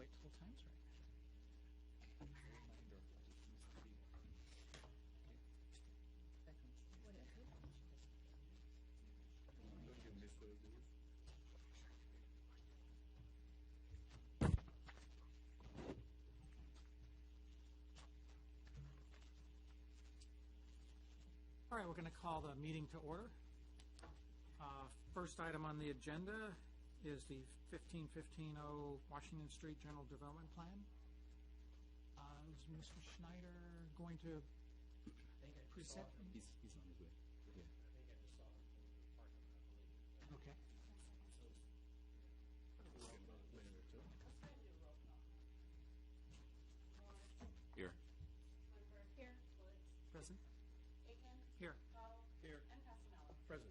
wait till time's right. All right, we're going to call the meeting to order. First item on the agenda is the 15150 Washington Street General Development Plan. Is Mr. Schneider going to present? He's on his way. Yeah. Okay. Here. Here. Present? Aiken. Here. Cottle. Here. And Casanella. Present.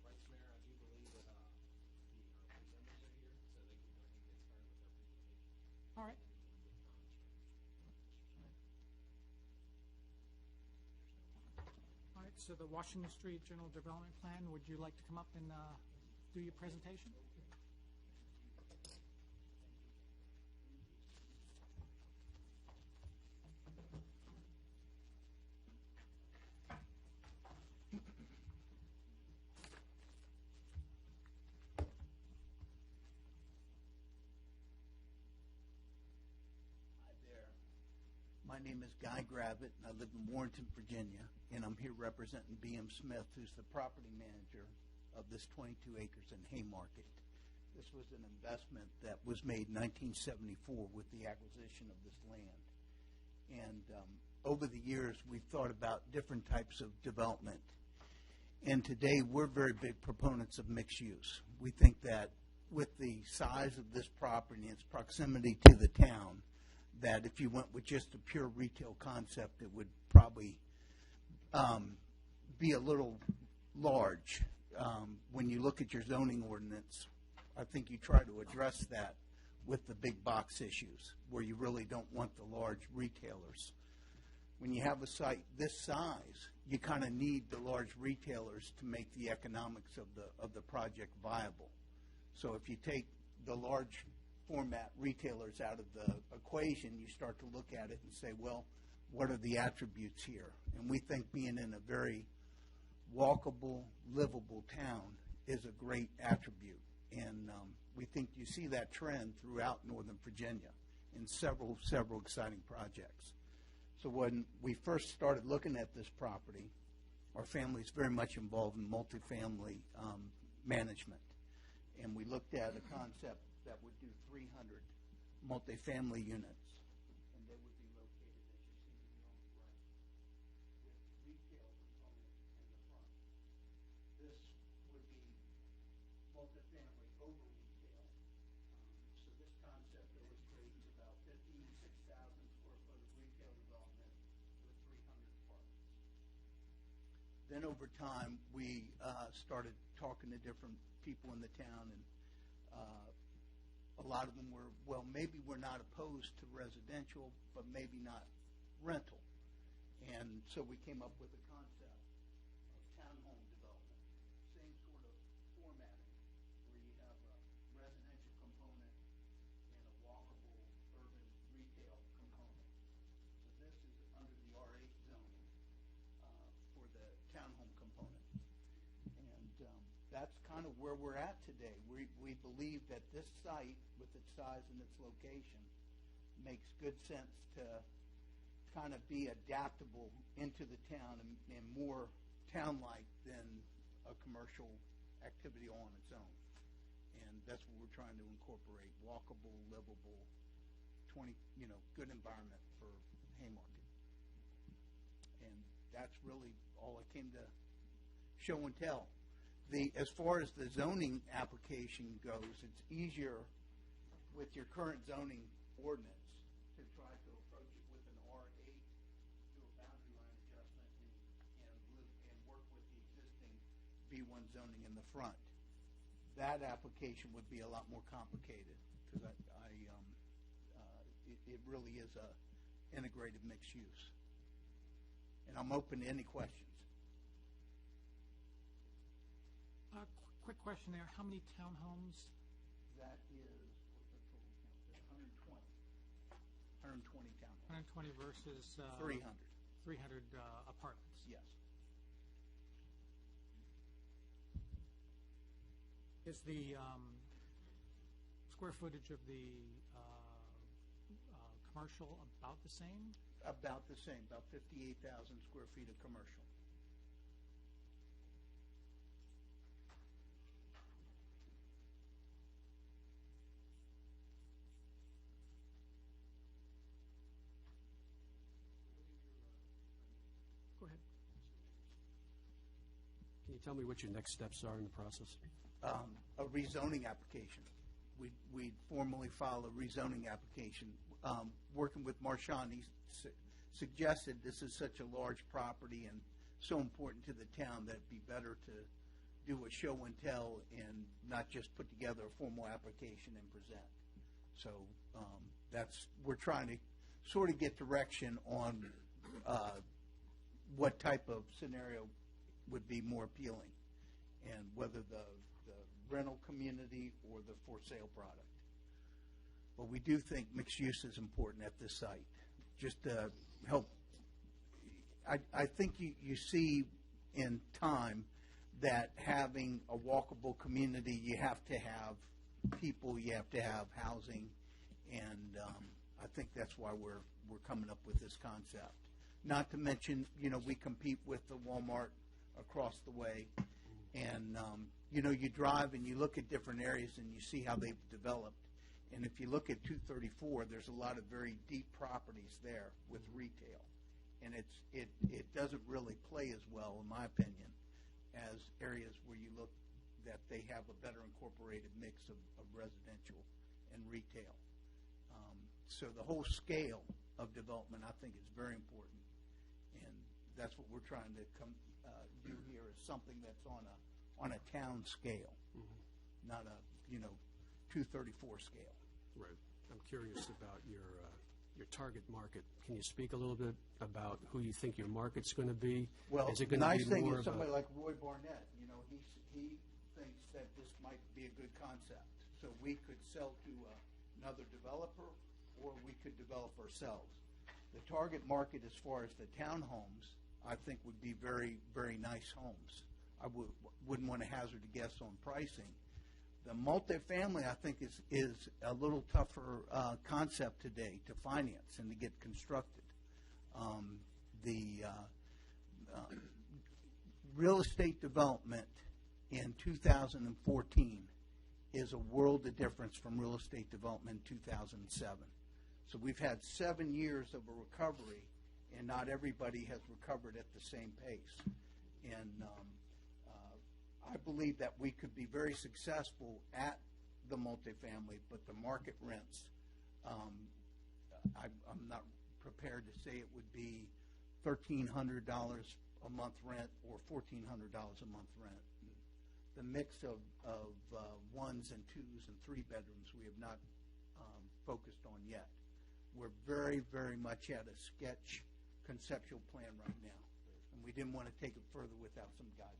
Vice Mayor, I do believe that the presenters are here, so they can go ahead and get started with their presentation. All right. All right, so the Washington Street General Development Plan, would you like to come up and do your presentation? Hi there. My name is Guy Gravitt, and I live in Warrenton, Virginia, and I'm here representing B.M. Smith, who's the property manager of this 22 acres in Haymarket. This was an investment that was made in 1974 with the acquisition of this land. And over the years, we've thought about different types of development. And today, we're very big proponents of mixed use. We think that with the size of this property and its proximity to the town, that if you went with just a pure retail concept, it would probably be a little large. When you look at your zoning ordinance, I think you try to address that with the big box issues, where you really don't want the large retailers. When you have a site this size, you kind of need the large retailers to make the economics of the project viable. So if you take the large format retailers out of the equation, you start to look at it and say, well, what are the attributes here? And we think being in a very walkable, livable town is a great attribute. And we think you see that trend throughout Northern Virginia in several exciting projects. So when we first started looking at this property, our family is very much involved in multifamily management. And we looked at a concept that would do 300 multifamily units. And they would be located, as you see here on the right, with retail component in the front. This would be multifamily over retail. So this concept illustrates about 56,000 square foot of retail development with 300 apartments. Then over time, we started talking to different people in the town, and a lot of them were, well, maybe we're not opposed to residential, but maybe not rental. And so we came up with a concept of townhome development, same sort of formatting, where you have a residential component and a walkable urban retail component. So this is under the R8 zoning for the townhome component. And that's kind of where we're at today. We believe that this site, with its size and its location, makes good sense to kind of be adaptable into the town and more town-like than a commercial activity on its own. And that's what we're trying to incorporate: walkable, livable, good environment for Haymarket. And that's really all I came to show and tell. As far as the zoning application goes, it's easier with your current zoning ordinance to try to approach it with an R8, do a boundary line adjustment, and work with the existing B1 zoning in the front. That application would be a lot more complicated because it really is a integrated mixed use. And I'm open to any questions. Quick question there. How many townhomes That is, what's the total count there? 120 townhomes. 120 versus 300, 300 apartments. yes. Is the square footage of the commercial about the same? About the same, about 58,000 square feet of commercial. Go ahead. Can you tell me what your next steps are in the process? A rezoning application. We'd formally file a rezoning application. Working with Marshawn, he suggested this is such a large property and so important to the town that it'd be better to do a show and tell and not just put together a formal application and present. So we're trying to sort of get direction on what type of scenario would be more appealing and whether the rental community or the for sale product. But we do think mixed use is important at this site, just to help. I think you see in time that having a walkable community, you have to have people, you have to have housing, and I think that's why we're coming up with this concept. Not to mention, we compete with the Walmart across the way, and you drive and you look at different areas and you see how they've developed. And if you look at 234, there's a lot of very deep properties there with retail, and it doesn't really play as well, in my opinion, as areas where you look that they have a better incorporated mix of residential and retail. So the whole scale of development, I think, is very important, and that's what we're trying to do here, is something that's on a town scale, not a 234 scale. Right. I'm curious about your target market. Can you speak a little bit about who you think your market's going to be? Well, is it the going nice to be thing more is of somebody a, like Roy Barnett, he thinks that this might be a good concept. So we could sell to another developer, or we could develop ourselves. The target market as far as the townhomes, I think, would be very, very nice homes. I wouldn't want to hazard a guess on pricing. The multifamily, I think, is a little tougher concept today to finance and to get constructed. The real estate development in 2014 is a world of difference from real estate development in 2007. So we've had 7 years of a recovery, and not everybody has recovered at the same pace. And I believe that we could be very successful at the multifamily, but the market rents, I'm not prepared to say it would be $1,300 a month rent or $1,400 a month rent. The mix of ones and twos and three bedrooms we have not focused on yet. We're very, very much at a sketch conceptual plan right now, and we didn't want to take it further without some guidance.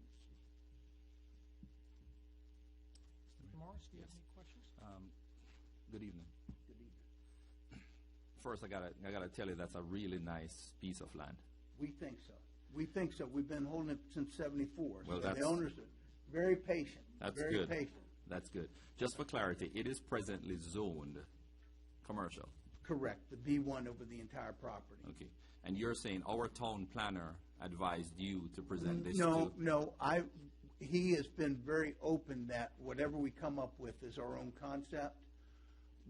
Mr. Morris, do you have any questions? Good evening. Good evening. First, I gotta tell you that's a really nice piece of land. We think so. We think so. We've been holding it since '74. Well, so that's- the owners are very patient. That's very good. patient. That's good. Just for clarity, it is presently zoned commercial. Correct. The B1 over the entire property. Okay. And you're saying our town planner advised you to present this No, to? no. He has been very open that whatever we come up with is our own concept.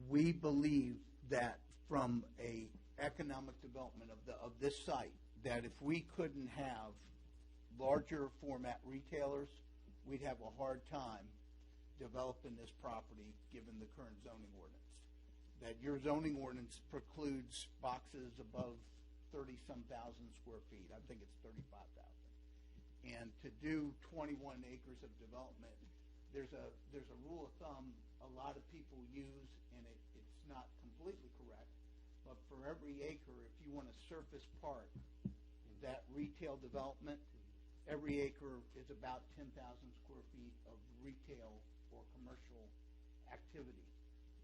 We believe that from a economic development of this site, that if we couldn't have larger format retailers, we'd have a hard time developing this property given the current zoning ordinance. That your zoning ordinance precludes boxes above 30-some thousand square feet. I think it's 35,000. And to do 21 acres of development, there's a rule of thumb a lot of people use, and it's not completely correct, but for every acre, if you want to surface park that retail development, every acre is about 10,000 square feet of retail or commercial activity.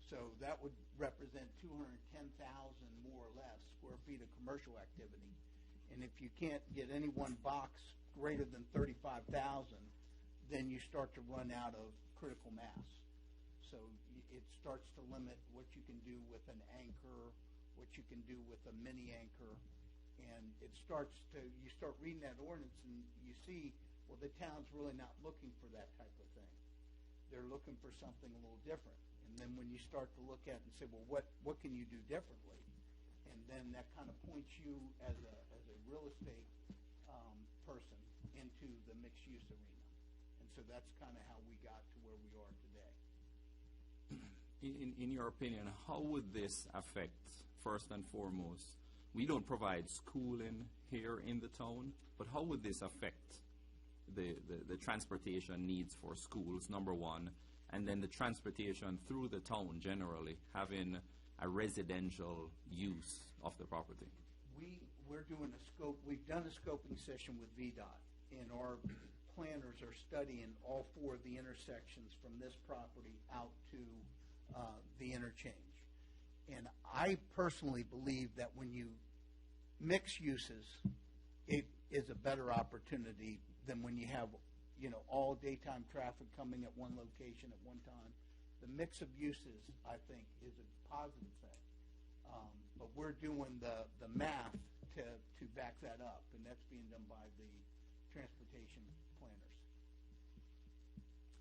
So that would represent 210,000 more or less square feet of commercial activity. And if you can't get any one box greater than 35,000, then you start to run out of critical mass. So it starts to limit what you can do with an anchor, what you can do with a mini anchor. And it starts to, you start reading that ordinance and you see, well, the town's really not looking for that type of thing. They're looking for something a little different. And then when you start to look at it and say, well, what can you do differently? And then that kind of points you as a real estate person into the mixed use arena. And so that's kind of how we got to where we are today. In your opinion, how would this affect, first and foremost, we don't provide schooling here in the town, but how would this affect the transportation needs for schools, number one, and then the transportation through the town generally, having a residential use of the property? We're doing a scope, we've done a scoping session with VDOT, and our planners are studying all four of the intersections from this property out to the interchange. And I personally believe that when you mix uses, it is a better opportunity than when you have, all daytime traffic coming at one location at one time. The mix of uses, I think, is a positive thing. But we're doing the math to back that up, and that's being done by the transportation planners.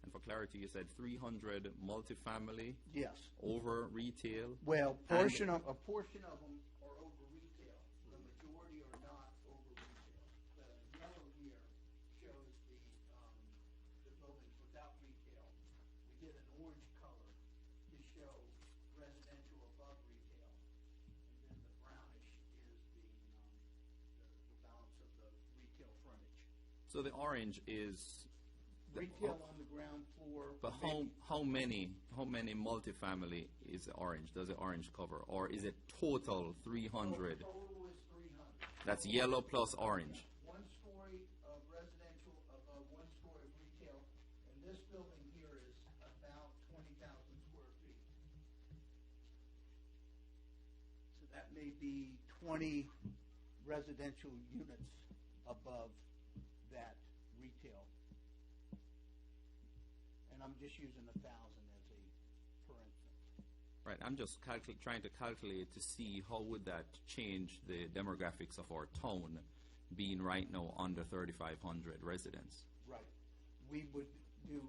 And for clarity, you said 300 multifamily Yes. over retail? Well, a portion of them are over retail. The majority are not over retail. The yellow here shows the buildings without retail. We did an orange color to show residential above retail. And then the brownish is the balance of the retail frontage. So the orange is... Retail on the ground floor. But maybe- how many multifamily is the orange? Does the orange cover, or is it total 300? Total is 300. That's yellow plus orange. 1 story of residential above 1 story of retail, and this building here is about 20,000 square feet. So that may be 20 residential units above that retail. And I'm just using 1,000 as a for instance. Right, I'm just trying to calculate to see how would that change the demographics of our town being right now under 3,500 residents. Right. We would do,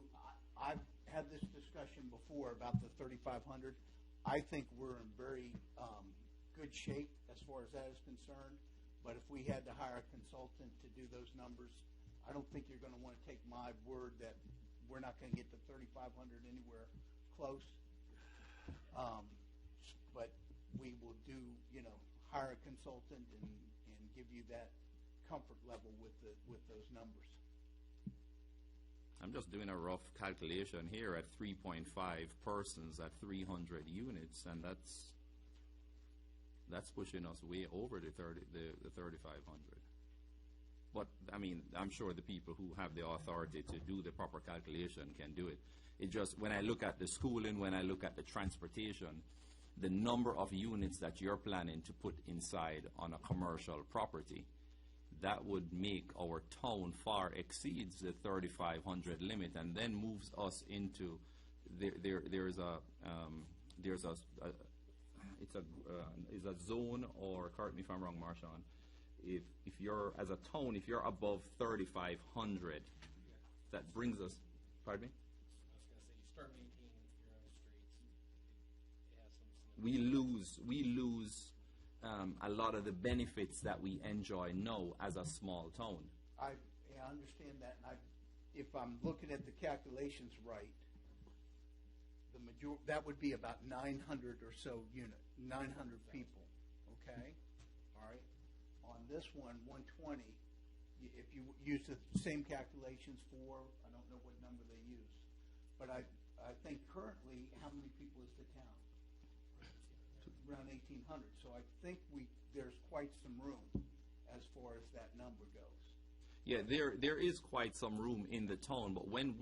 I've had this discussion before about the 3,500. I think we're in very good shape as far as that is concerned. But if we had to hire a consultant to do those numbers, I don't think you're going to want to take my word that we're not going to get to 3,500 anywhere close. But we will do, hire a consultant and give you that comfort level with those numbers. I'm just doing a rough calculation here at 3.5 persons at 300 units, and that's pushing us way over the 3,500. But, I'm sure the people who have the authority to do the proper calculation can do it. It just, when I look at the schooling, when I look at the transportation, the number of units that you're planning to put inside on a commercial property, that would make our town far exceeds the 3,500 limit, and then moves us into, there's a zone, or correct me if I'm wrong, Marshawn, if you're, as a town, if you're above 3,500, that brings us, pardon me? I was going to say, you start maintaining your own streets, it has some We lose a lot of the benefits that we enjoy now as a small town. I understand that, and if I'm looking at the calculations right, that would be about 900 or so 900 people, okay? All right? On this one, 120, if you use the same calculations for, I don't know what number they use, but I think currently, how many people is the town? Around 1,800. So I think there's quite some room as far as that number goes. Yeah, there is quite some room in the town, but when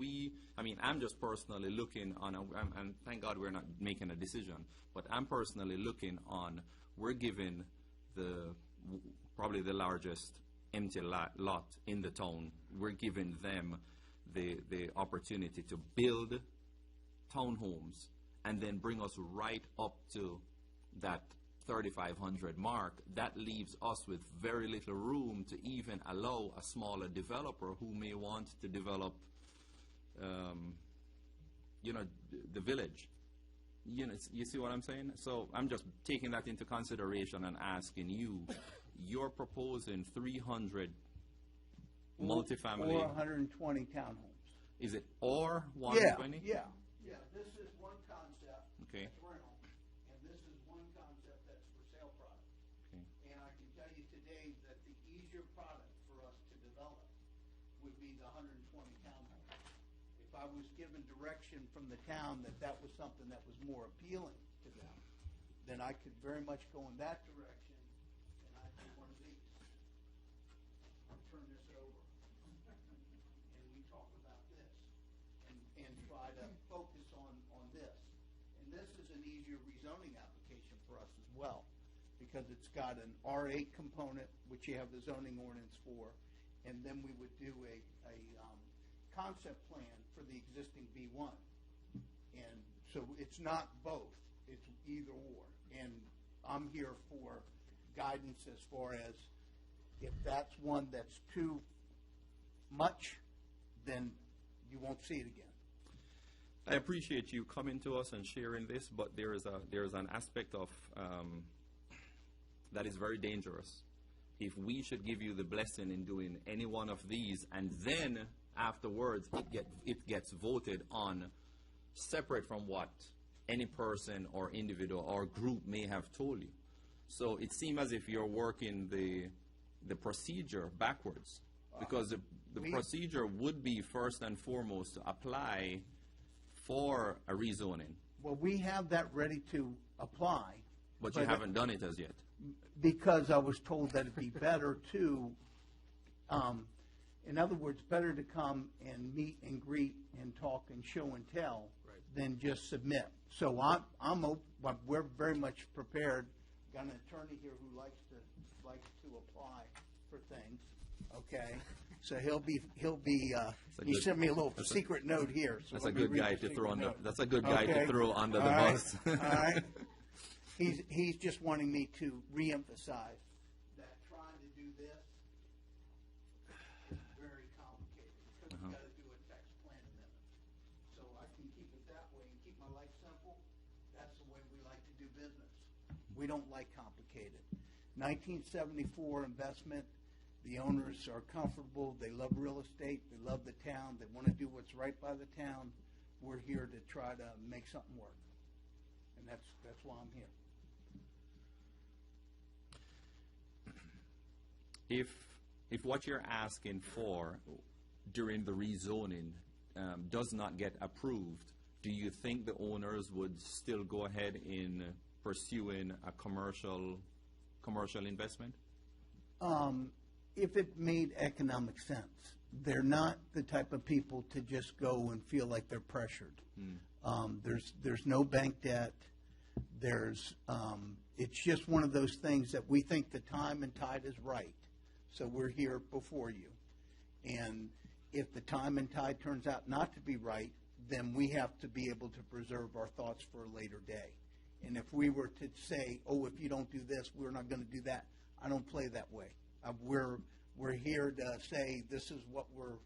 I'm just personally looking on, and thank God we're not making a decision, but I'm personally looking on, we're giving probably the largest empty lot in the town, we're giving them the opportunity to build townhomes and then bring us right up to that 3,500 mark. That leaves us with very little room to even allow a smaller developer who may want to develop, the village. You see what I'm saying? So I'm just taking that into consideration and asking you, you're proposing 300 multifamily. Or 120 townhomes. Is it or 120? Yeah. This is one concept. Okay. That's rental, and this is one concept that's for sale product. Okay. And I can tell you today that the easier product for us to develop would be the 120 townhomes. If I was given direction from the town that was something that was more appealing to them, then I could very much go in that direction, and I'd do one of these. I'll turn this over, and we talk about this, and try to focus on this. And this is an easier rezoning application for us as well, because it's got an R8 component, which you have the zoning ordinance for, and then we would do a concept plan for the existing B1. And so it's not both, it's either or. And I'm here for guidance as far as if that's one that's too much, then you won't see it again. I appreciate you coming to us and sharing this, but there is an aspect of that is very dangerous. If we should give you the blessing in doing any one of these, and then afterwards it gets voted on separate from what any person or individual or group may have told you. So it seems as if you're working the procedure backwards, because the procedure would be first and foremost to apply for a rezoning. Well, we have that ready to apply. But you haven't done it as yet. Because I was told that it'd be better to, in other words, better to come and meet and greet and talk and show and tell than just submit. So we're very much prepared. Got an attorney here who likes to apply for things. Okay, so he sent me a little secret note here. So That's a good guy to throw under. That's a good guy Okay. to throw under the All right. bus. All right. He's just wanting me to reemphasize that trying to do this is very complicated because you've got to do a text plan amendment. So I can keep it that way and keep my life simple. That's the way we like to do business. We don't like complicated. 1974 investment. The owners are comfortable. They love real estate. They love the town. They want to do what's right by the town. We're here to try to make something work, and that's why I'm here. If what you're asking for during the rezoning does not get approved, do you think the owners would still go ahead in pursuing a commercial investment? If it made economic sense. They're not the type of people to just go and feel like they're pressured. There's no bank debt. It's just one of those things that we think the time and tide is right. So we're here before you. And if the time and tide turns out not to be right, then we have to be able to preserve our thoughts for a later day. And if we were to say, oh, if you don't do this, we're not going to do that, I don't play that way. We're here to say this is what we're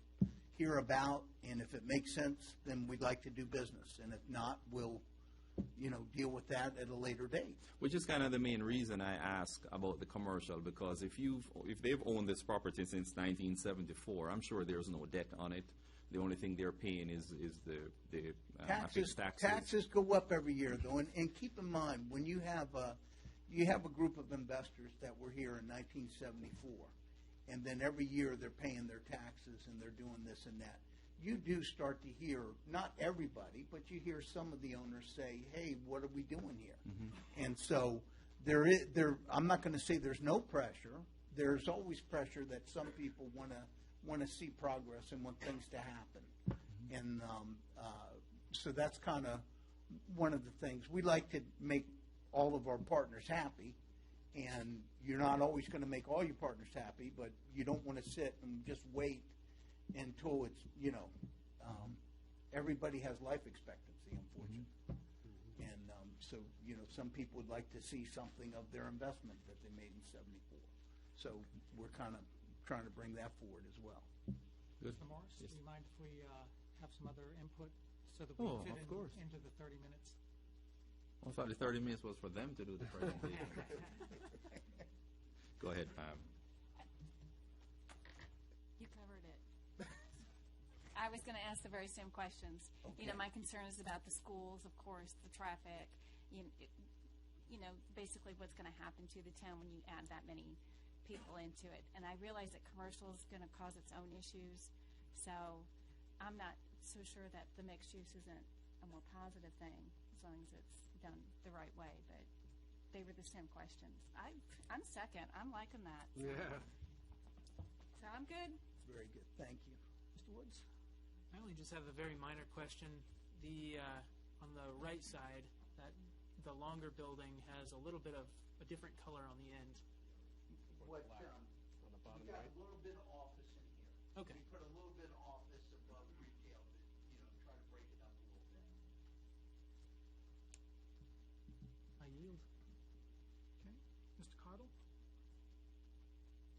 here about, and if it makes sense, then we'd like to do business. And if not, we'll deal with that at a later date. Which is kind of the main reason I ask about the commercial, because if they've owned this property since 1974, I'm sure there's no debt on it. The only thing they're paying is the taxes. Taxes go up every year, though, and keep in mind when you have a group of investors that were here in 1974, and then every year they're paying their taxes and they're doing this and that. You do start to hear, not everybody, but you hear some of the owners say, hey, what are we doing here? Mm-hmm. And so I'm not going to say there's no pressure. There's always pressure that some people want to want to see progress and want things to happen. And so that's kind of one of the things. We like to make all of our partners happy, and you're not always going to make all your partners happy, but you don't want to sit and just wait until it's, everybody has life expectancy, unfortunately. And so, some people would like to see something of their investment that they made in 74. So we're kind of trying to bring that forward as well. Good. Mr. Morris, do Yes. you mind if we have some other input so that we Oh, fit of course. into the 30 minutes? I thought the 30 minutes was for them to do the presentation. Go ahead, Pam. You covered it. I was going to ask the very same questions. My concern is about the schools, of course, the traffic, basically what's going to happen to the town when you add that many people into it. And I realize that commercial is going to cause its own issues, so I'm not so sure that the mixed use isn't a more positive thing as long as it's done the right way, but they were the same questions. I'm second. I'm liking that. Yeah. So I'm good. Very good. Thank you. Mr. Woods? I only just have a very minor question. The on the right side, that the longer building has a little bit of a different color on the end. What, On the bottom we got right. a little bit of office in here. Okay. We put a little bit of office above retail, but, try to break it up a little bit. I yield. Okay. Mr. Cardle?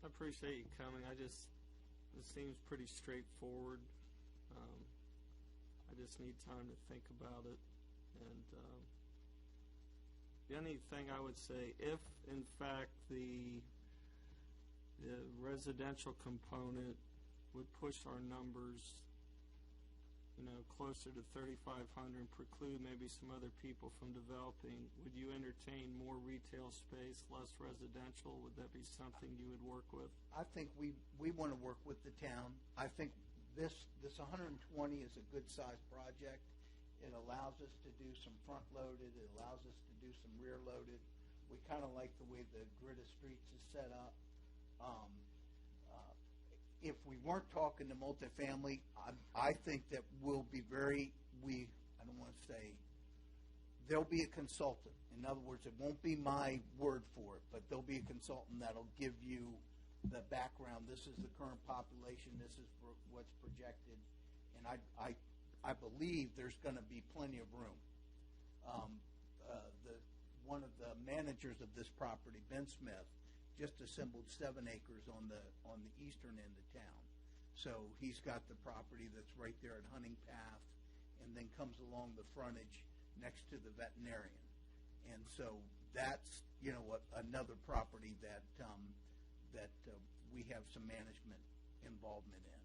I appreciate you coming. It seems pretty straightforward. I just need time to think about it. And the only thing I would say, if in fact the residential component would push our numbers, closer to 3,500 and preclude maybe some other people from developing, would you entertain more retail space, less residential? Would that be something you would work with? I think we want to work with the town. I think this 120 is a good-sized project. It allows us to do some front-loaded. It allows us to do some rear-loaded. We kind of like the way the grid of streets is set up. If we weren't talking to multifamily, I think that we'll be I don't want to say, there'll be a consultant. In other words, it won't be my word for it, but there'll be a consultant that'll give you the background. This is the current population. This is what's projected. And I believe there's going to be plenty of room. One of the managers of this property, Ben Smith, just assembled 7 acres on the eastern end of town. So he's got the property that's right there at Hunting Path, and then comes along the frontage next to the veterinarian. And so that's another property that we have some management involvement in.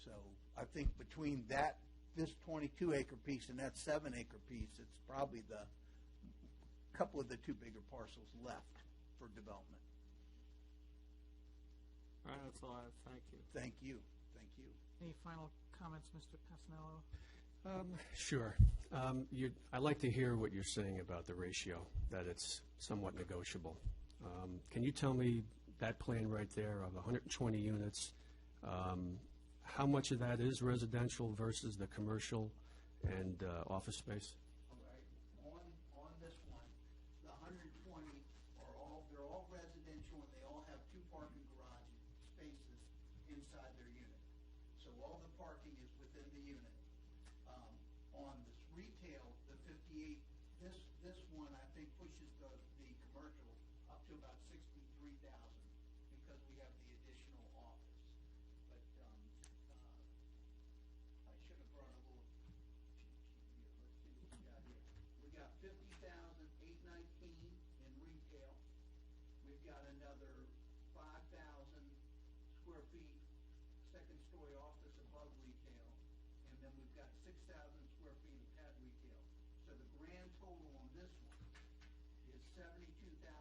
So I think between this 22-acre piece and that 7-acre piece, it's probably the couple of the 2 bigger parcels left for development. All right, that's all I have. Thank you. Thank you. Thank you. Any final comments, Mr. Passanello? Sure. I like to hear what you're saying about the ratio, that it's somewhat negotiable. Can you tell me that plan right there of 120 units, how much of that is residential versus the commercial and office space? All right. On this one, the 120 they're all residential, and they all have 2 parking garage spaces inside their unit. So all the parking is within the unit. On this retail, the 58, this one I think pushes the commercial up to about 63,000 because we have the additional office. But I should have brought a little cheat sheet here. Let's see what we got here. We got 50,819 in retail. We've got another 5,000 square feet second-story office above retail, and then we've got 6,000 square feet of pad retail. So the grand total on this one is 72,610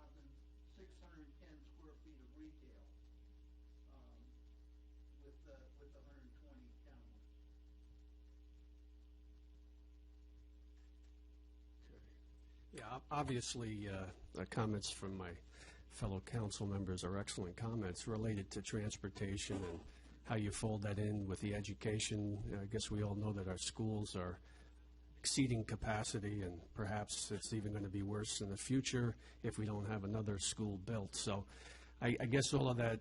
square feet of retail with the 120 townhomes. Yeah, obviously, comments from my fellow council members are excellent comments related to transportation how you fold that in with the education. I guess we all know that our schools are exceeding capacity, and perhaps it's even going to be worse in the future if we don't have another school built. So I guess all of that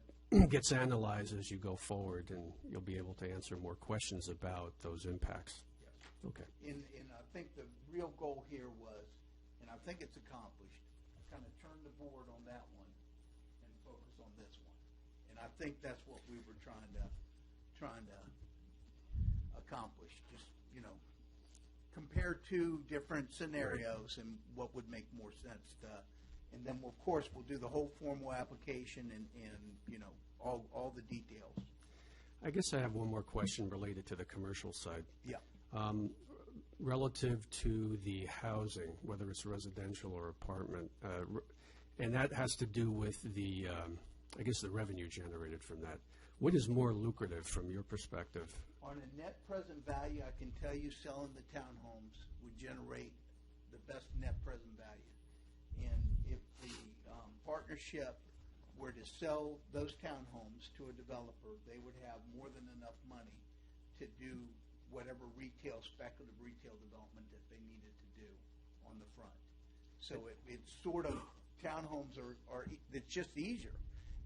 gets analyzed as you go forward, and you'll be able to answer more questions about those impacts. Okay. And I think the real goal here was, and I think it's accomplished, kind of turn the board on that one and focus on this one. And I think that's what we were trying to accomplish. Just, compare two different scenarios and what would make more sense to, and then of course we'll do the whole formal application and all the details. I guess I have one more question related to the commercial side. Yeah. Relative to the housing, whether it's residential or apartment, and that has to do with the, I guess, the revenue generated from that. What is more lucrative from your perspective? On a net present value, I can tell you selling the townhomes would generate the best net present value. And if the partnership were to sell those townhomes to a developer, they would have more than enough money to do whatever speculative retail development that they needed to do on the front. So it's sort of, townhomes it's just easier.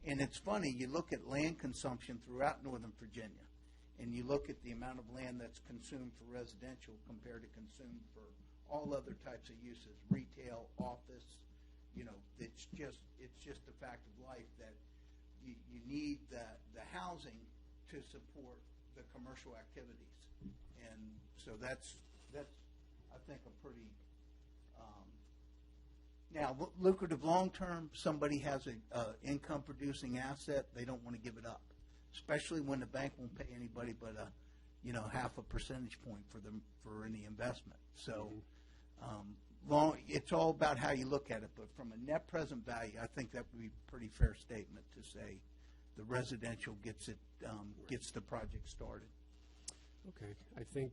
And it's funny, you look at land consumption throughout Northern Virginia, and you look at the amount of land that's consumed for residential compared to consumed for all other types of uses, retail, office, it's just a fact of life that you need the housing to support the commercial activities. And so that's I think a pretty now lucrative long term. Somebody has a income producing asset, they don't want to give it up, especially when the bank won't pay anybody but half a percentage point for any investment. So it's all about how you look at it, but from a net present value, I think that would be a pretty fair statement to say the residential gets the project started. Okay. I think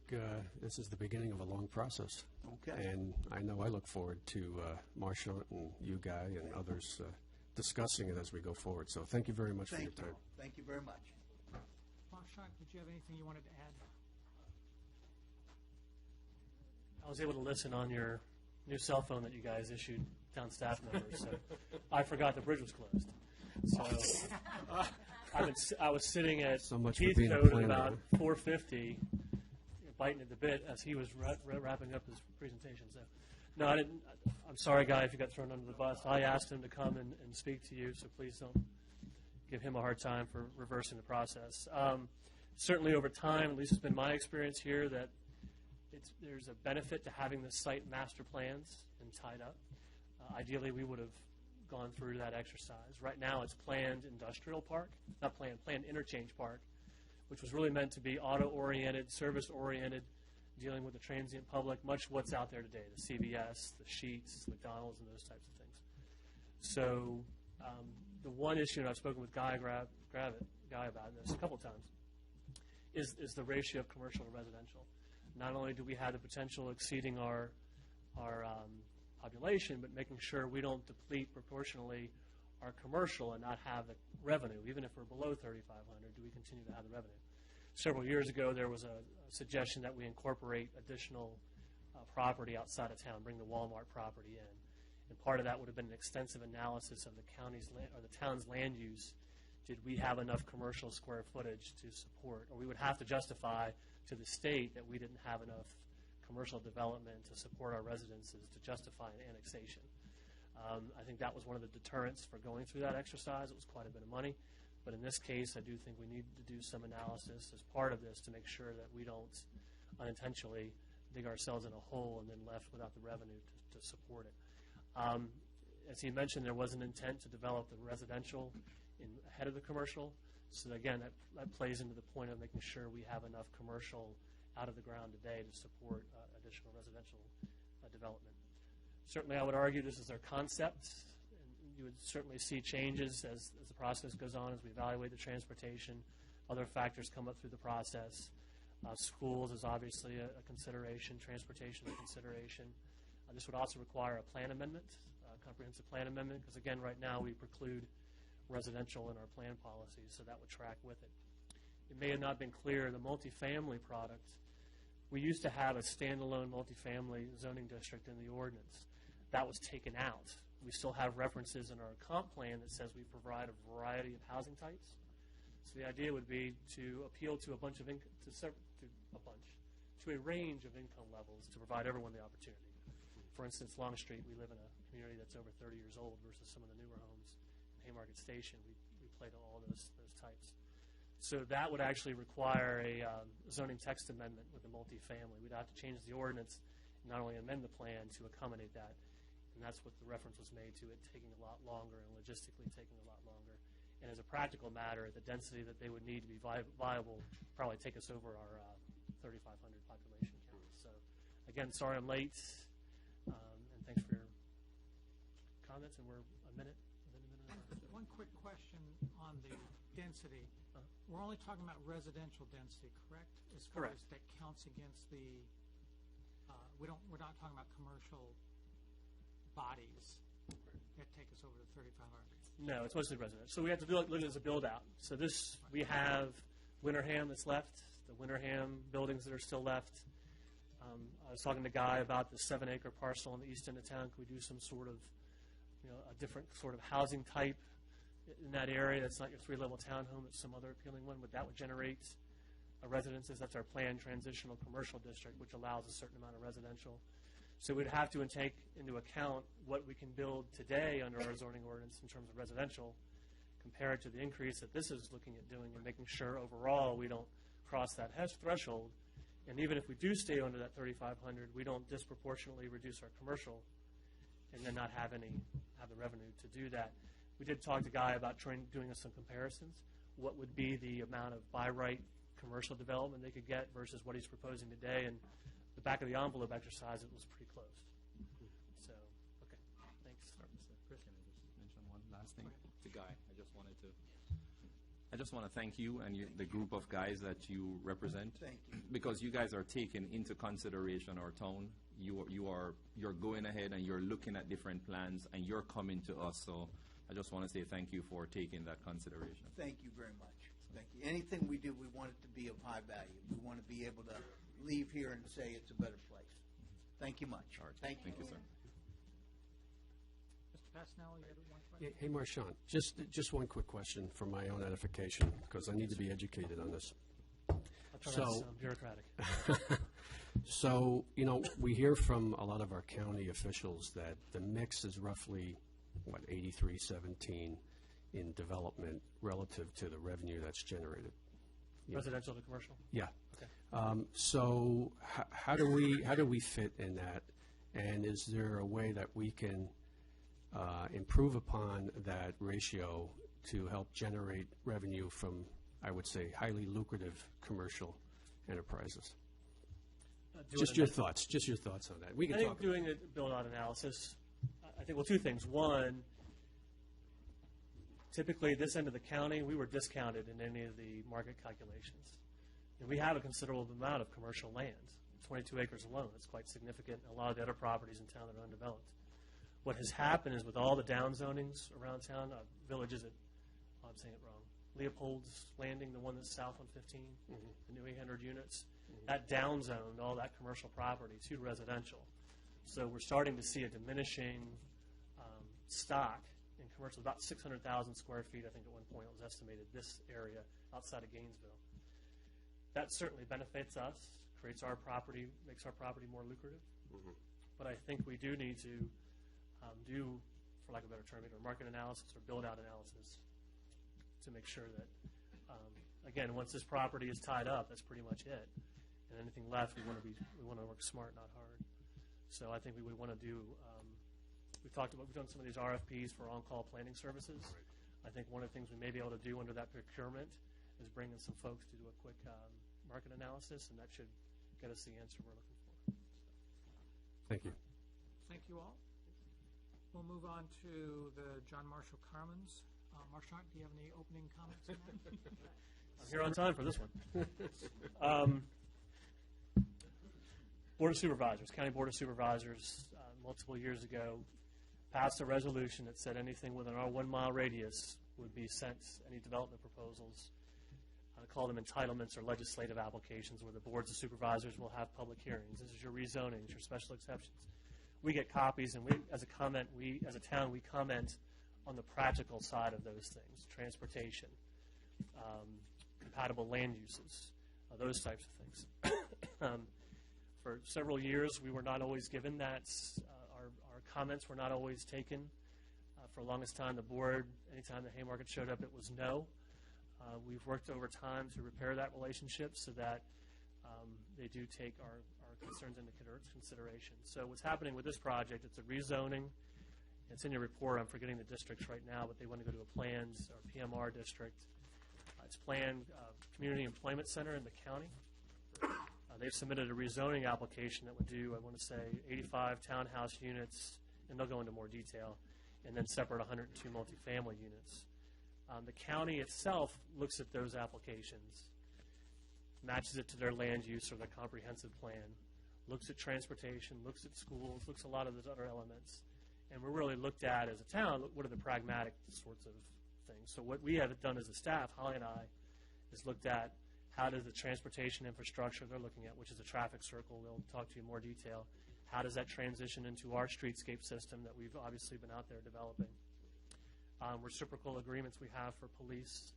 this is the beginning of a long process. Okay. And I know I look forward to Marcia and you, Guy, and others discussing it as we go forward. So thank you very much for your time. Thank you very much. Marshak, did you have anything you wanted to add? I was able to listen on your new cell phone that you guys issued town staff members. So I forgot the bridge was closed. So I was sitting at So much for Keith being a Code at planner, about huh? 4:50, biting at the bit as he was wrapping up his presentation. So, no, I didn't. I'm sorry, Guy, if you got thrown under the bus. I asked him to come and speak to you, so please don't give him a hard time for reversing the process. Certainly over time, at least it's been my experience here, that there's a benefit to having the site master plans and tied up. Ideally, we would have gone through that exercise. Right now, it's planned industrial park, not planned interchange park, which was really meant to be auto-oriented, service-oriented, dealing with the transient public, much what's out there today, the CVS, the Sheetz, McDonald's, and those types of things. So the one issue, and I've spoken with Guy about this a couple of times, is the ratio of commercial to residential. Not only do we have the potential exceeding our population, but making sure we don't deplete proportionally our commercial and not have the revenue. Even if we're below 3,500, do we continue to have the revenue? Several years ago, there was a suggestion that we incorporate additional property outside of town, bring the Walmart property in. And part of that would have been an extensive analysis of the county's or the town's land use. Did we have enough commercial square footage to support, or we would have to justify to the state that we didn't have enough commercial development to support our residences to justify an annexation. I think that was one of the deterrents for going through that exercise. It was quite a bit of money. But in this case, I do think we need to do some analysis as part of this to make sure that we don't unintentionally dig ourselves in a hole and then left without the revenue to support it. As he mentioned, there was an intent to develop the residential ahead of the commercial. So again, that plays into the point of making sure we have enough commercial out of the ground today to support additional residential development. Certainly, I would argue this is our concept. And you would certainly see changes as the process goes on, as we evaluate the transportation. Other factors come up through the process. Schools is obviously a consideration, transportation is a consideration. This would also require a plan amendment, a comprehensive plan amendment, because again, right now we preclude residential in our plan policies, so that would track with it. it may have not been clear, the multifamily product, we used to have a standalone multifamily zoning district in the ordinance. That was taken out. We still have references in our comp plan that says we provide a variety of housing types. So the idea would be to appeal to a range of income levels to provide everyone the opportunity. For instance, Long Street, we live in a community that's over 30 years old versus some of the newer homes in Haymarket Station. We play to all those types. So that would actually require a zoning text amendment with the multifamily. We'd have to change the ordinance and not only amend the plan to accommodate that. And that's what the reference was made to, it taking a lot longer and logistically taking a lot longer. And as a practical matter, the density that they would need to be viable would probably take us over our 3,500 population count. So, again, sorry I'm late, and thanks for your comments. And we're a minute. One quick question on the density. We're only talking about residential density, correct? As far Correct. as that counts against the, we're not talking about commercial bodies that take us over to 3,500. No, it's mostly residential. So we have to look at it as a build-out. So this, we have Winterham that's left, the Winterham buildings that are still left. I was talking to Guy about the 7-acre parcel on the east end of town. Could we do some sort of, a different sort of housing type in that area that's not your 3-level townhome, it's some other appealing one? Would generate residences? That's our planned transitional commercial district, which allows a certain amount of residential. So we'd have to take into account what we can build today under our zoning ordinance in terms of residential compared to the increase that this is looking at doing and making sure overall we don't cross that threshold. And even if we do stay under that 3,500, we don't disproportionately reduce our commercial and then not have the revenue to do that. We did talk to Guy about doing some comparisons. What would be the amount of by right commercial development they could get versus what he's proposing today? And the back of the envelope exercise, it was pretty close. So, okay, thanks. Chris, can I just mention one last thing to Guy? I just want to thank you and the group of guys that you represent. Thank you. Because you guys are taking into consideration our town. You're going ahead and you're looking at different plans and you're coming to us. So I just want to say thank you for taking that consideration. Thank you very much. Thank you. Anything we do, we want it to be of high value. We want to be able to leave here and say it's a better place. Thank you much. All right. Thank you. Thank you, sir. Mr. Pasnell, you had one question? Hey, Marchant, just one quick question for my own edification, because I need to be educated on this. I'll try not to sound bureaucratic. So, we hear from a lot of our county officials that the mix is roughly, 83-17 in development relative to the revenue that's generated. Residential to commercial? Yeah. Okay. So how do we fit in that? And is there a way that we can improve upon that ratio to help generate revenue from, I would say, highly lucrative commercial enterprises? Just your thoughts on that. We can I think talk. doing a build-out analysis, I think, two things. One, typically this end of the county, we were discounted in any of the market calculations. And we have a considerable amount of commercial land, 22 acres alone. It's quite significant. A lot of the other properties in town that are undeveloped. What has happened is with all the down zonings around town, villages at, I'm saying it wrong, Leopold's Landing, the one that's south on 15, the new 800 units, that down zoned all that commercial property to residential. So we're starting to see a diminishing stock in commercial, about 600,000 square feet, I think at one point it was estimated, this area outside of Gainesville. That certainly benefits us, creates our property, makes our property more lucrative. But I think we do need to do, for lack of a better term, either market analysis or build-out analysis to make sure that, again, once this property is tied up, that's pretty much it. And anything left, we want to work smart, not hard. So I think we would want to do. We've done some of these RFPs for on-call planning services. I think one of the things we may be able to do under that procurement is bring in some folks to do a quick market analysis, and that should get us the answer we're looking for. Thank you. Thank you all. We'll move on to the John Marshall Carmans. Marchant, do you have any opening comments on that? I'm here on time for this one. Board of Supervisors, County Board of Supervisors, multiple years ago, passed a resolution that said anything within our 1 mile radius would be sent, any development proposals, call them entitlements or legislative applications, where the boards of supervisors will have public hearings. This is your rezonings, your special exceptions. We get copies, and as a town, we comment on the practical side of those things: transportation, compatible land uses, those types of things. For several years, we were not always given that. Our comments were not always taken. For the longest time, the board, anytime the Haymarket showed up, it was no. We've worked over time to repair that relationship so that they do take our concerns into consideration. So what's happening with this project, it's a rezoning. It's in your report. I'm forgetting the districts right now, but they want to go to a plans or PMR district. It's planned community employment center in the county. They've submitted a rezoning application that would do, I want to say, 85 townhouse units, and they'll go into more detail, and then separate 102 multifamily units. The county itself looks at those applications, matches it to their land use or their comprehensive plan, looks at transportation, looks at schools, looks at a lot of those other elements. And we're really looked at as a town, what are the pragmatic sorts of things. So what we have done as a staff, Holly and I, is looked at how does the transportation infrastructure they're looking at, which is a traffic circle, we'll talk to you in more detail, how does that transition into our streetscape system that we've obviously been out there developing. Reciprocal agreements we have for police.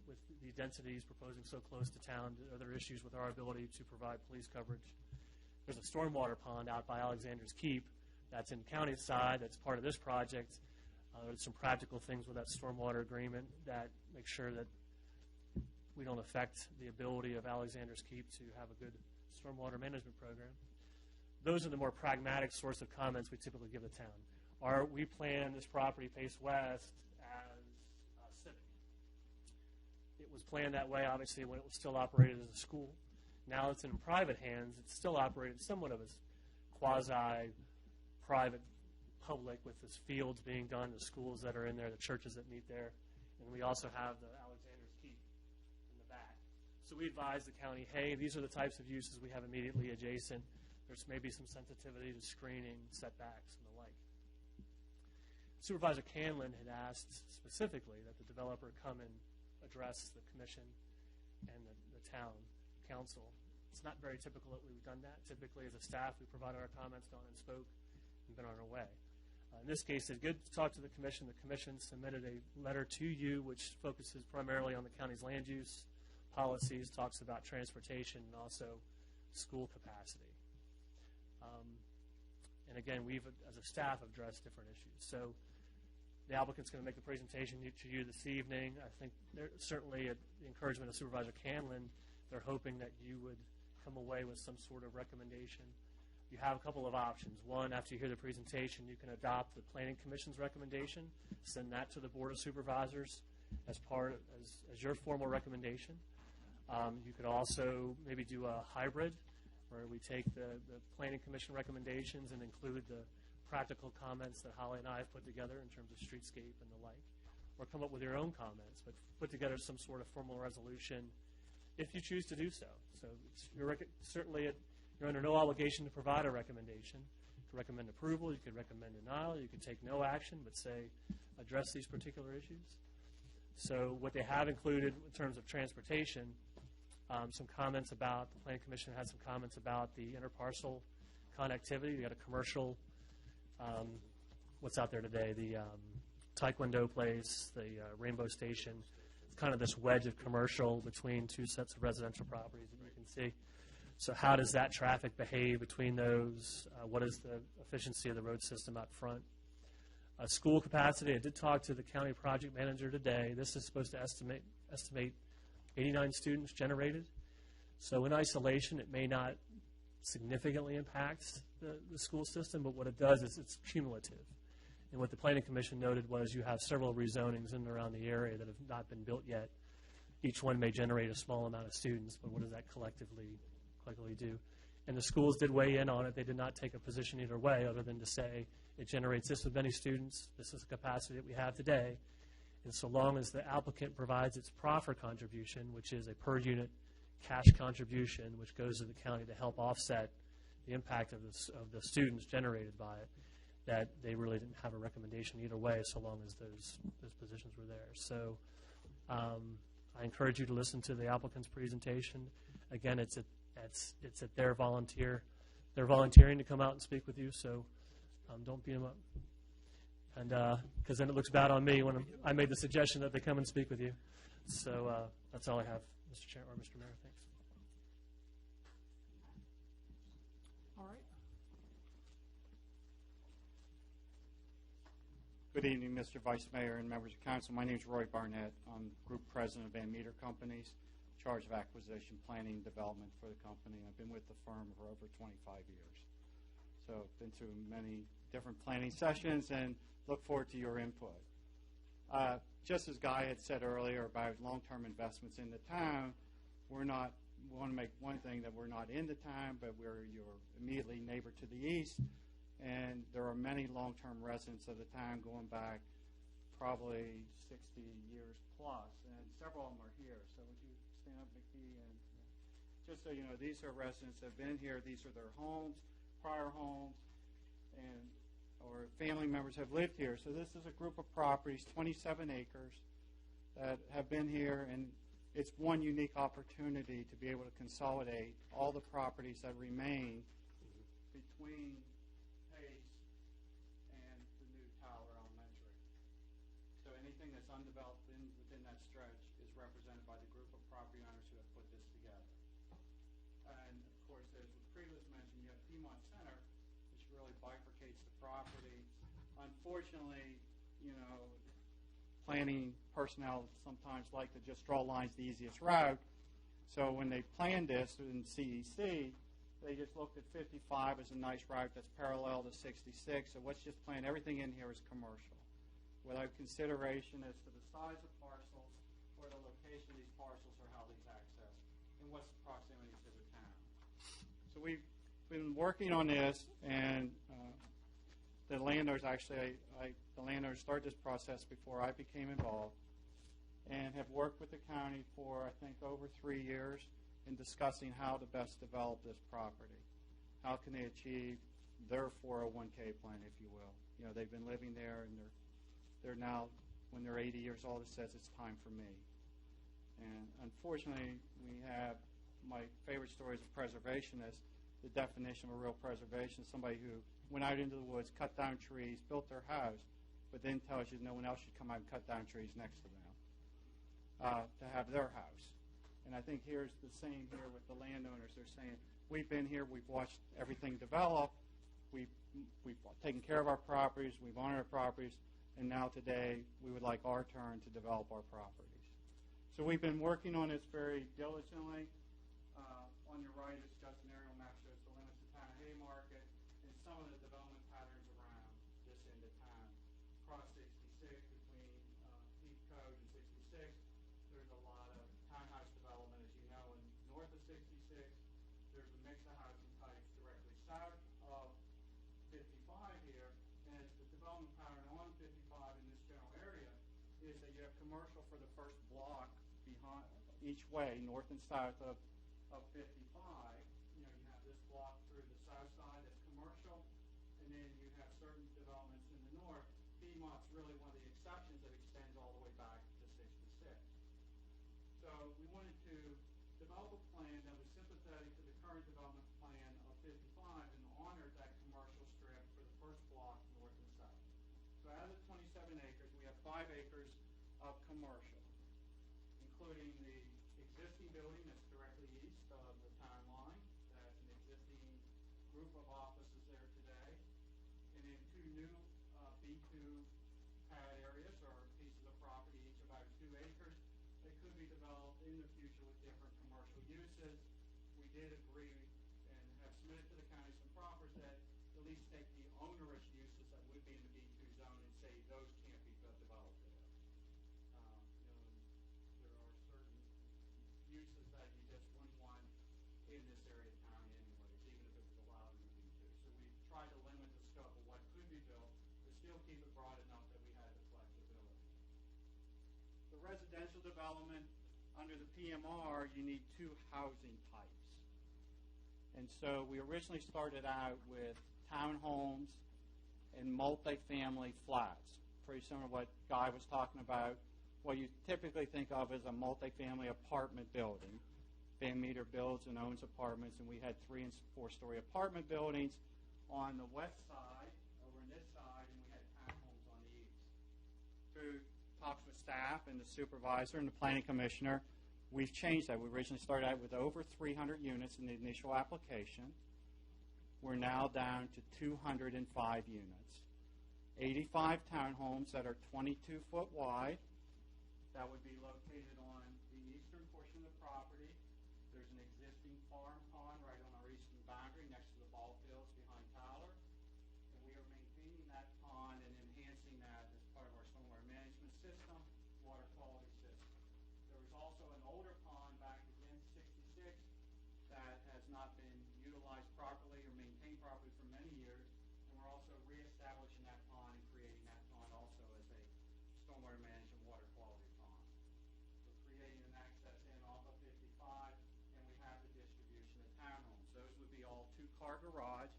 With the densities proposing so close to town, are there issues with our ability to provide police coverage? There's a stormwater pond out by Alexander's Keep that's in county side, that's part of this project. There's some practical things with that stormwater agreement that make sure that we don't affect the ability of Alexander's Keep to have a good stormwater management program. Those are the more pragmatic sorts of comments we typically give the town. We plan this property face west as civic. It was planned that way, obviously, when it was still operated as a school. Now it's in private hands. It's still operated somewhat of a quasi-private public, with its fields being done, the schools that are in there, the churches that meet there. And we also have the Alexander's Keep in the back. So we advise the county, hey, these are the types of uses we have immediately adjacent. There's maybe some sensitivity to screening, setbacks, and the like. Supervisor Canlin had asked specifically that the developer come and address the commission and the town council. It's not very typical that we've done that. Typically, as a staff, we provided our comments, gone and spoke, and been on our way. In this case, it's good to talk to the commission. The commission submitted a letter to you which focuses primarily on the county's land use policies, talks about transportation, and also school capacity. And again, we've, as a staff, addressed different issues. So the applicant's going to make a presentation to you this evening. I think certainly at the encouragement of Supervisor Canlin, they're hoping that you would come away with some sort of recommendation. You have a couple of options. One, after you hear the presentation, you can adopt the Planning Commission's recommendation, send that to the Board of Supervisors as your formal recommendation. You could also maybe do a hybrid, where we take the Planning Commission recommendations and include the practical comments that Holly and I have put together in terms of streetscape and the like, or come up with your own comments, but put together some sort of formal resolution if you choose to do so. So certainly you're under no obligation to provide a recommendation. You could recommend approval, you could recommend denial, you could take no action, but say address these particular issues. So what they have included in terms of transportation, some comments about, the Planning Commission had some comments about the interparcel connectivity. You got a commercial, what's out there today, the Taekwondo place, the Rainbow Station. It's kind of this wedge of commercial between two sets of residential properties that you can see. So how does that traffic behave between those? What is the efficiency of the road system out front? School capacity, I did talk to the county project manager today. This is supposed to estimate 89 students generated. So in isolation, it may not significantly impact the school system, but what it does is it's cumulative. And what the Planning Commission noted was you have several rezonings in and around the area that have not been built yet. Each one may generate a small amount of students, but what does that collectively do? And the schools did weigh in on it. They did not take a position either way other than to say it generates this many students, this is the capacity that we have today, and so long as the applicant provides its proffer contribution, which is a per unit cash contribution, which goes to the county to help offset the impact of the students generated by it, that they really didn't have a recommendation either way, so long as those positions were there. So I encourage you to listen to the applicant's presentation. Again, it's at their they're volunteering to come out and speak with you, so don't beat them up. And because then it looks bad on me when I made the suggestion that they come and speak with you. So that's all I have, Mr. Chair or Mr. Mayor. Thanks. All right. Good evening, Mr. Vice Mayor and members of council. My name is Roy Barnett. I'm Group President of Van Meter Companies, in charge of acquisition, planning, and development for the company. I've been with the firm for over 25 years. So I've been through many different planning sessions and look forward to your input. Just as Guy had said earlier about long-term investments in the town, we want to make one thing that we're not in the town, but we're your immediately neighbor to the east, and there are many long-term residents of the town going back probably 60 years plus, and several of them are here. So would you stand up, McKee? And just so you know, these are residents that have been here. These are their homes, prior homes, or family members have lived here. So this is a group of properties, 27 acres, that have been here, and it's one unique opportunity to be able to consolidate all the properties that remain between Pace and the new Tower Elementary. So anything that's undeveloped within that stretch is represented by the group of property owners who have put this together. And of course, as was previously mentioned, you have Piedmont Center, which really bifurcates the property. Unfortunately, planning personnel sometimes like to just draw lines the easiest route. So when they planned this in CEC, they just looked at 55 as a nice route that's parallel to 66. So let's just plan everything in here as commercial, without consideration as to the size of parcels or the location of these parcels or how these access and what's the proximity to the town. So we've been working on this, and the landowners the landowners started this process before I became involved, and have worked with the county for I think over 3 years in discussing how to best develop this property. How can they achieve their 401k plan, if you will? They've been living there, and they're now, when they're 80 years old, it says it's time for me. And unfortunately, we have, my favorite story as a preservationist, the definition of a real preservation is somebody who went out into the woods, cut down trees, built their house, but then tells you no one else should come out and cut down trees next to them to have their house. And I think here's the same here with the landowners. They're saying, we've been here, we've watched everything develop, we've taken care of our properties, we've honored our properties, and now today we would like our turn to develop our properties. So we've been working on this very diligently. On your right is just an aerial map, shows the limits of town of Haymarket and some of the development patterns around this end of town. Across 66, between Peak Code and 66, there's a lot of townhouse development, as you know. And north of 66, there's a mix of housing types directly south of 55 here. And the development pattern on 55 in this general area is that you have commercial for the first block behind each way, north and south of 55. You have this block through the south side that's commercial, and then you have certain developments in the north. Piedmont's really one of the exceptions that extends all the way back to 66. So we wanted to develop a plan that was sympathetic to the current development plan of 55 and honored that commercial strip for the first block north and south. So out of the 27 acres, we have 5 acres of commercial, including the existing building that's directly east of the town line. That's an existing group of offices there today. And then 2 new B2 pad areas, or pieces of property, each about 2 acres, that could be developed in the future with different commercial uses. We did agree and have submitted to the county some proffers that at least take the onerous uses that would be in the B2 zone and say those can't be developed there. There are certain uses that you just wouldn't want in this area of town anyways, even if it was allowed in the B2. So we tried to limit the scope of what could be built, but still keep it broad enough that we had the flexibility. The residential development, under the PMR, you need 2 housing types. And so we originally started out with townhomes and multifamily flats, pretty similar to what Guy was talking about what you typically think of as a multifamily apartment building. Van Meter builds and owns apartments, and we had 3- and 4-story apartment buildings on the west side, over on this side, and we had townhomes on the east. Through talks with staff and the supervisor and the planning commissioner, we've changed that. We originally started out with over 300 units in the initial application. We're now down to 205 units. 85 townhomes that are 22-foot wide. That would be located on the eastern portion of the property. There's an existing farm pond right on our eastern boundary next to the ball fields behind Tyler. And we are maintaining that pond and enhancing that as part of our stormwater management system, water quality system. There was also an older pond back in 66 that has not been utilized properly or maintained properly for many years. And we're also reestablishing that pond and creating that pond also as a stormwater management water quality pond. We're creating an access in off of 55, and we have the distribution of townhomes. Those would be all 2-car garage,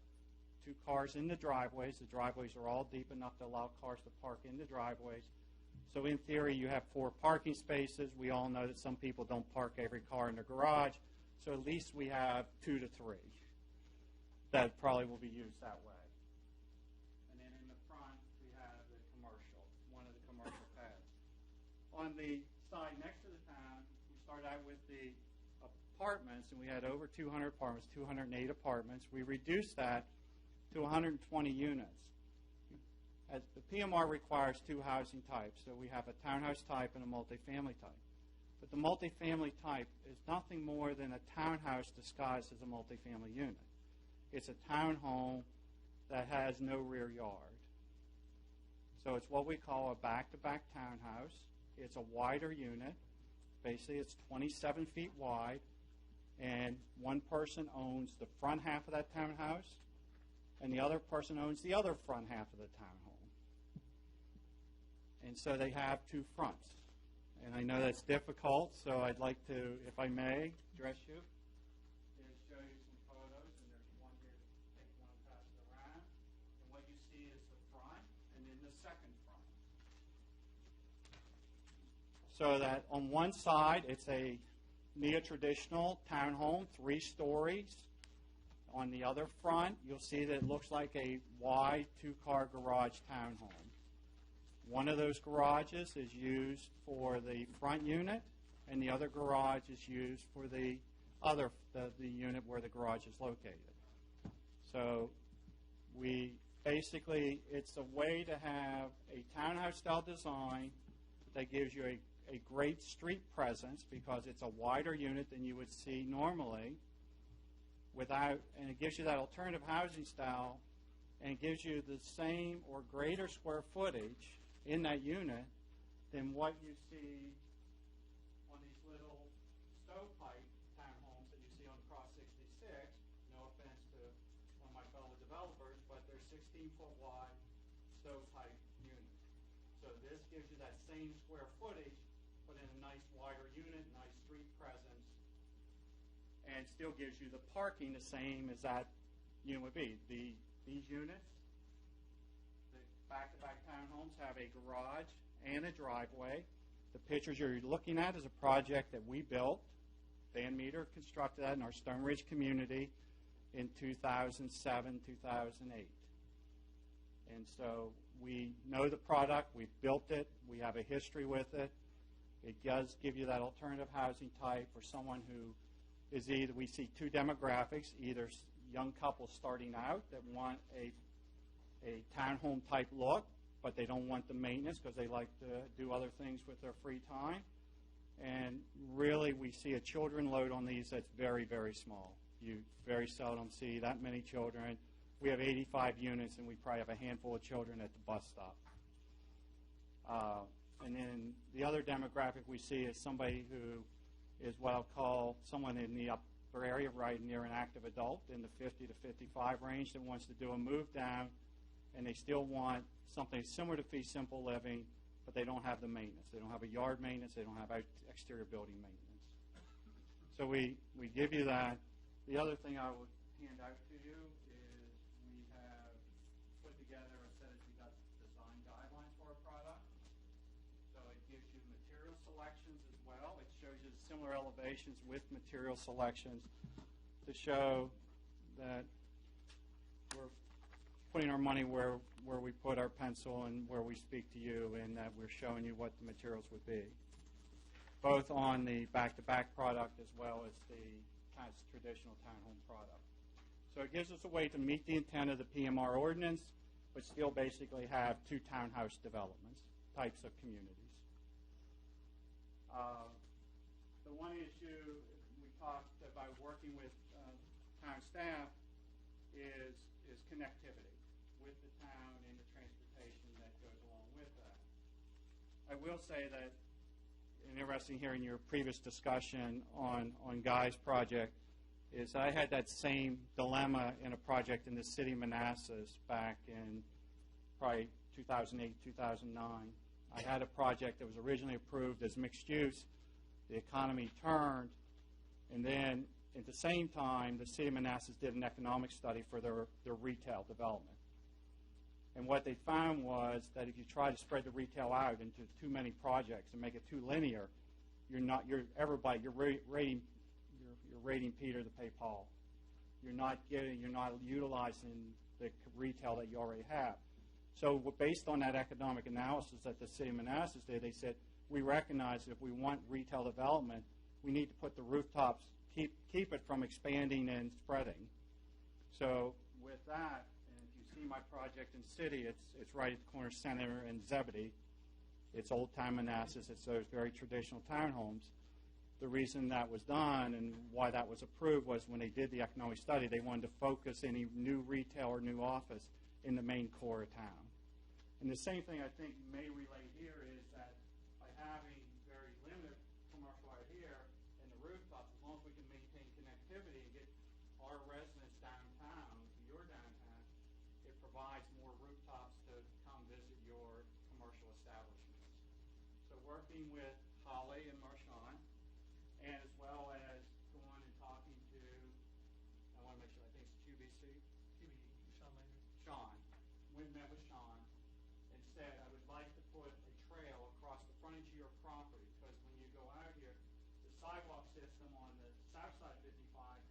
2 cars in the driveways. The driveways are all deep enough to allow cars to park in the driveways. So in theory, you have 4 parking spaces. We all know that some people don't park every car in their garage, so at least we have 2 to 3 that probably will be used that way. And then in the front, we have the commercial, one of the commercial pads. On the side next to the town, we started out with the apartments, and we had over 200 apartments, 208 apartments. We reduced that to 120 units. As the PMR requires 2 housing types, so we have a townhouse type and a multifamily type. But the multifamily type is nothing more than a townhouse disguised as a multifamily unit. It's a townhome that has no rear yard. So it's what we call a back-to-back townhouse. It's a wider unit. Basically, it's 27 feet wide, and one person owns the front half of that townhouse, and the other person owns the other front half of the townhome. And so they have 2 fronts. And I know that's difficult, so I'd like to, if I may, address you. Is show you some photos, and there's one here, take one, pass it around. And what you see is the front, and then the second front. So that on one side, it's a neo-traditional townhome, 3 stories. On the other front, you'll see that it looks like a wide 2-car garage townhome. One of those garages is used for the front unit, and the other garage is used for the unit where the garage is located. So we basically, it's a way to have a townhouse-style design that gives you a great street presence because it's a wider unit than you would see normally, and it gives you that alternative housing style, and it gives you the same or greater square footage in that unit than what you see on these little stovepipe townhomes that you see on Cross 66. No offense to one of my fellow developers, but they're 16-foot wide stovepipe units. So this gives you that same square footage, but in a nice wider unit, nice street presence, and still gives you the parking the same as that unit would be. These units, back-to-back townhomes, have a garage and a driveway. The pictures you're looking at is a project that we built. Van Meter constructed that in our Stone Ridge community in 2007, 2008. And so we know the product. We've built it. We have a history with it. It does give you that alternative housing type for someone who is either, we see 2 demographics, either young couples starting out that want a townhome type look, but they don't want the maintenance because they like to do other things with their free time. And really, we see a children load on these that's very, very small. You very seldom see that many children. We have 85 units, and we probably have a handful of children at the bus stop. And then the other demographic we see is somebody who is what I'll call someone in the upper area, right near an active adult, in the 50 to 55 range, that wants to do a move down, and they still want something similar to fee simple living, but they don't have the maintenance. They don't have a yard maintenance. They don't have exterior building maintenance. So we give you that. The other thing I would hand out to you is we have put together a set of design guidelines for our product. So it gives you material similar elevations with material selections to show that we're putting our money where we put our pencil and where we speak to you, and that we're showing you what the materials would be, both on the back-to-back product as well as the kind of traditional townhome product. So it gives us a way to meet the intent of the PMR ordinance, but still basically have two townhouse developments, types of communities. The one issue we talked about working with town staff is connectivity with the town and the transportation that goes along with that. I will say that, interesting hearing your previous discussion on Guy's project, is I had that same dilemma in a project in the city of Manassas back in probably 2008, 2009. I had a project that was originally approved as mixed use. The economy turned, and then at the same time, the city of Manassas did an economic study for their retail development. And what they found was that if you try to spread the retail out into too many projects and make it too linear, you're rating Peter to pay Paul. You're not utilizing the retail that you already have. So based on that economic analysis that the city of Manassas did, they said, we recognize that if we want retail development, we need to put the rooftops, keep it from expanding and spreading. So with that, and if you see my project in city, it's right at the corner of Center and Zebedee. It's old-time Manassas. It's those very traditional townhomes. The reason that was done and why that was approved was when they did the economic study, they wanted to focus any new retail or new office in the main core of town. And the same thing I think may relate here is that by having very limited commercial out here and the rooftops, as long as we can maintain connectivity and get our residents downtown, to your downtown, it provides more rooftops to come visit your commercial establishments. So working with Holly and Marshawn, and as well as going and talking to, I want to make sure, I think it's QBC? Sean. We met with Sean and said, I would like to put a trail across the frontage of your property, because when you go out here, the sidewalk system on the south side of 55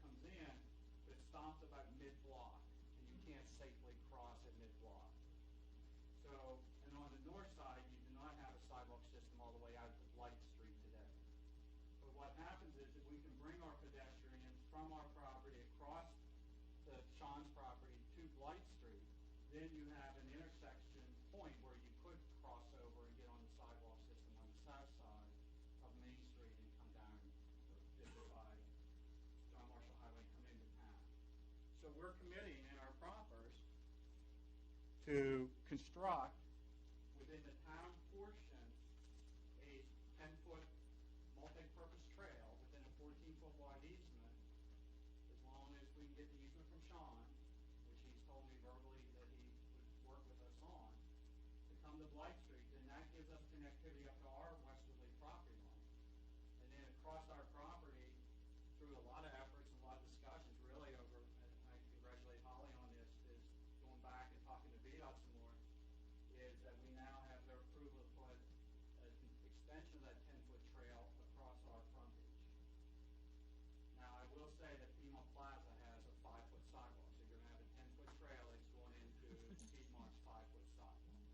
comes in, but it stops about mid-block, and you can't safely cross at mid-block. So, and on the north side, you do not have a sidewalk system all the way out to Blight Street today. But what happens is that we can bring our pedestrians from our property across to Sean's property to Blight Street. Then you have an intersection point where you could cross over and get on the sidewalk system on the south side of Main Street and come down 55 John Marshall Highway and come into town. So we're committing in our proffers to construct within the town portion a 10-foot multi-purpose trail within a 14-foot wide easement, as long as we can get the easement from Sean, which he's told me verbally that he would work with us on, to come to Blight Street. And that gives us connectivity up to our westerly property line. And then across our property, through a lot of efforts and a lot of discussions, really over, and I congratulate Holly on this, is going back and talking to VDOT some more, is that we now have their approval to put an extension of that 10-foot trail across our frontage. Now, I will say that Piedmont Plaza has a 5-foot sidewalk, so you're going to have a 10-foot trail that's going into Piedmont's 5-foot sidewalk.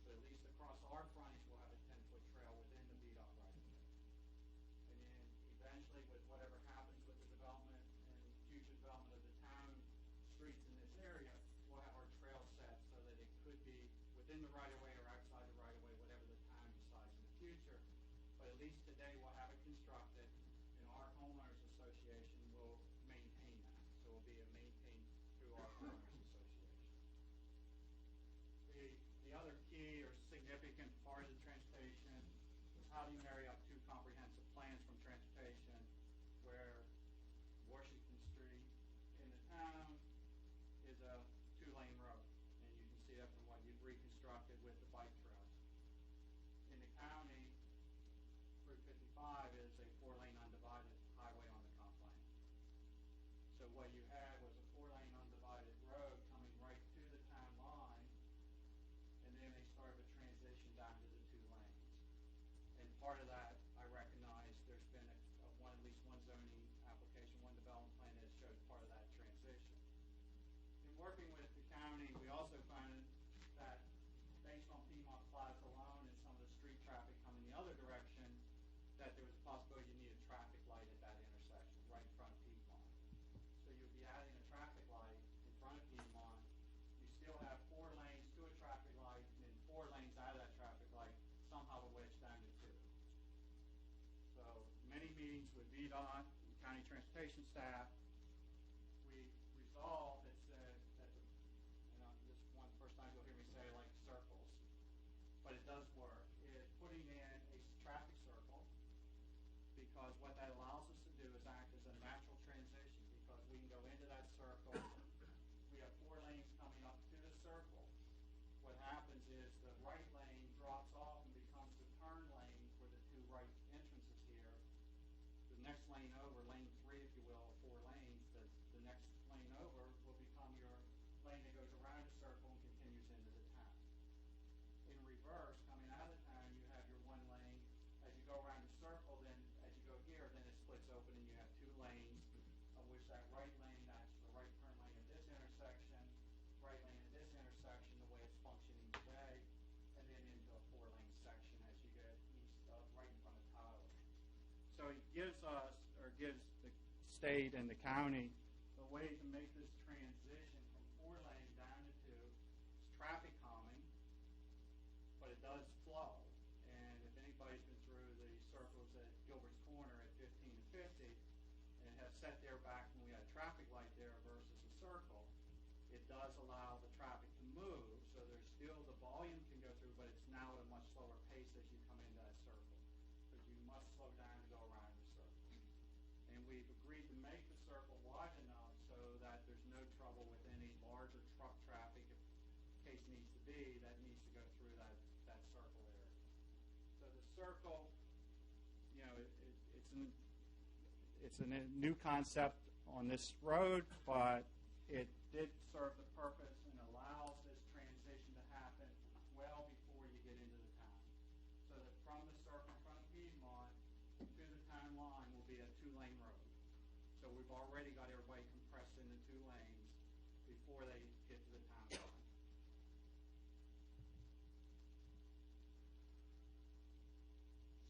But at least across our frontage, we'll have a 10-foot trail within the VDOT right-of-way. And then eventually, with whatever happens with the development and future development of the town streets in this area, we'll have our trail set so that it could be within the right-of-way or outside the right-of-way, whatever the town decides in the future. But at least today, we'll have it constructed, and our homeowners association will maintain that. So it will be maintained through our homeowners association. The other key or significant part of the transportation is how do you marry up two comprehensive plans from transportation, where Washington Street in the town is a 2-lane road, and you can see that from what you've reconstructed with the bike trails. In the county, Route 55 is a 4-lane undivided highway on the comp plan. So what you had was a 4-lane undivided road coming right to the town line, and then they started to transition down to the 2 lanes. And part of that, I recognize there's been a Plaza alone and some of the street traffic coming the other direction, that there was a possibility you need a traffic light at that intersection, right in front of Piedmont. So you'd be adding a traffic light in front of Piedmont. You still have 4 lanes to a traffic light, and then 4 lanes out of that traffic light, somehow to wedge down to 2. So many meetings with VDOT and county transportation staff, we resolved that said that the, this is one first time you'll hear me say like circles, but it does work, is putting in a traffic circle, because what that allows us to do is act as a natural transition, because we can go into that circle. We have 4 lanes coming up to the circle. What happens is the right lane drops off and becomes the turn lane for the 2 right entrances here. The next lane over, lane 3, if you will, 4 lanes, the next lane over will become your lane that goes around the circle and continues into the town. In reverse, coming out of the town, you have your 1 lane. As you go around the circle, then as you go here, then it splits open and you have 2 lanes, of which that right lane, that's the right turn lane at this intersection, right lane at this intersection, the way it's functioning today, and then into a 4-lane section as you get east of, right in front of Tyler. So it gives us, or gives the state and the county, a way to make this transition from 4-lane down to 2. It's traffic calming, but it does flow. And if anybody's been through the circles at Gilbert's Corner at 15 and 50 and have sat there back when we had a traffic light there versus a circle, it does allow the traffic to move. So there's still, the volume can go through, but it's now at a much slower pace as you come into that circle, because you must slow down to go around the circle. And we've agreed to make the circle wide enough so that there's no trouble with any larger truck traffic, if case needs to be, that needs to go through that circle area. So the circle, you know, it's a new concept on this road, but it did serve the purpose and allows this transition to happen well before you get into the town. So that from the circle in front of Piedmont to the town line will be a 2-lane road. So we've already got everybody compressed into 2 lanes before they get to the town line.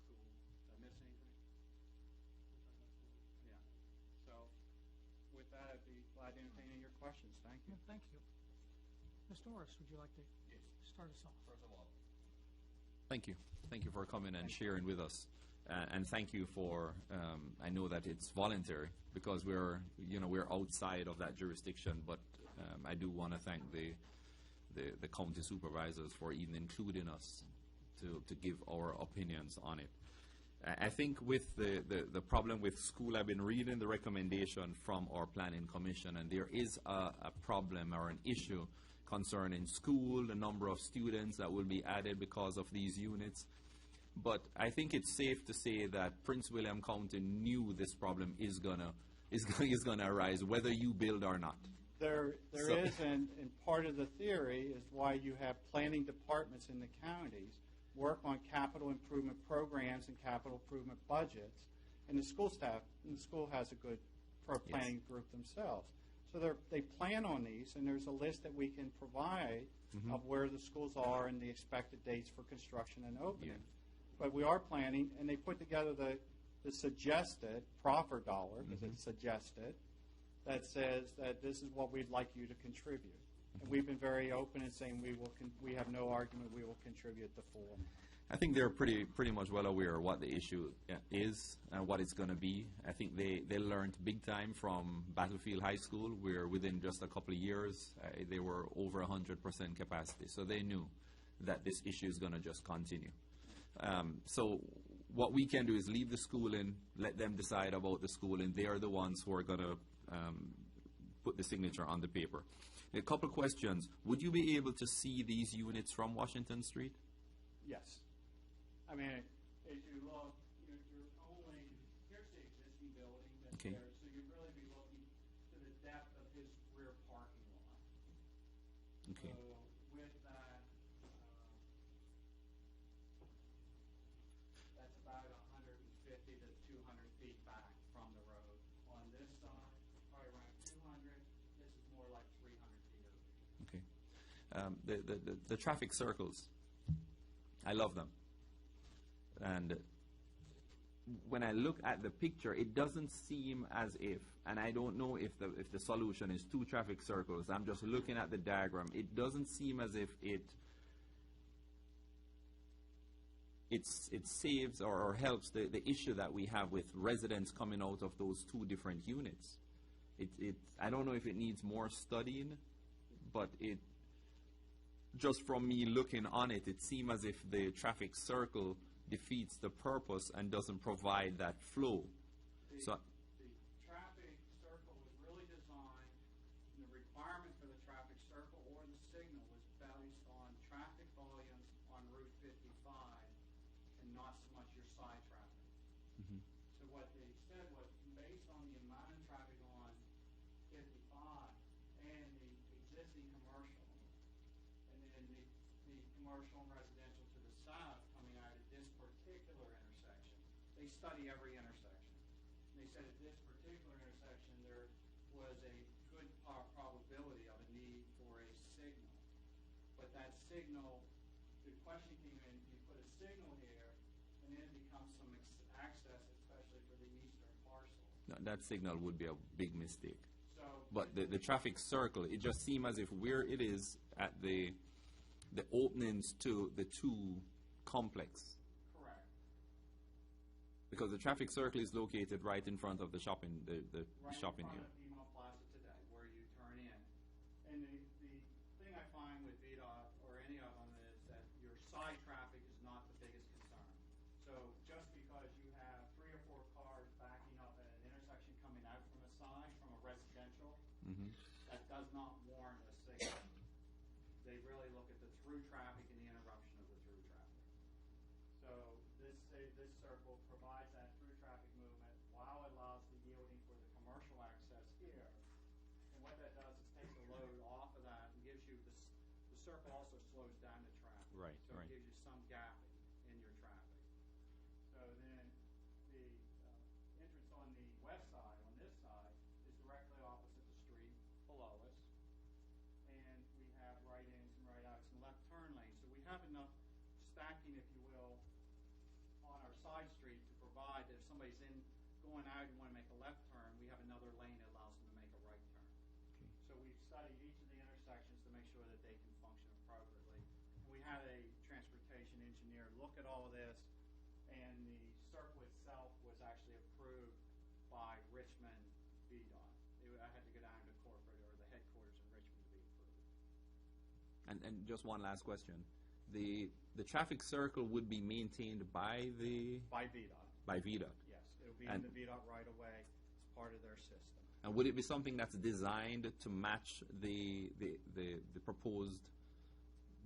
School, did I miss anything? Yeah. So with that, I'd be glad to entertain any of your questions. Thank you. Thank you. Ms. Norris, would you like to start us off? First of all, thank you. Thank you for coming and sharing with us. And thank you for, I know that it's voluntary because we're outside of that jurisdiction, but I do want to thank the county supervisors for even including us to give our opinions on it. I think with the problem with school, I've been reading the recommendation from our planning commission, and there is a problem or an issue concerning school, the number of students that will be added because of these units. But I think it's safe to say that Prince William County knew this problem is gonna arise, whether you build or not. There is, and part of the theory is why you have planning departments in the counties work on capital improvement programs and capital improvement budgets, and the school staff and the school has a good planning group themselves. So they plan on these, and there's a list that we can provide of where the schools are and the expected dates for construction and opening. Yeah. But we are planning, and they put together the suggested proffer dollar, because it's suggested, that says that this is what we'd like you to contribute. And we've been very open in saying we have no argument, we will contribute the full amount. I think they're pretty much well aware of what the issue is and what it's going to be. I think they learned big time from Battlefield High School, where within just a couple of years they were over 100% capacity. So they knew that this issue is going to just continue. So what we can do is leave the schooling, let them decide about the schooling. They are the ones who are going to put the signature on the paper. A couple of questions. Would you be able to see these units from Washington Street? Yes. I mean, as you look, you're only, here's the existing building that's there, so you'd really be looking to the depth of his rear parking lot. Okay. So with that, that's about 150 to 200 feet back from the road. On this side, probably around 200. This is more like 300 feet over. Okay. The traffic circles. I love them. And when I look at the picture, it doesn't seem as if, and I don't know if the solution is 2 traffic circles. I'm just looking at the diagram. It doesn't seem as if it saves or helps the issue that we have with residents coming out of those 2 different units. I don't know if it needs more studying, but just from me looking on it, it seems as if the traffic circle defeats the purpose and doesn't provide that flow. So The traffic circle was really designed, and the requirement for the traffic circle or the signal was based on traffic volumes on Route 55 and not so much your side traffic. So what they said was, based on the amount of traffic on 55 and the existing commercial, and then the commercial and residential to the south coming out at this particular intersection, they study every intersection. And they said at this particular intersection there was a good probability of a need for a signal. But that signal, the question came in, you put a signal here, and then it becomes some access, especially for the eastern parcel. that signal would be a big mistake. So, But the traffic circle, it just seems as if where it is at the openings to the 2 complex, correct. because the traffic circle is located right in front of the shopping, the Right shopping in front area. of BMO Plaza today, where you turn in. And the thing I find with VDOT or any of them is that your side traffic is not the biggest concern. So just because you have 3 or 4 cars backing up at an intersection coming out from a side, from a residential, that does not warrant a signal. They really look at the through traffic and the interruption of the through traffic. So this circle provides that through traffic movement while it allows the yielding for the commercial access here. And what that does is takes the load off of that and gives you the circle also slows down the traffic. Right, So right. it gives you some gapping in your traffic. So then the entrance on the west side, on this side, is directly opposite the street below us. And we have right-ins and right-outs and left turn lanes. So we have enough stacking, if you will, on our side street to provide that if somebody's going out and want to make a left turn, we have another lane that allows them to make a right turn. So we've studied each of the intersections to make sure that they can function appropriately. And we had a transportation engineer look at all of this, and the circle itself was actually approved by Richmond VDOT. I had to go down to corporate or the headquarters in Richmond to be approved. And just one last question. The traffic circle would be maintained by By VDOT, VDOT. yes. It'll be And- in the VDOT right away as part of their system. And would it be something that's designed to match the proposed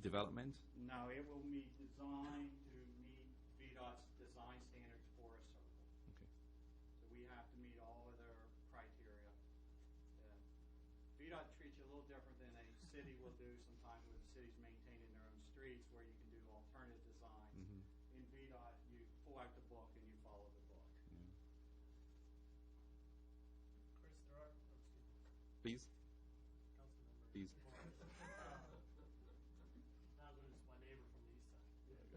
development? No, it will be designed to meet VDOT's design standards for a circle. Okay. So we have to meet all of their criteria. VDOT treats you a little different than a city will do sometimes where the city's maintaining their own streets where you can do alternative designs. In VDOT, you pull out the book and you follow the book. Chris, there are, excuse me, Please? Councilmember. Please. Now that it's my neighbor from the east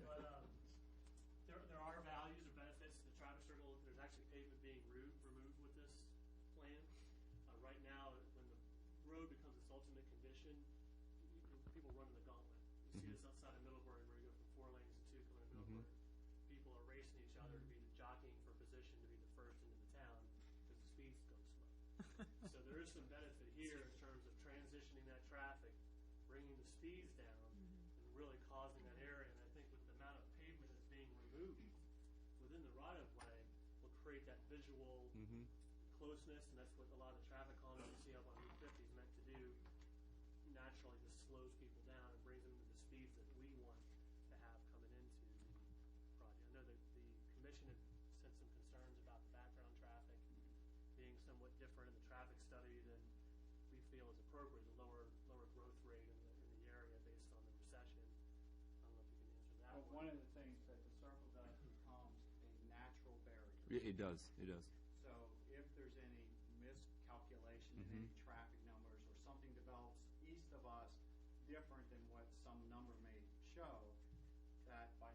side. But there are values or benefits to the traffic circle. There's actually pavement being removed with this plan. Right now, when the road becomes its ultimate condition, people run the gauntlet. You see this outside of Middlebury where you go from 4 lanes to 2 coming to Middlebury. People are racing each other to be jockeying for position to be the first into the town because the speeds go slow. So there is some benefit here in terms of transitioning that traffic, bringing the speeds down, and really causing that area. And I think with the amount of pavement that's being removed within the right-of-way will create that visual closeness, and that's what a lot of the traffic calming you see up on Route 50 is meant to do. Naturally, just slows people down and brings them to the speeds that we want to have coming into the project. I know that the commission had sent some concerns about the background traffic being somewhat different in the traffic study than we feel is appropriate, the lower growth rate in the area based on the recession. I don't know if you can answer that But one. one of the things that the circle does becomes a natural barrier. It does. So if there's any miscalculation in any traffic numbers or something develops east of us different than what some number may show, that by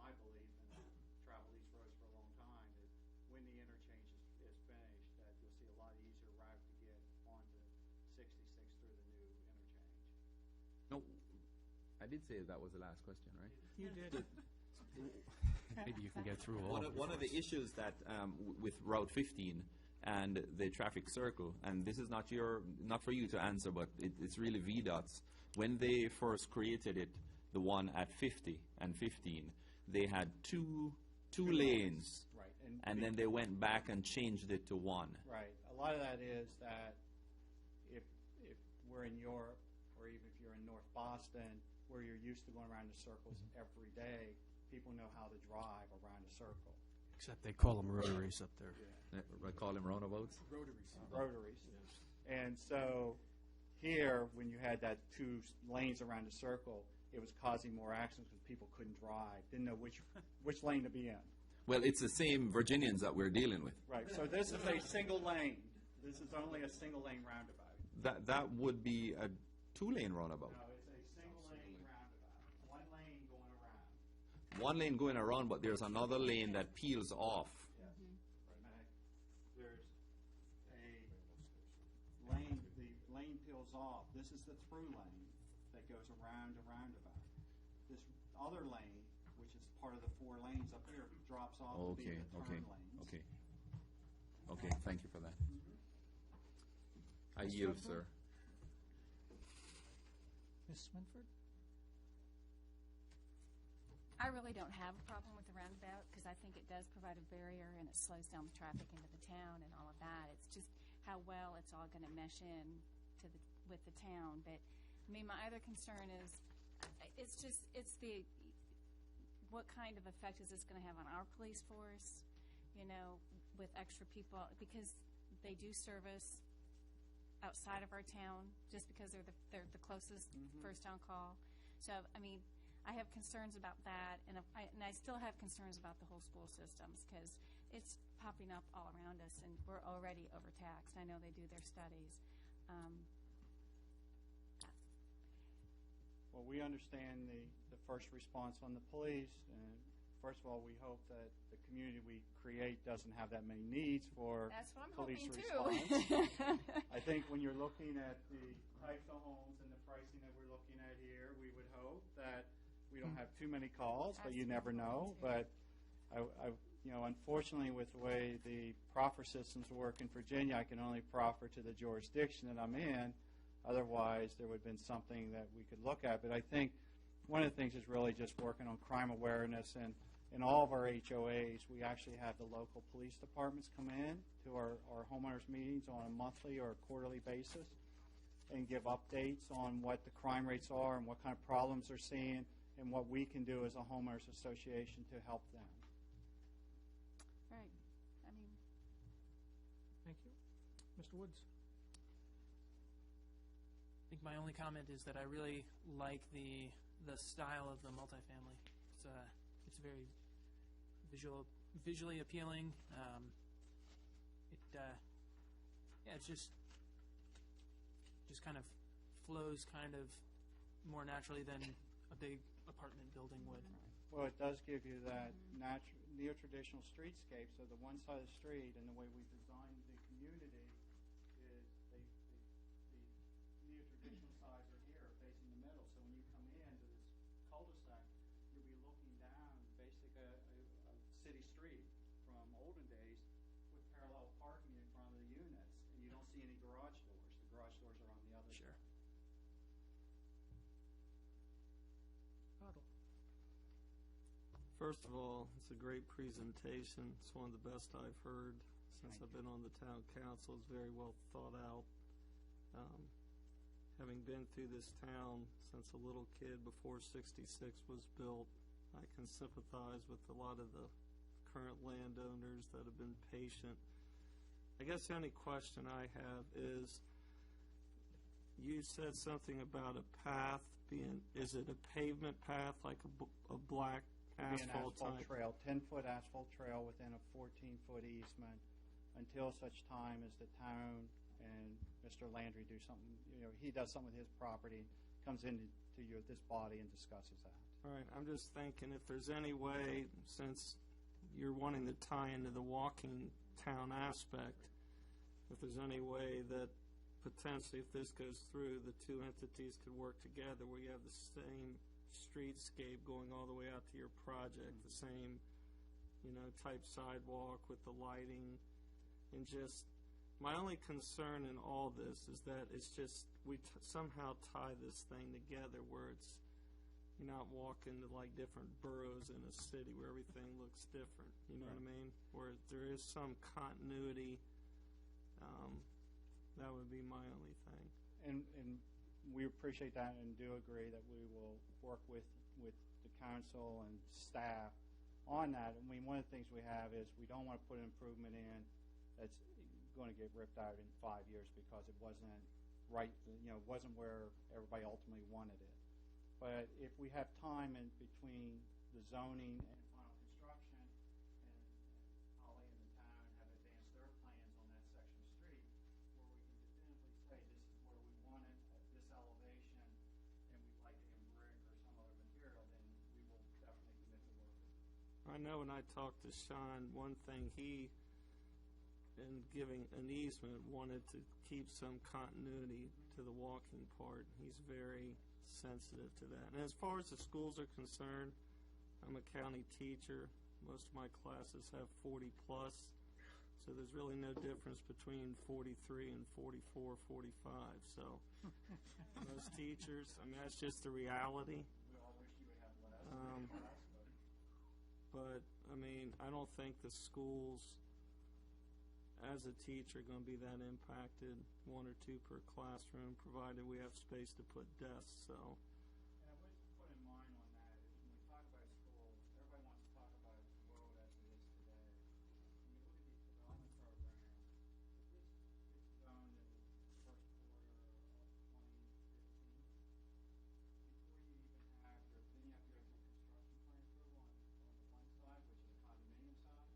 my belief, and I've traveled these roads for a long time, is when the interchange is finished, that you'll see a lot easier route to get onto 66 through the new interchange. No, I did say that was the last question, right? You did. Maybe you can get through all of them. One of the issues that with Route 15 and the traffic circle, and this is not for you to answer, but it's really VDOT's. When they first created it, the one at 50 and 15, they had two lanes, Right. and then they went back and changed it to one. Right. A lot of that is that if we're in Europe, or even if you're in North Boston, where you're used to going around the circles every day, people know how to drive around a circle. Except they call them rotaries up there. I call them roundabouts. Rotaries. And so here, when you had that 2 lanes around the circle, it was causing more accidents because people couldn't drive, didn't know which lane to be in. Well, it's the same Virginians that we're dealing with. Right. So this is a single lane. This is only a single lane roundabout. That would be a 2-lane roundabout. No, it's a single lane roundabout. 1 lane going around. 1 lane going around, but there's another lane that peels off. Yes. There's a lane, the lane peels off. This is the through lane that goes around a roundabout. This other lane, which is part of the 4 lanes up here, drops off to be the turn lanes. Okay, thank you for that. I yield, sir. Ms. Swinford? I really don't have a problem with the roundabout because I think it does provide a barrier and it slows down the traffic into the town and all of that. It's just how well it's all going to mesh in with the town. But I mean, my other concern is it's the what kind of effect is this going to have on our police force? You know, with extra people, because they do service outside of our town just because they're the closest first on call. So I mean, I have concerns about that, and I still have concerns about the whole school systems because it's popping up all around us, and we're already overtaxed. I know they do their studies. Well, we understand the first response on the police, and first of all, we hope that the community we create doesn't have that many needs for That's what I'm police hoping response. too. I think when you're looking at the types of homes and the pricing that we're looking at here, we would hope that we don't have too many calls, but you never know. But unfortunately, with the way the proffer systems work in Virginia, I can only proffer to the jurisdiction that I'm in. Otherwise, there would have been something that we could look at. But I think one of the things is really just working on crime awareness. And in all of our HOAs, we actually have the local police departments come in to our homeowners meetings on a monthly or a quarterly basis and give updates on what the crime rates are and what kind of problems they're seeing and what we can do as a homeowners association to help them. Right. I mean, Thank you. Mr. Woods? I think my only comment is that I really like the style of the multifamily. It's very visually appealing. It's just kind of flows kind of more naturally than a big apartment building would. Well, it does give you that neo-traditional streetscape. So the one side of the street and the way we designed the community is the neo-traditional sides are here facing the middle. So when you come into this cul-de-sac, you'll be looking down basically a city street from olden days with parallel parking in front of the units. And you don't see any garage doors. The garage doors are on the other side. First of all, it's a great presentation. It's one of the best I've heard since I've been on the town council. It's very well thought out. Having been through this town since a little kid before 66 was built, I can sympathize with a lot of the current landowners that have been patient. I guess the only question I have is, you said something about a path being, is it a pavement path like a black asphalt type trail, 10-foot asphalt trail within a 14-foot easement until such time as the town and Mr. Landry do something, he does something with his property comes into this body and discusses that. All right, I'm just thinking if there's any way, since you're wanting to tie into the walking town aspect, if there's any way that potentially if this goes through, the two entities could work together where you have the same streetscape going all the way out to your project, the same, type sidewalk with the lighting, and just, my only concern in all this is that it's just, we somehow tie this thing together where it's, you're not walking to like different boroughs in a city where everything looks different, you know what I mean? Where there is some continuity, that would be my only thing. And we appreciate that and do agree that we will work with the council and staff on that. I mean, one of the things we have is we don't want to put an improvement in that's going to get ripped out in 5 years because it wasn't right, it wasn't where everybody ultimately wanted it. But if we have time in between the zoning and final construction, and Holly and the town have advanced their plans on that section of street, where we can definitively say this is where we want it at this elevation, and we'd like it in brick or some other material, then we will definitely commit to work. I know when I talked to Sean, one thing he, in giving an easement, wanted to keep some continuity to the walking part. He's very sensitive to that. And as far as the schools are concerned, I'm a county teacher. Most of my classes have 40 plus, so there's really no difference between 43 and 44, 45. So most teachers, I mean, that's just the reality. We all wish you would have less. But I mean, I don't think the schools, as a teacher, going to be that impacted, 1 or 2 per classroom, provided we have space to put desks. So. And what to put in mind on that is when we talk about schools, everybody wants to talk about the world as it is today. When you look at these development programs, this gets zoned in the first quarter of 2015. Before you even have your, then you have to go through construction plan approval on the one side, which is the condominium side.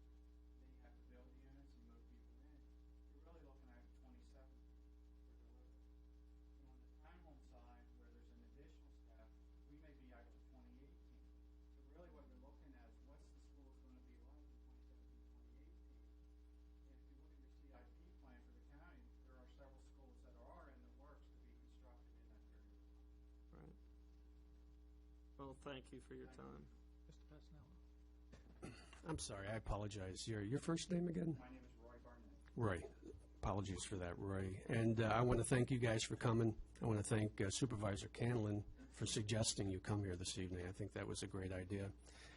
Then you have to build units and move people in. You're really looking at 27 for delivery. And on the townhome side, where there's an additional step, we may be out to 2018. So really what you're looking at is what's the schools going to be like in 2017, 2018. And if you look at your CIP plan for the county, there are several schools that are in the works to be constructed in that period of time. Right. Well, thank you for your time. Mr. Passanello. I'm sorry, I apologize. Your first name again? My name is Roy Barnett. Roy. Apologies for that, Roy. And I want to thank you guys for coming. I want to thank Supervisor Canlin for suggesting you come here this evening. I think that was a great idea.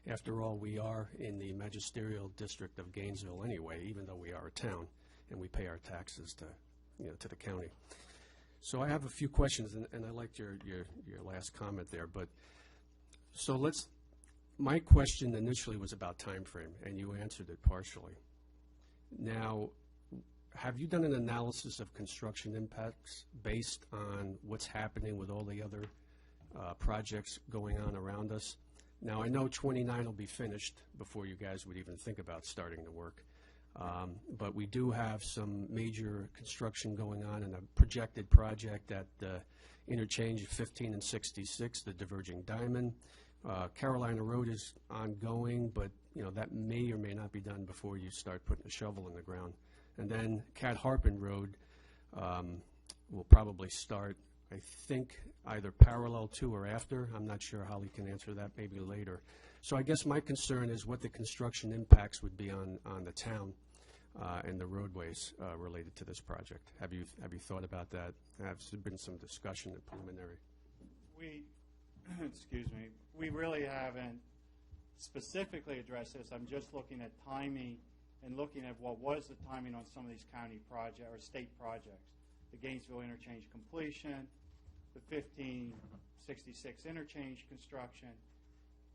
After all, we are in the magisterial district of Gainesville anyway, even though we are a town, and we pay our taxes to the county. So I have a few questions, and I liked your last comment there. But so my question initially was about time frame, and you answered it partially. Now, have you done an analysis of construction impacts based on what's happening with all the other projects going on around us? Now, I know 29 will be finished before you guys would even think about starting the work. But we do have some major construction going on in a projected project at interchange 15 and 66, the diverging diamond. Carolina Road is ongoing, but that may or may not be done before you start putting a shovel in the ground. And then Cat Harpin Road will probably start, I think, either parallel to or after. I'm not sure. Holly can answer that maybe later. So I guess my concern is what the construction impacts would be on the town and the roadways related to this project. Have you thought about that? Has there been some discussion in preliminary? Excuse me, we really haven't specifically addressed this. I'm just looking at timing and looking at what was the timing on some of these county projects or state projects. The Gainesville interchange completion, the 1566 interchange construction,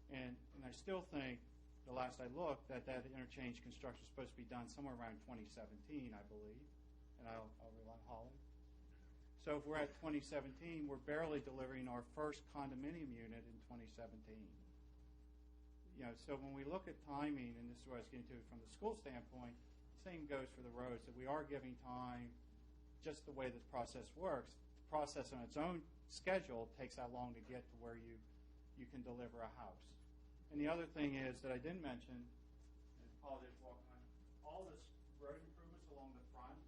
and I still think, the last I looked, that interchange construction is supposed to be done somewhere around 2017, I believe, and I'll rely on Holly. So if we're at 2017, we're barely delivering our first condominium unit in 2017. So when we look at timing, and this is what I was getting to from the school standpoint, the same goes for the roads, that we are giving time, just the way this process works. The process on its own schedule takes that long to get to where you can deliver a house. And the other thing is that I didn't mention, and apologize for walking on, all this road improvements along the front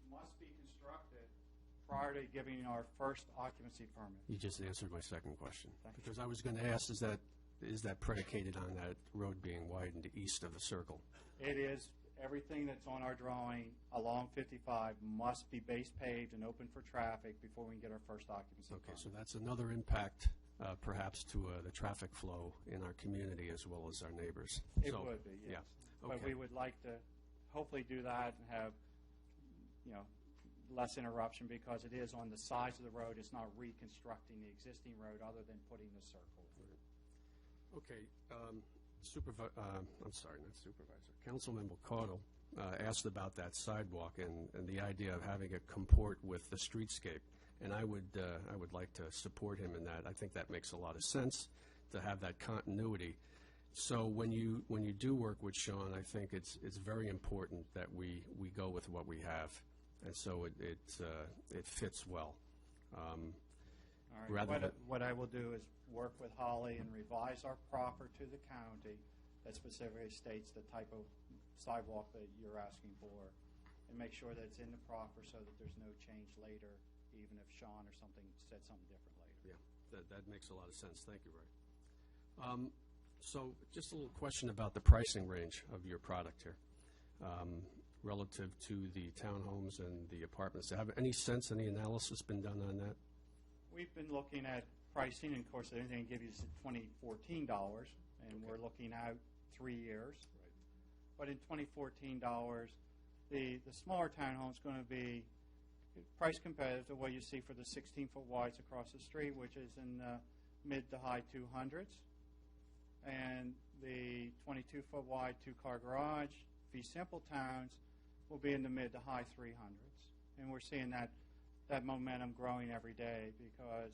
must be constructed prior to giving our first occupancy permit. You just answered my second question. Thank you. Because I was going to ask, is that predicated on that road being widened east of the circle? It is. Everything that's on our drawing along 55 must be base paved and open for traffic before we can get our first occupancy Okay, permit. so that's another impact, perhaps, to the traffic flow in our community as well as our neighbors. It So, would be, yes. Yeah, But okay. we would like to hopefully do that and have, less interruption because it is on the sides of the road. It's not reconstructing the existing road other than putting the circle. Okay, I'm sorry, not supervisor. Councilmember Caudle asked about that sidewalk and the idea of having it comport with the streetscape. And I would like to support him in that. I think that makes a lot of sense to have that continuity. So when you do work with Sean, I think it's very important that we go with what we have, and so it fits well. All right. Rather What I will do is work with Holly and revise our proffer to the county that specifically states the type of sidewalk that you're asking for, and make sure that it's in the proffer so that there's no change later, even if Sean or something said something different later. Yeah, that makes a lot of sense. Thank you, Ray. So just a little question about the pricing range of your product here, relative to the townhomes and the apartments. Have any analysis been done on that? We've been looking at pricing, and of course, anything give you is $2014, and we're looking out 3 years. But in $2014, the smaller townhome is going to be price competitive to what you see for the 16-foot wides across the street, which is in the mid to high 200s. And the 22-foot wide two-car garage, fee simple towns, will be in the mid to high 300s. And we're seeing that momentum growing every day because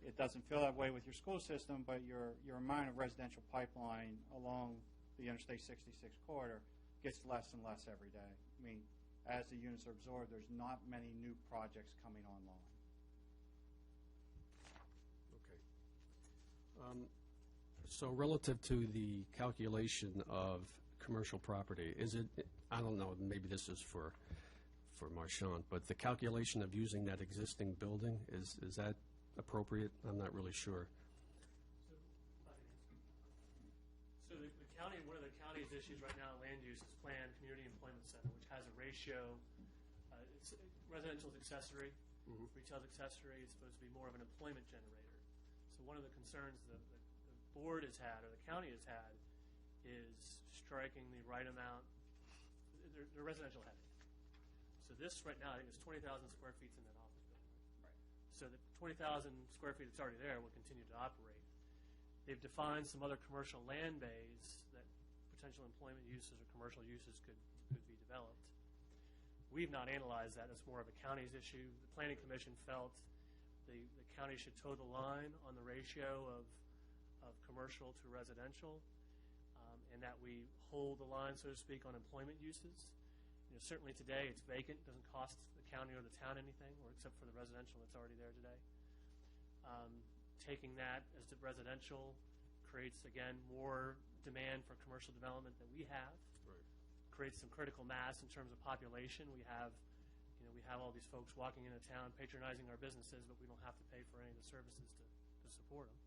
it doesn't feel that way with your school system, but your amount of residential pipeline along the Interstate 66 corridor gets less and less every day. I mean, as the units are absorbed, there's not many new projects coming online. Okay. So relative to the calculation of commercial property, is it, I don't know, maybe this is for Marchand, but the calculation of using that existing building, is that appropriate? I'm not really sure. So the county, one of the county's issues right now in land use is planned community employment center, which has a ratio, it's residential is accessory, retail is accessory, it's supposed to be more of an employment generator. So one of the concerns the board has had, or the county has had, is striking the right amount. They're residential heavy. So this right now, I think it's 20,000 square feet in that office building. Right. So the 20,000 square feet that's already there will continue to operate. They've defined some other commercial land bays that potential employment uses or commercial uses could be developed. We've not analyzed that. It's more of a county's issue. The Planning Commission felt the county should toe the line on the ratio of commercial to residential, and that we hold the line, so to speak, on employment uses. Certainly today it's vacant, doesn't cost the county or the town anything, or except for the residential that's already there today. Taking that as the residential creates, again, more demand for commercial development than we have. Right. Creates some critical mass in terms of population. We have all these folks walking into town patronizing our businesses, but we don't have to pay for any of the services to support them.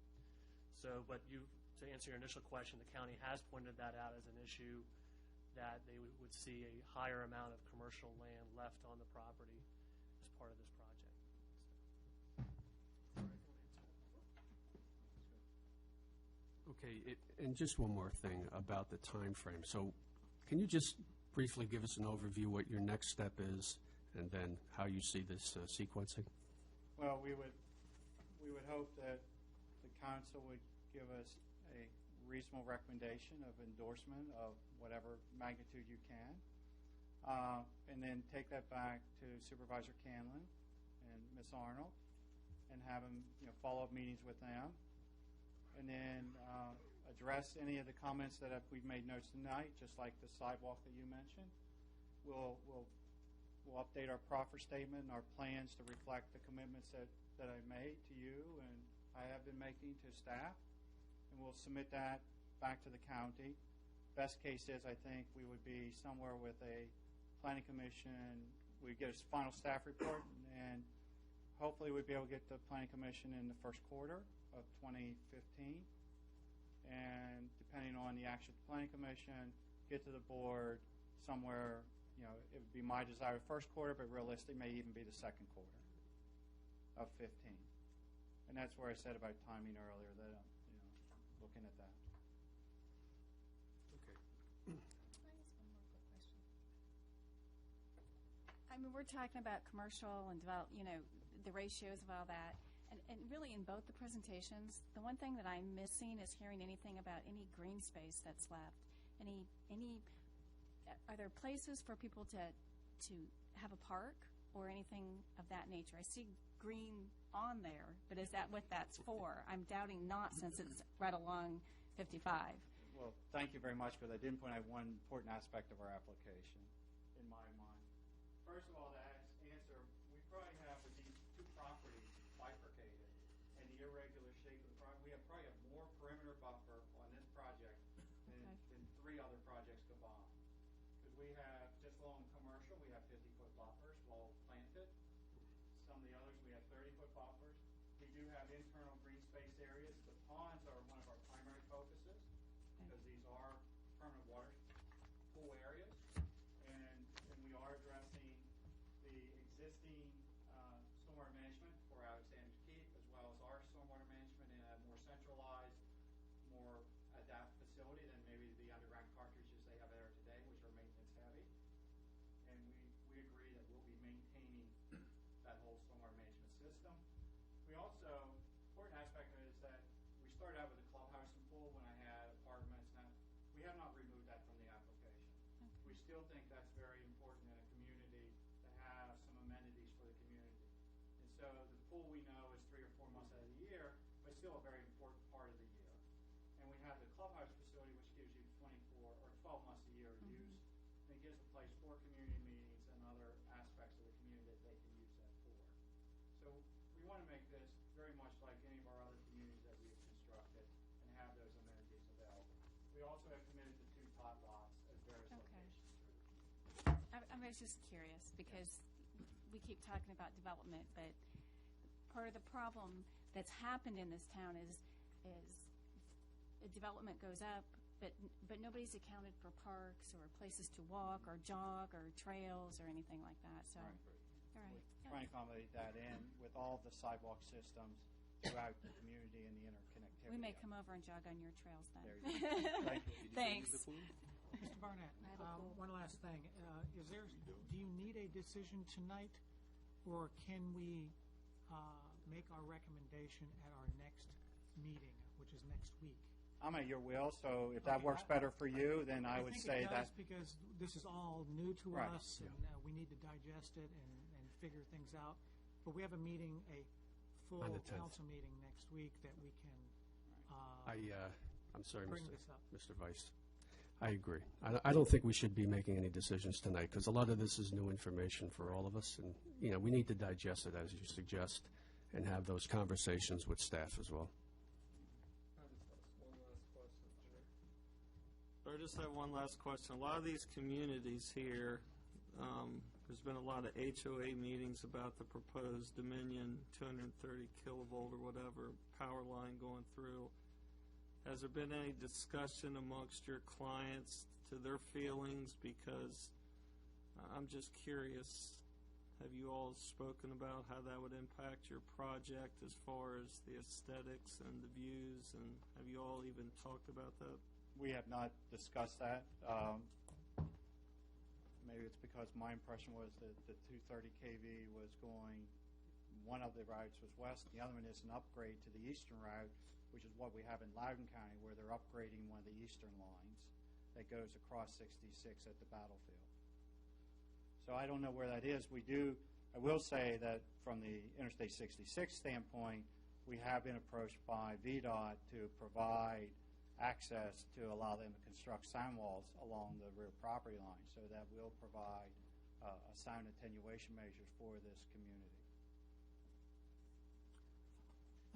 So, but to answer your initial question, the county has pointed that out as an issue, that they would see a higher amount of commercial land left on the property as part of this project. Okay, and just one more thing about the time frame. So can you just briefly give us an overview what your next step is, and then how you see this sequencing? Well, we would hope that the council would give us a reasonable recommendation of endorsement of whatever magnitude you can, and then take that back to Supervisor Canlin and Ms. Arnold, and have them follow-up meetings with them, and then address any of the comments that we've made notes tonight, just like the sidewalk that you mentioned. We'll update our proffer statement and our plans to reflect the commitments that that I made to you and I have been making to staff, and we'll submit that back to the county. Best case is, I think, we would be somewhere with a planning commission. We get a final staff report, and hopefully we'd be able to get the planning commission in the first quarter of 2015. And depending on the action of the planning commission, get to the board somewhere, it would be my desire first quarter, but realistically may even be the second quarter of 15. And that's where I said about timing earlier that I'm, looking at that. Okay. Can I ask one more quick question? I mean, we're talking about commercial and the ratios of all that. And really in both the presentations, the one thing that I'm missing is hearing anything about any green space that's left. Are there places for people to have a park or anything of that nature? I see green on there, but is that what that's for? I'm doubting not, since it's right along 55. Well, thank you very much, because I didn't point out one important aspect of our application in my mind. First of all, to answer, we probably have with these two properties bifurcated and the irregular shape of the property, we have probably a more perimeter buffer on this project than 3 other projects combined. Because we have, just along commercial, we have 50-foot buffers, well planted. Some of the others, we have 30-foot buffers. We do have internal green space areas. The ponds are one of our primary focuses, because these are permanent water pool areas. And we are addressing the existing stormwater management for Alexander's Keep, as well as our stormwater management in a more centralized, more adapted facility than maybe the underground cartridges they have there today, which are maintenance heavy. And we agree that we'll be maintaining that whole stormwater management system. We also, important aspect of it is that we started out with a clubhouse and pool when I had apartments. Now, we have not removed that from the application. We still think that's very important in a community to have some amenities for the community. And so the pool we know is 3 or 4 months out of the year, but still a very important part of the year. And we have the clubhouse facility, which gives you 24 or 12 months a year use. And it gives a place for community meetings and other aspects of the community that they can use that for. So we want to make this very much like any of our other communities that we have constructed and have those amenities available. We also have committed to 2 tot lots at various locations for the community. I was just curious, because we keep talking about development, but part of the problem that's happened in this town is the development goes up, but nobody's accounted for parks or places to walk or jog or trails or anything like that. So, Right. all right. We're trying to accommodate that in with all the sidewalk systems throughout the community and the interconnectivity. We may come over and jog on your trails then. There you go. Thank you. Thanks. Mr. Barnett, I have a pool. one last thing. Do you need a decision tonight, or can we make our recommendation at our next meeting, which is next week? I'm at your will, so if that works better for you, then I would say think it that. does, because this is all new to Right. us, and we need to digest it and figure things out. But we have a meeting, a full On the 10th. council meeting next week that we can I'm sorry, bring this up. Mr. Vice. I agree. I don't think we should be making any decisions tonight, because a lot of this is new information for all of us, and, we need to digest it, as you suggest, and have those conversations with staff as well. I just have one last question. A lot of these communities here, there's been a lot of HOA meetings about the proposed Dominion 230 kilovolt or whatever power line going through. Has there been any discussion amongst your clients to their feelings? Because I'm just curious, have you all spoken about how that would impact your project as far as the aesthetics and the views, and have you all even talked about that? We have not discussed that. Maybe it's because my impression was that the 230 kV was going, one of the routes was west, the other one is an upgrade to the eastern route, which is what we have in Loudoun County, where they're upgrading one of the eastern lines that goes across 66 at the battlefield. So I don't know where that is. I will say that from the Interstate 66 standpoint, we have been approached by VDOT to provide access to allow them to construct sound walls along the rear property line. So that will provide a sound attenuation measures for this community.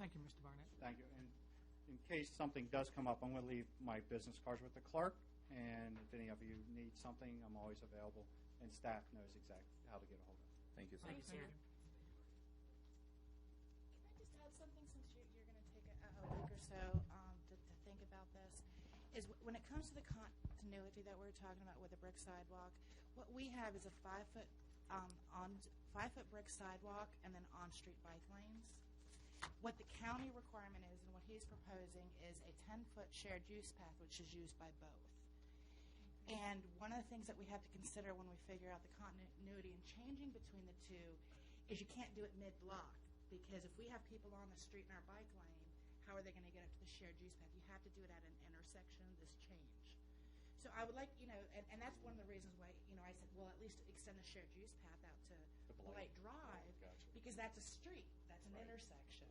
Thank you, Mr. Barnett. Thank you. And in case something does come up, I'm going to leave my business cards with the clerk, and if any of you need something, I'm always available, and staff knows exactly how to get a hold of me. Thank you, sir. Thank you, sir. you. Can I just add something, since you're going to take a week or so to think about this? Is when it comes to the continuity that we're talking about with the brick sidewalk, what we have is a 5-foot 5-foot brick sidewalk and then on-street bike lanes. What the county requirement is, and what he's proposing, is a 10-foot shared use path, which is used by both. And one of the things that we have to consider when we figure out the continuity and changing between the two is you can't do it mid-block, because if we have people on the street in our bike lane, how are they going to get up to the shared use path? You have to do it at an intersection, this change. So I would like, and that's one of the reasons why, I said, well, at least extend the shared use path out to Blight Drive, because that's a street, that's an intersection.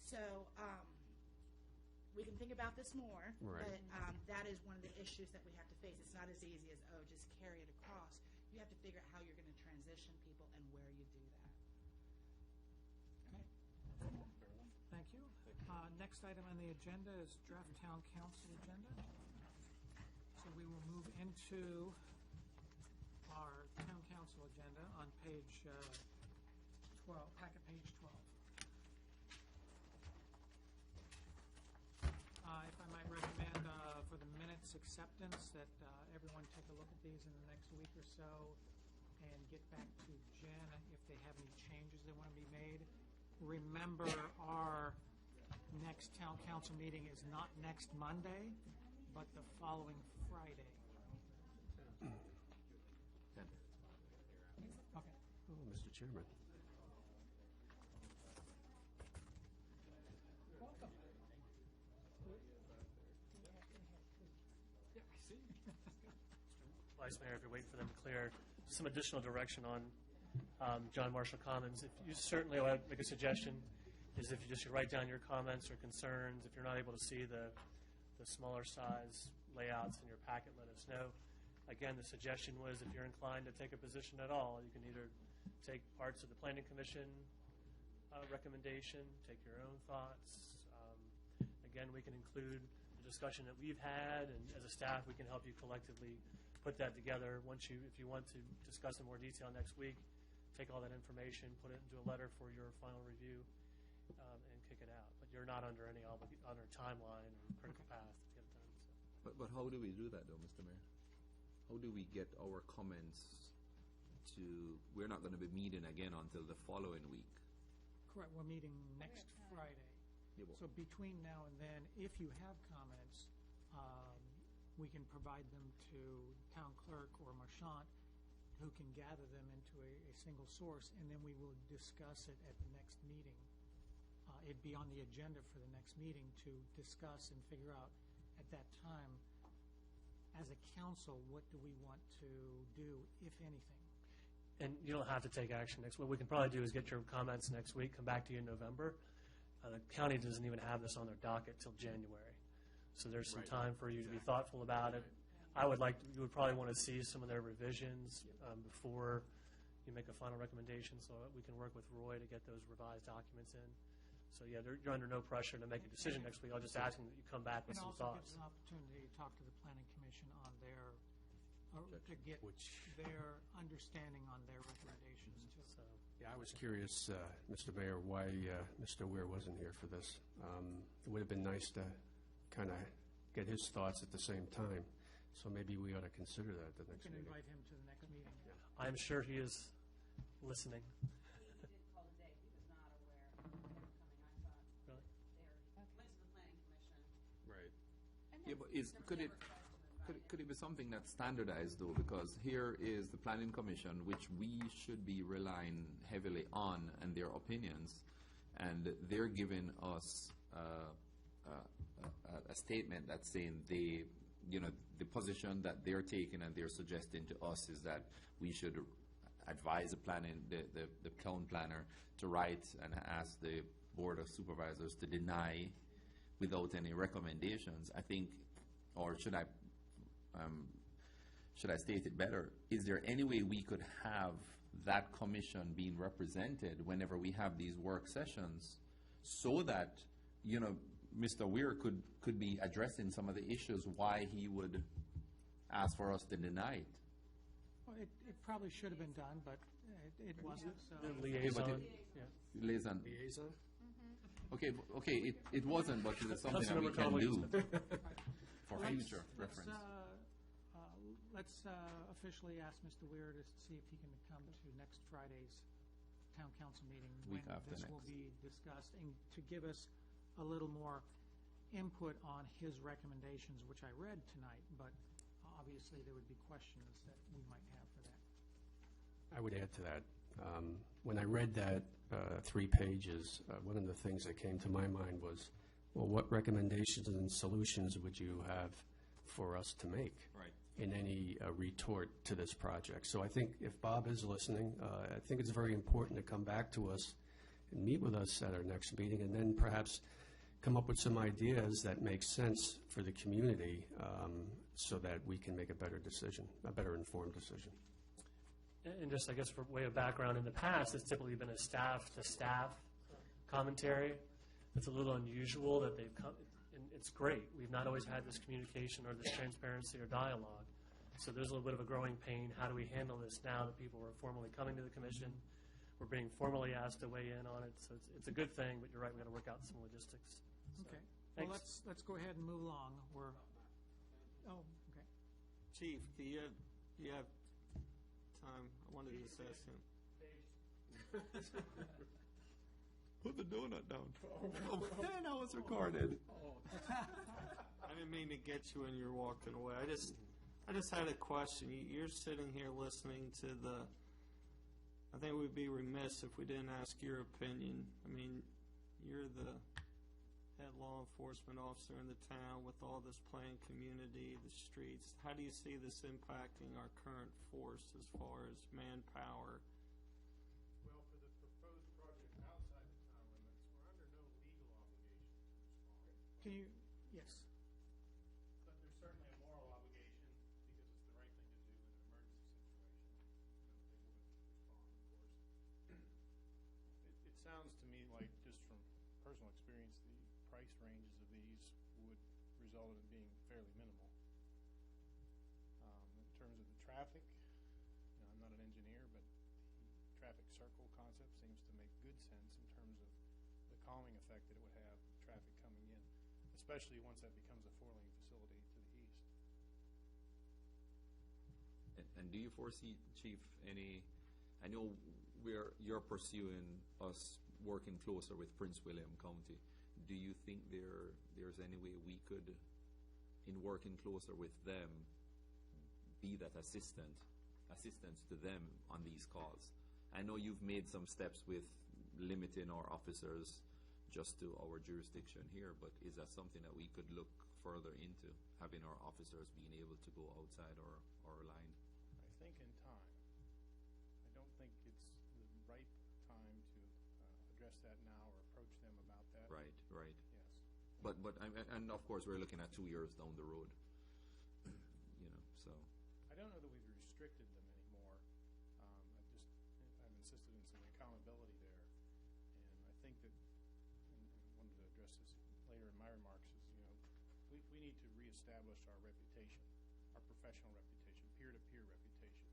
So we can think about this more, Right. but that is one of the issues that we have to face. It's not as easy as, just carry it across. You have to figure out how you're going to transition people and where you do that. Okay. Thank you. Next item on the agenda is draft town council agenda. So we will move into our town council agenda on page 12, packet page 12. If I might recommend for the minutes acceptance that everyone take a look at these in the next week or so and get back to Jen if they have any changes they want to be made. Remember, our next town council meeting is not next Monday, but the following Friday. Okay. Oh, Mr. Chairman. Welcome. Yeah, I see. Vice Mayor, if you're waiting for them to clear, some additional direction on John Marshall Commons. If you certainly would make a suggestion, is if you just write down your comments or concerns. If you're not able to see the smaller size layouts in your packet, let us know. Again, the suggestion was if you're inclined to take a position at all, you can either take parts of the Planning Commission recommendation, take your own thoughts. Again, we can include the discussion that we've had, and as a staff, we can help you collectively put that together. If you want to discuss in more detail next week, take all that information, put it into a letter for your final review, and kick it out. But you're not under any under timeline or critical path to get it done. So. But how do we do that, though, Mr. Mayor? How do we get our comments to? We're not going to be meeting again until the following week. Correct. We're meeting next Friday. Yeah, So between now and then, if you have comments, we can provide them to town clerk or Marchant, who can gather them into a single source, and then we will discuss it at the next meeting. It'd be on the agenda for the next meeting to discuss and figure out at that time, as a council, what do we want to do, if anything. And you don't have to take action next week. What we can probably do is get your comments next week, come back to you in November. The county doesn't even have this on their docket till January. So there's some time for you to be thoughtful about it. You would probably want to see some of their revisions before you make a final recommendation, so that we can work with Roy to get those revised documents in. So yeah, you're under no pressure to make a decision next week. I'll just ask them that you come back with And some also thoughts. gives an opportunity to talk to the planning commission on to get their understanding on their recommendations too. So, Yeah, I was curious, Mr. Mayor, why Mr. Weir wasn't here for this. It would have been nice to kind of get his thoughts at the same time, so maybe we ought to consider that at the We next can meeting. invite him to the next meeting. I'm sure he is listening. He did call today. He was not aware of them coming. I thought Really? they went to the planning commission. Right. Yeah, but could it be something that's standardized, though? Because here is the Planning Commission, which we should be relying heavily on, and their opinions, and they're giving us a statement that's saying the position that they're taking and they're suggesting to us is that we should advise the town planner to write and ask the Board of Supervisors to deny without any recommendations. I think, or should I state it better? Is there any way we could have that commission being represented whenever we have these work sessions so that, Mr. Weir could be addressing some of the issues why he would ask for us to deny it. Well, it probably should have been done, but it wasn't, so. The liaison, Liaison. Liaison? Okay, it wasn't, but it's something that we Councilmember can Conley. do for Let's- future reference. Let's officially ask Mr. Weir to see if he can come to next Friday's town council meeting. Week when after this will next. be discussed, and to give us a little more input on his recommendations, which I read tonight, but obviously there would be questions that we might have for that. I would add to that. When I read that 3 pages, one of the things that came to my mind was, well, what recommendations and solutions would you have for us to make Right. in any retort to this project? So I think if Bob is listening, I think it's very important to come back to us and meet with us at our next meeting, and then perhaps come up with some ideas that make sense for the community, so that we can make a better decision, a better informed decision. And just, I guess, for way of background, in the past, it's typically been a staff-to-staff commentary. It's a little unusual that they've come, and it's great. We've not always had this communication or this transparency or dialogue. So there's a little bit of a growing pain. How do we handle this now that people are formally coming to the commission? We're being formally asked to weigh in on it. So it's a good thing, but you're right, we've got to work out some logistics. So, Okay. Well, thanks. let's go ahead and move along. Okay. Chief, do you have time? I wanted to just ask him. Put the donut down. And I was recorded. I didn't mean to get you when you're walking away. I just had a question. You're sitting here listening to I think we'd be remiss if we didn't ask your opinion. I mean, you're the head law enforcement officer in the town with all this planned community, the streets. How do you see this impacting our current force as far as manpower? Well, for the proposed project outside the town limits, we're under no legal obligation to respond. Can you, yes. But there's certainly a moral obligation because it's the right thing to do in an emergency situation. They would respond, of course. It sounds to me like, just from personal experience, the price ranges of these would result in being fairly minimal. In terms of the traffic, I'm not an engineer, but the traffic circle concept seems to make good sense in terms of the calming effect that it would have with traffic coming in, especially once that becomes a 4-lane facility to the east. And do you foresee, Chief, I know you're pursuing us working closer with Prince William County. Do you think there's any way we could, in working closer with them, be that assistance to them on these calls? I know you've made some steps with limiting our officers just to our jurisdiction here, but is that something that we could look further into, having our officers being able to go outside our line? I think in time. I don't think it's the ripe time to address that now or approach them about that. Right. Yes. But and of course, we're looking at 2 years down the road. So. I don't know that we've restricted them anymore. I've insisted in some accountability there. And I think that, and I wanted to address this later in my remarks, is, we need to reestablish our reputation, our professional reputation, peer-to-peer reputation.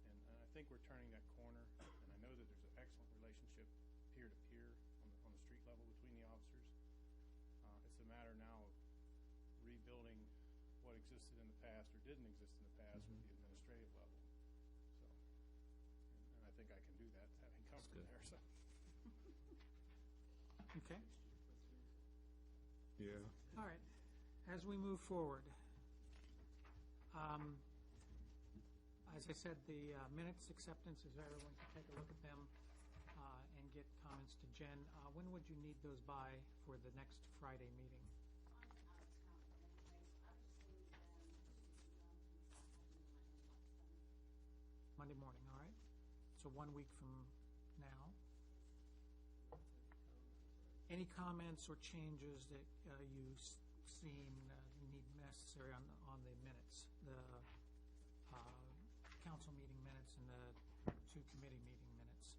And I think we're turning that corner, and I know that there's an excellent relationship peer-to-peer on the street level between the officers. It's a matter now of rebuilding what existed in the past or didn't exist in the past with the administrative level. So, and I think I can do that, having come from there. So, Okay. Yeah. All right. As we move forward, as I said, the minutes acceptance is everyone can take a look at them and get comments to Jen. When would you need those by for the next Friday meeting? Monday morning, all right? So 1 week from now. Any comments or changes that you've seen need necessary on the minutes, the council meeting minutes and the 2 committee meeting minutes?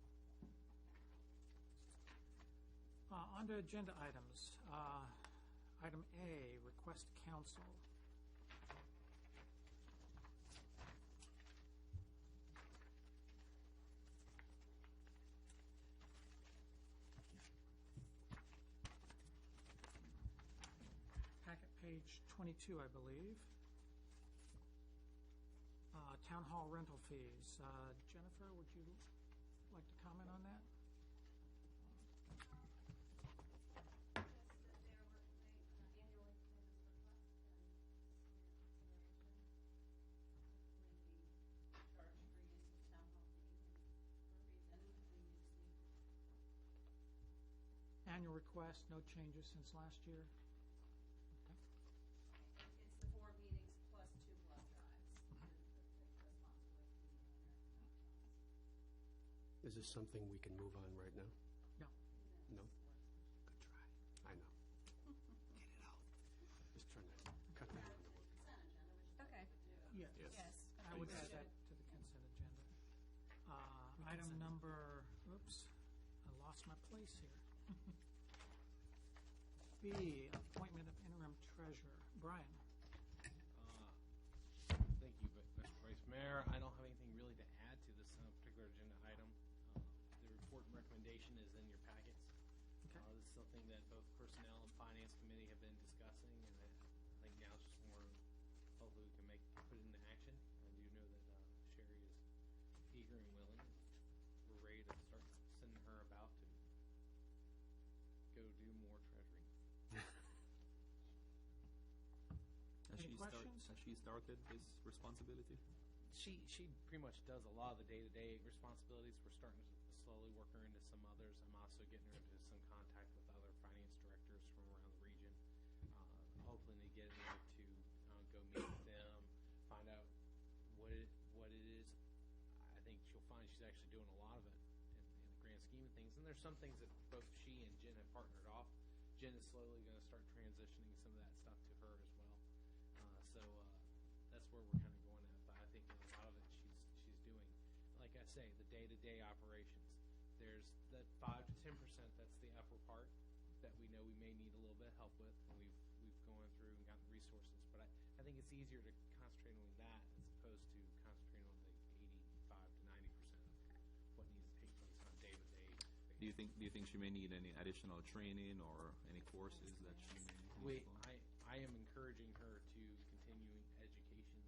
On to agenda items. Item A, request council. Packet page 22, I believe. Town hall rental fees. Jennifer, would you like to comment on that? Annual request, no changes since last year. Okay. It's the 4 meetings plus 2 blood drives. Is this something we can move on right now? No. No? Good try. I know. Get it out. Just trying to cut down on the work. Okay. Yes. Yes. I would add that to the consent agenda. Item number, oops, I lost my place here. B, appointment of interim treasurer. Brian? Thank you, Mr. Vice Mayor. I don't have anything really to add to this particular agenda item. The report and recommendation is in your packets. Okay. This is something that both Personnel and Finance Committee have been discussing, and I think now it's just more, hopefully we can put it into action. I do know that Sherry is eager and willing. We're ready to start sending her about to go do more treasury. Any questions? Has she started this responsibility? She pretty much does a lot of the day-to-day responsibilities. We're starting to slowly work her into some others. I'm also getting her into some contact with other finance directors from around the region. Hopefully to get her to go meet with them, find out what it is. I think she'll find she's actually doing a lot of it in the grand scheme of things. And there's some things that both she and Jen have partnered off. Jen is slowly going to start transitioning some of that stuff to her as well. So that's where we're kind of going at. But I think a lot of it she's doing. Like I say, the day-to-day operations. There's that 5 to 10%. That's the upper part that we know we may need a little bit of help with, and we've gone through and gotten resources. But I think it's easier to concentrate on that as opposed to concentrating on the 85 to 90% of what needs to take place on a day-to-day basis. Do you think she may need any additional training or any courses that she may need? I am encouraging her to continue education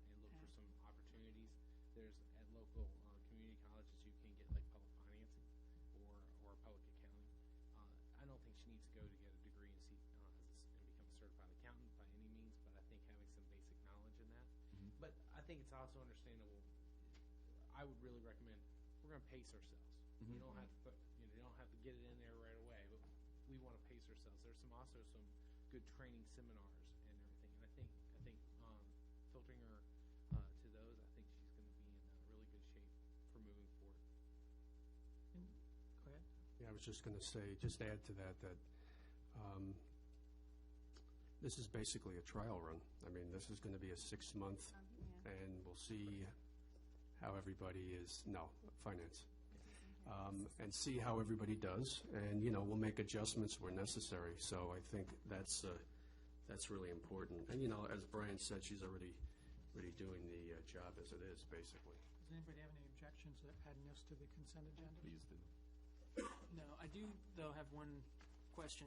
and look for some opportunities. There's at local community colleges you can get like public financing or public accounting. I don't think she needs to go to get a degree and become a certified accountant by any means, but I think having some basic knowledge in that. Mm-hmm. But I think it's also understandable. I would really recommend we're going to pace ourselves. Mm-hmm. You don't have to you don't have to get it in there right away, but we want to pace ourselves. There's also some good training seminars and everything, and I think filtering her to those, I think she's going to be in really good shape for moving forward. Go ahead. Yeah, I was just going to say, just add to that this is basically a trial run. I mean, this is going to be a 6-month, and we'll see how everybody is, finance. And see how everybody does, and we'll make adjustments where necessary. So I think that's really important. And as Brian said, she's already doing the job as it is, basically. Does anybody have any objections to adding this to the consent agenda? Please do. No, I do, though, have one question.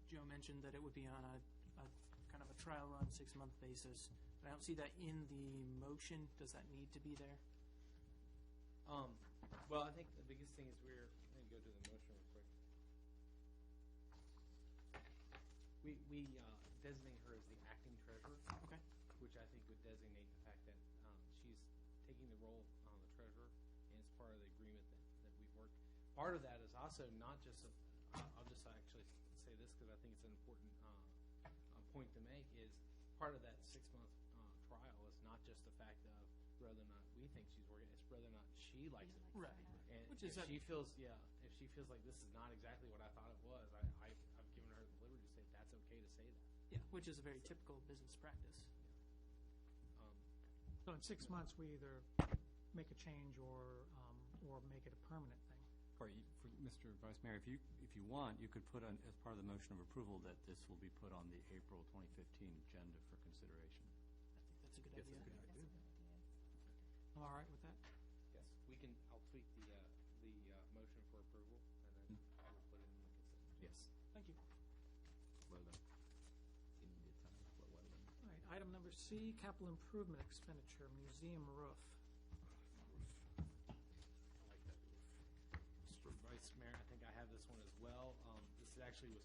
Joe mentioned that it would be on a kind of a trial run, 6-month basis. But I don't see that in the motion. Does that need to be there? Well, I think the biggest thing is let me go to the motion real quick. We designate her as the acting treasurer. Okay. Which I think would designate the fact that she's taking the role on the treasurer, and it's part of the agreement that we've worked. Part of that is also not just, I'll just actually say this because I think it's an important point to make, is part of that 6-month trial is not just the fact of whether or not we think she's working, it's whether or not she likes it. Right. And Which if is she feels like this is not exactly what I thought it was, I've given her the liberty to say that's okay to say that. Yeah, which is a very typical business practice. So in 6 months, we either make a change or make it a permanent thing, part, for Mr. Vice Mayor, if you want, you could put on, as part of the motion of approval, that this will be put on the April 2015 agenda for consideration. I think that's a good Yes, idea. I'm all right with that? Yes, I'll tweak the motion for approval, and then we'll put it in the consent. Yes. Thank you. Well done. In the time, but well done. All right, item number C, capital improvement expenditure, museum roof. Mr. Vice Mayor, I think I have this one as well. This actually was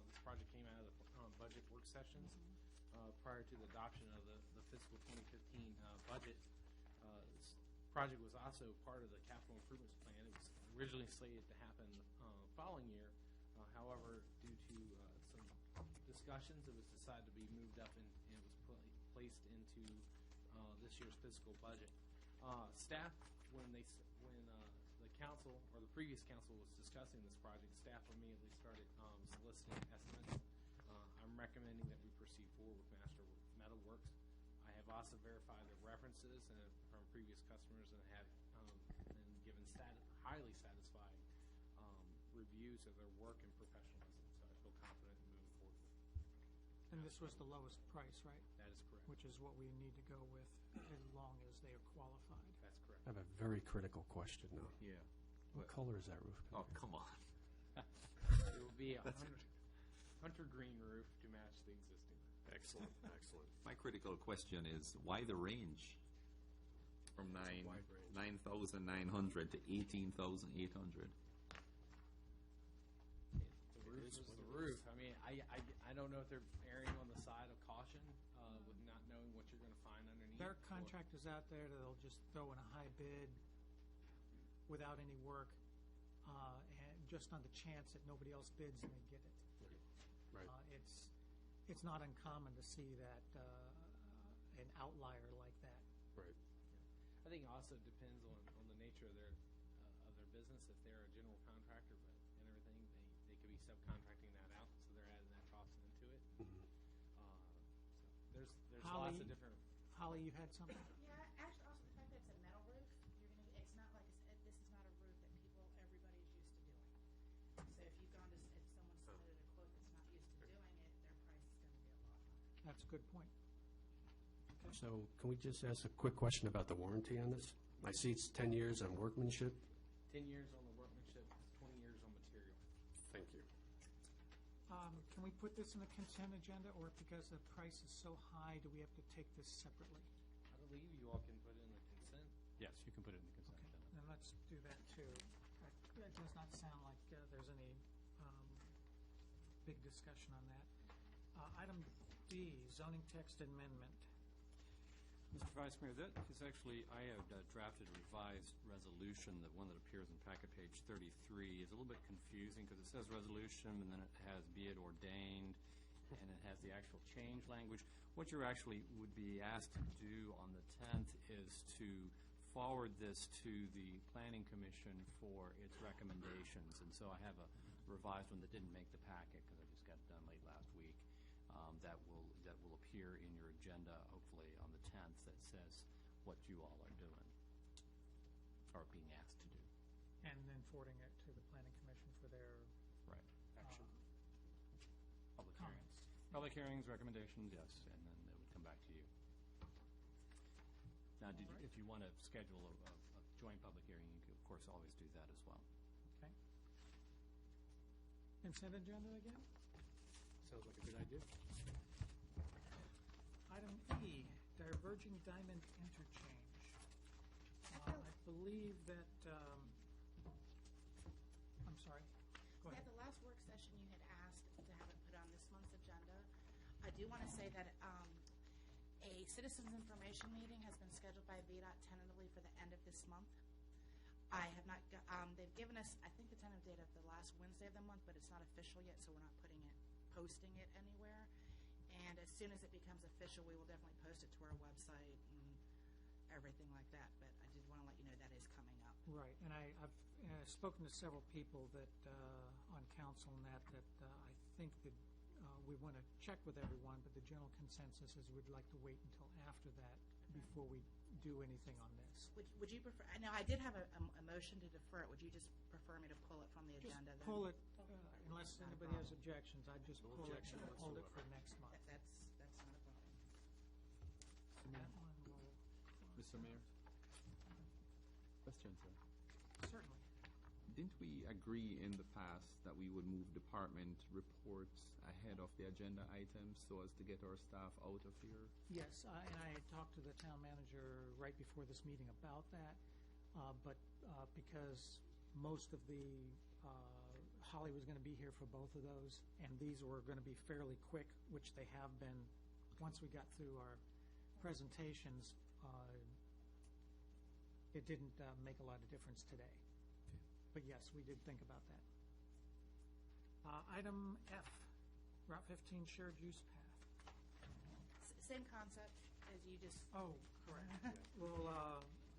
this project came out of the budget work sessions prior to the adoption of the fiscal 2015 budget. This project was also part of the capital improvements plan. It was originally slated to happen following year. However, due to some discussions, it was decided to be moved up and it was placed into this year's fiscal budget. Staff, when the council or the previous council was discussing this project, staff immediately started soliciting estimates. I'm recommending that we proceed forward with Master Metal Works. I have also verified the references from previous customers and have been given highly satisfied reviews of their work and professionalism. So I feel confident in moving forward. And this was the lowest price, right? That is correct. Which is what we need to go with as long as they are qualified. That's correct. I have a very critical question now. Yeah. What color is that roof? Oh, come on. It will be a hunter green roof to match the existing roof. Excellent, excellent. My critical question is, why the range from It's a wide range. 9,900 to 18,800? The roof is the roof. I mean, I don't know if they're erring on the side of caution with not knowing what you're going to find underneath. There are contractors out there that'll just throw in a high bid without any work, and just on the chance that nobody else bids and they get it. Right. It's not uncommon to see that an outlier like that. Right. I think it also depends on the nature of their business. If they're a general contractor, and everything, they could be subcontracting that out, so they're adding that cost into it. Mhm. So there's Holly, lots of different. Holly, you had something? Yeah, actually, also the fact that it's a metal roof, it's not like, this is not a roof that everybody's used to doing. So if someone submitted a quote that's not used to doing it, their price is going to be a lot higher. That's a good point. So can we just ask a quick question about the warranty on this? I see it's 10 years on workmanship. 10 years on the workmanship, 20 years on material. Thank you. Can we put this in the consent agenda, or because the price is so high, do we have to take this separately? I believe you all can put it in the consent. Yes, you can put it in the consent agenda. Then let's do that too. That does not sound like there's any big discussion on that. Item D, zoning text amendment. Mr. Vice Mayor, that is actually, I have drafted a revised resolution, the one that appears in packet page 33 is a little bit confusing because it says resolution and then it has be it ordained and it has the actual change language. What you actually would be asked to do on the 10th is to forward this to the Planning Commission for its recommendations. And so I have a revised one that didn't make the packet because I just got it done late last week. That will appear in your agenda, hopefully, on the 10th, that says what you all are doing, or being asked to do. And then forwarding it to the Planning Commission for their Right. Action. Public comments. hearings. Public hearings, recommendations, yes, and then it would come back to you. Now, if you want to schedule a joint public hearing, you could, of course, always do that as well. Okay. Consent agenda again? Sounds like a good idea. Item E, diverging diamond interchange. I believe that, I'm sorry, go At ahead. the last work session, you had asked to have it put on this month's agenda. I do want to say that a citizens information meeting has been scheduled by VDOT tentatively for the end of this month. I have not, they've given us, I think, the tentative date of the last Wednesday of the month, but it's not official yet, so we're not posting it anywhere. And as soon as it becomes official, we will definitely post it to our website and everything like that. But I did want to let you know that is coming up. Right, and I've spoken to several people that, on council and that I think that we want to check with everyone, but the general consensus is we'd like to wait until after that before we do anything on this. Would you prefer, now, I did have a motion to defer it. Would you just prefer me to pull it from the Just agenda then? pull it, unless anybody has objections, I'd just No pull it objection and hold it for whatsoever. next month. That's not a problem. That one will, Mr. Mayor? Question, sir. certainly. Didn't we agree in the past that we would move department reports ahead of the agenda items so as to get our staff out of here? Yes, and I had talked to the town manager right before this meeting about that, but because most of Holly was going to be here for both of those, and these were going to be fairly quick, which they have been, once we got through our presentations, it didn't make a lot of difference today. But yes, we did think about that. Item F, Route 15 shared use path. Same concept as you just. Oh, correct. We'll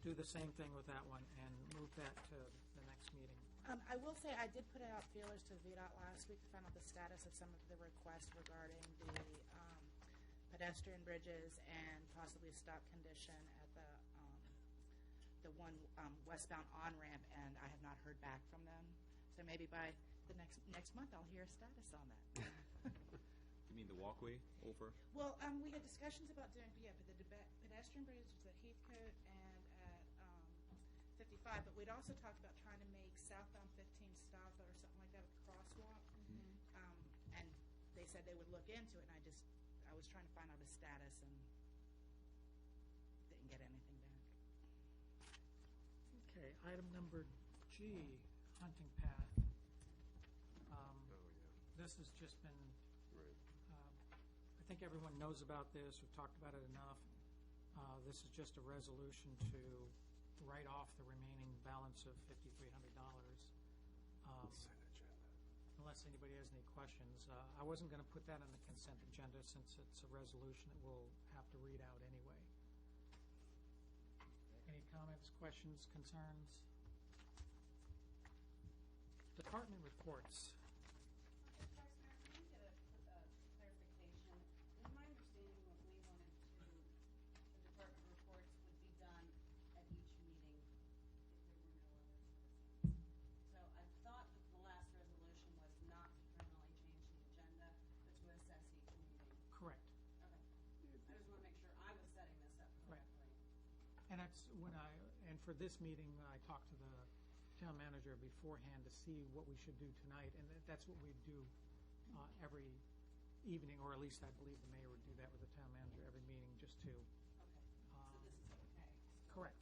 do the same thing with that one and move that to the next meeting. I will say I did put out feelers to VDOT last week to find out the status of some of the requests regarding the pedestrian bridges and possibly a stop condition at the one westbound on-ramp, and I have not heard back from them. So maybe by the next month I'll hear a status on that. You mean the walkway over? Well, we had discussions about doing, but the pedestrian bridges at Heathcote and at 55, but we'd also talked about trying to make southbound 15 stop or something like that with a crosswalk. And they said they would look into it, and I was trying to find out a status and didn't get anything back. Okay, item number G, hunting path. This has just been, I think everyone knows about this, we've talked about it enough. This is just a resolution to write off the remaining balance of $5,300. Unless anybody has any questions. I wasn't going to put that on the consent agenda since it's a resolution that we'll have to read out anyway. Any comments, questions, concerns? Department reports. Vice Mayor, can we get a clarification? It was my understanding what we wanted to, the department reports would be done at each meeting if there were no other citizens. So I thought that the last resolution was not to permanently change the agenda, but to assess each meeting. Correct. Okay. I just want to make sure I was setting this up correctly. And that's and for this meeting, I talked to the town manager beforehand to see what we should do tonight, and that's what we do every evening, or at least I believe the mayor would do that with the town manager every meeting, just to. Okay. So this is okay. Correct.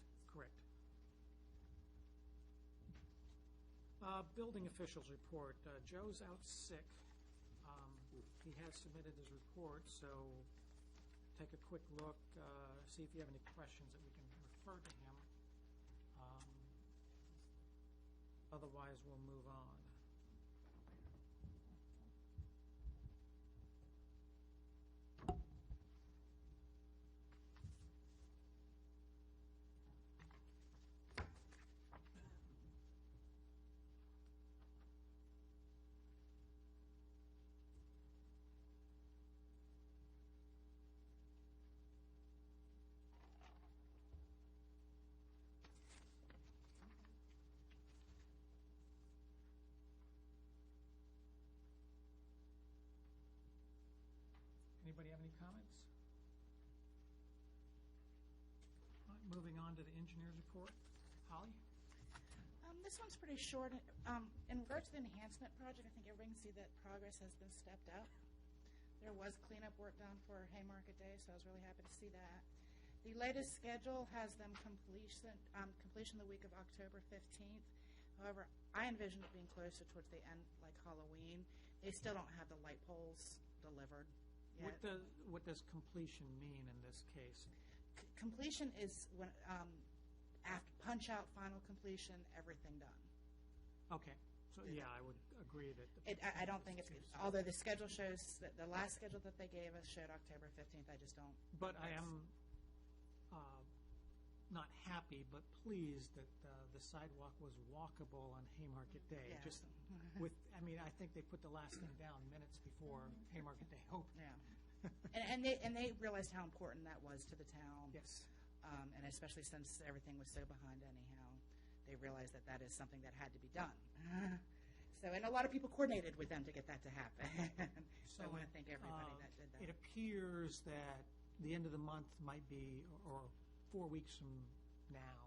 Building officials report. Joe's out sick. He has submitted his report, so take a quick look, see if you have any questions that we can refer to him. Otherwise, we'll move on. Anybody have any comments? All right, moving on to the engineer's report. Holly? This one's pretty short. In regards to the enhancement project, I think everybody can see that progress has been stepped up. There was cleanup work done for Haymarket Day, so I was really happy to see that. The latest schedule has them completion the week of October 15th. However, I envision it being closer towards the end, like Halloween. They still don't have the light poles delivered yet. What does completion mean in this case? Completion is when after punch out, final completion, everything done. Okay, so yeah, I would agree that. I don't think it's, although the schedule shows, that the last schedule that they gave us showed October 15th, I just don't. But I am not happy, but pleased that the sidewalk was walkable on Haymarket Day. Yeah. Just with, I mean, I think they put the last thing down minutes before Haymarket Day opened. Yeah. And they realized how important that was to the town. Yes. And especially since everything was so behind anyhow, they realized that that is something that had to be done. So, and a lot of people coordinated with them to get that to happen. So I want to thank everybody that did that. It appears that the end of the month might be, or 4 weeks from now,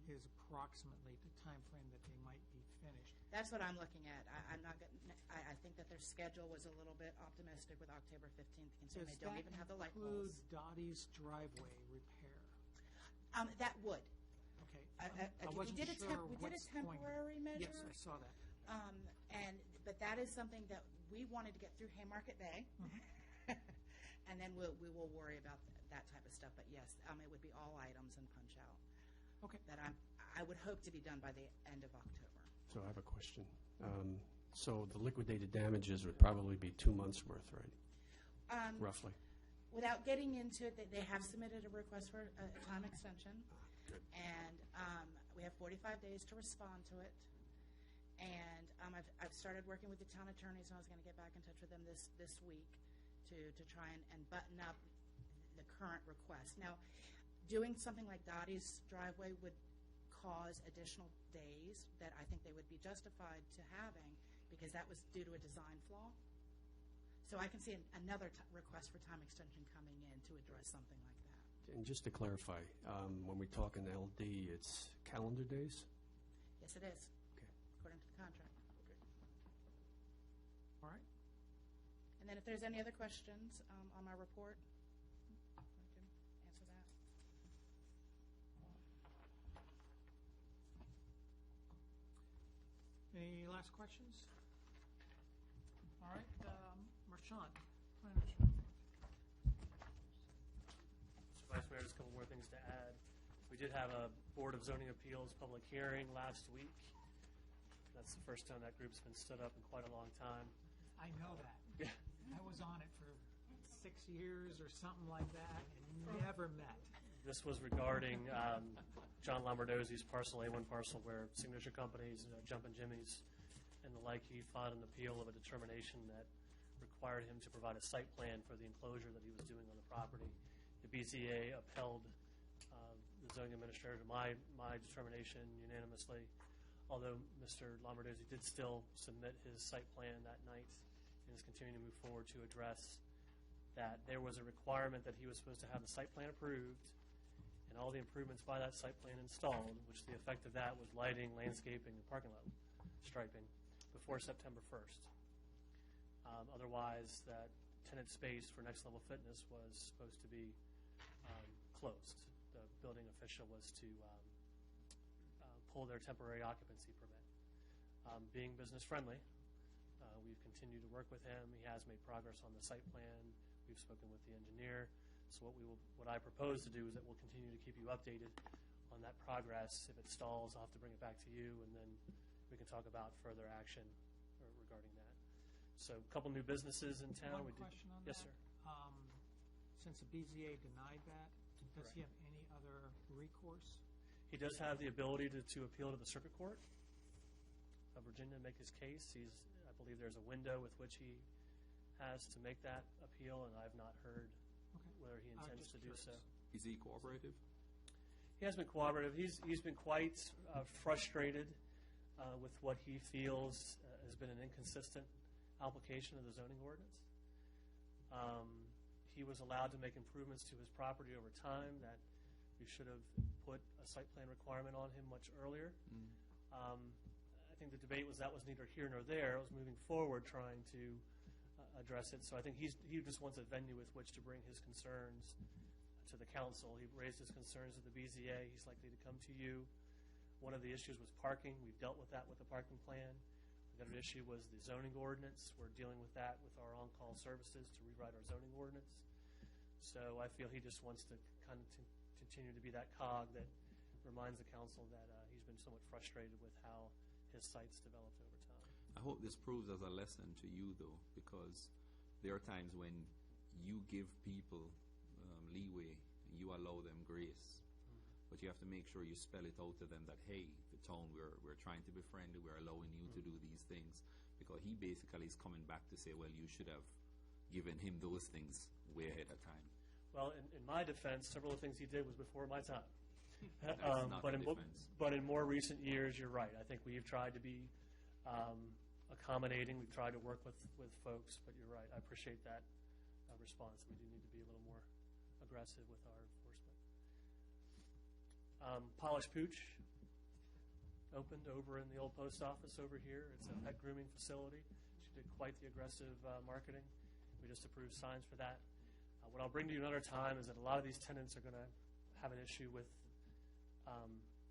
is approximately the time frame that they might be finished. That's what I'm looking at. I'm not getting, I think that their schedule was a little bit optimistic with October 15th, considering they don't even have the light Does poles. that include Dottie's driveway repair? That would. Okay. We did a temporary measure. Yes, I saw that. But that is something that we wanted to get through Haymarket Day, and then we will worry about that type of stuff. But yes, it would be all items and punch out. Okay. That I would hope to be done by the end of October. So I have a question. So the liquidated damages would probably be 2 months' worth, right? Roughly. Without getting into it, they have submitted a request for a time extension. Good. And we have 45 days to respond to it. And I've started working with the town attorneys, and I was going to get back in touch with them this week to try and button up the current request. Now, doing something like Dottie's driveway would cause additional days that I think they would be justified to having, because that was due to a design flaw. So I can see another request for time extension coming in to address something like that. And just to clarify, when we talk in LD, it's calendar days? Yes, it is. Okay. According to the contract. Okay. All right. And then if there's any other questions on my report, I can answer that. Any last questions? All right, Marchand. Mr. Vice Mayor, just a couple more things to add. We did have a Board of Zoning Appeals public hearing last week. That's the first time that group's been stood up in quite a long time. I know that. Yeah. I was on it for 6 years or something like that and never met. This was regarding John Lombardozzi's parcel, A1 parcel, where signature companies, Jumpin' Jimmy's and the like, he filed an appeal of a determination that required him to provide a site plan for the enclosure that he was doing on the property. The BZA upheld the zoning administrator to my determination unanimously, although Mr. Lombardozzi did still submit his site plan that night and is continuing to move forward to address that there was a requirement that he was supposed to have the site plan approved and all the improvements by that site plan installed, which the effect of that was lighting, landscaping, and parking lot striping before September 1st. Otherwise, that tenant space for Next Level Fitness was supposed to be closed. The building official was to pull their temporary occupancy permit. Being business friendly, we've continued to work with him. He has made progress on the site plan. We've spoken with the engineer. So what I propose to do is that we'll continue to keep you updated on that progress. If it stalls, I'll have to bring it back to you, and then we can talk about further action regarding that. So a couple new businesses in town. One question on that. Yes, sir. Since the BZA denied that, does Correct. he have any other recourse? He does have the ability to appeal to the Circuit Court of Virginia and make his case. I believe there's a window with which he has to make that appeal, and I've not heard whether he intends to do so. Is he cooperative? He has been cooperative. He's been quite frustrated with what he feels has been an inconsistent application of the zoning ordinance. He was allowed to make improvements to his property over time that we should have put a site plan requirement on him much earlier. I think the debate was that was neither here nor there. It was moving forward trying to address it. So I think he just wants a venue with which to bring his concerns to the council. He raised his concerns to the BZA. He's likely to come to you. One of the issues was parking. We've dealt with that with the parking plan. The other issue was the zoning ordinance. We're dealing with that with our on-call services to rewrite our zoning ordinance. So I feel he just wants to kind of continue to be that cog that reminds the council that he's been somewhat frustrated with how his site's developed over time. I hope this proves as a lesson to you, though, because there are times when you give people leeway, you allow them grace. but you have to make sure you spell it out to them that, hey, the town, we're trying to be friendly, we're allowing you to do these things, because he basically is coming back to say, well, you should have given him those things way ahead of time. Well, in my defense, several of the things he did was before my time. That's not but a in defense. but in more recent years, you're right. I think we've tried to be accommodating. We've tried to work with folks, but you're right. I appreciate that response. We do need to be a little more aggressive with our enforcement. Polish Pooch opened over in the old post office over here. It's a pet grooming facility. She did quite the aggressive marketing. We just approved signs for that. What I'll bring to you another time is that a lot of these tenants are going to have an issue with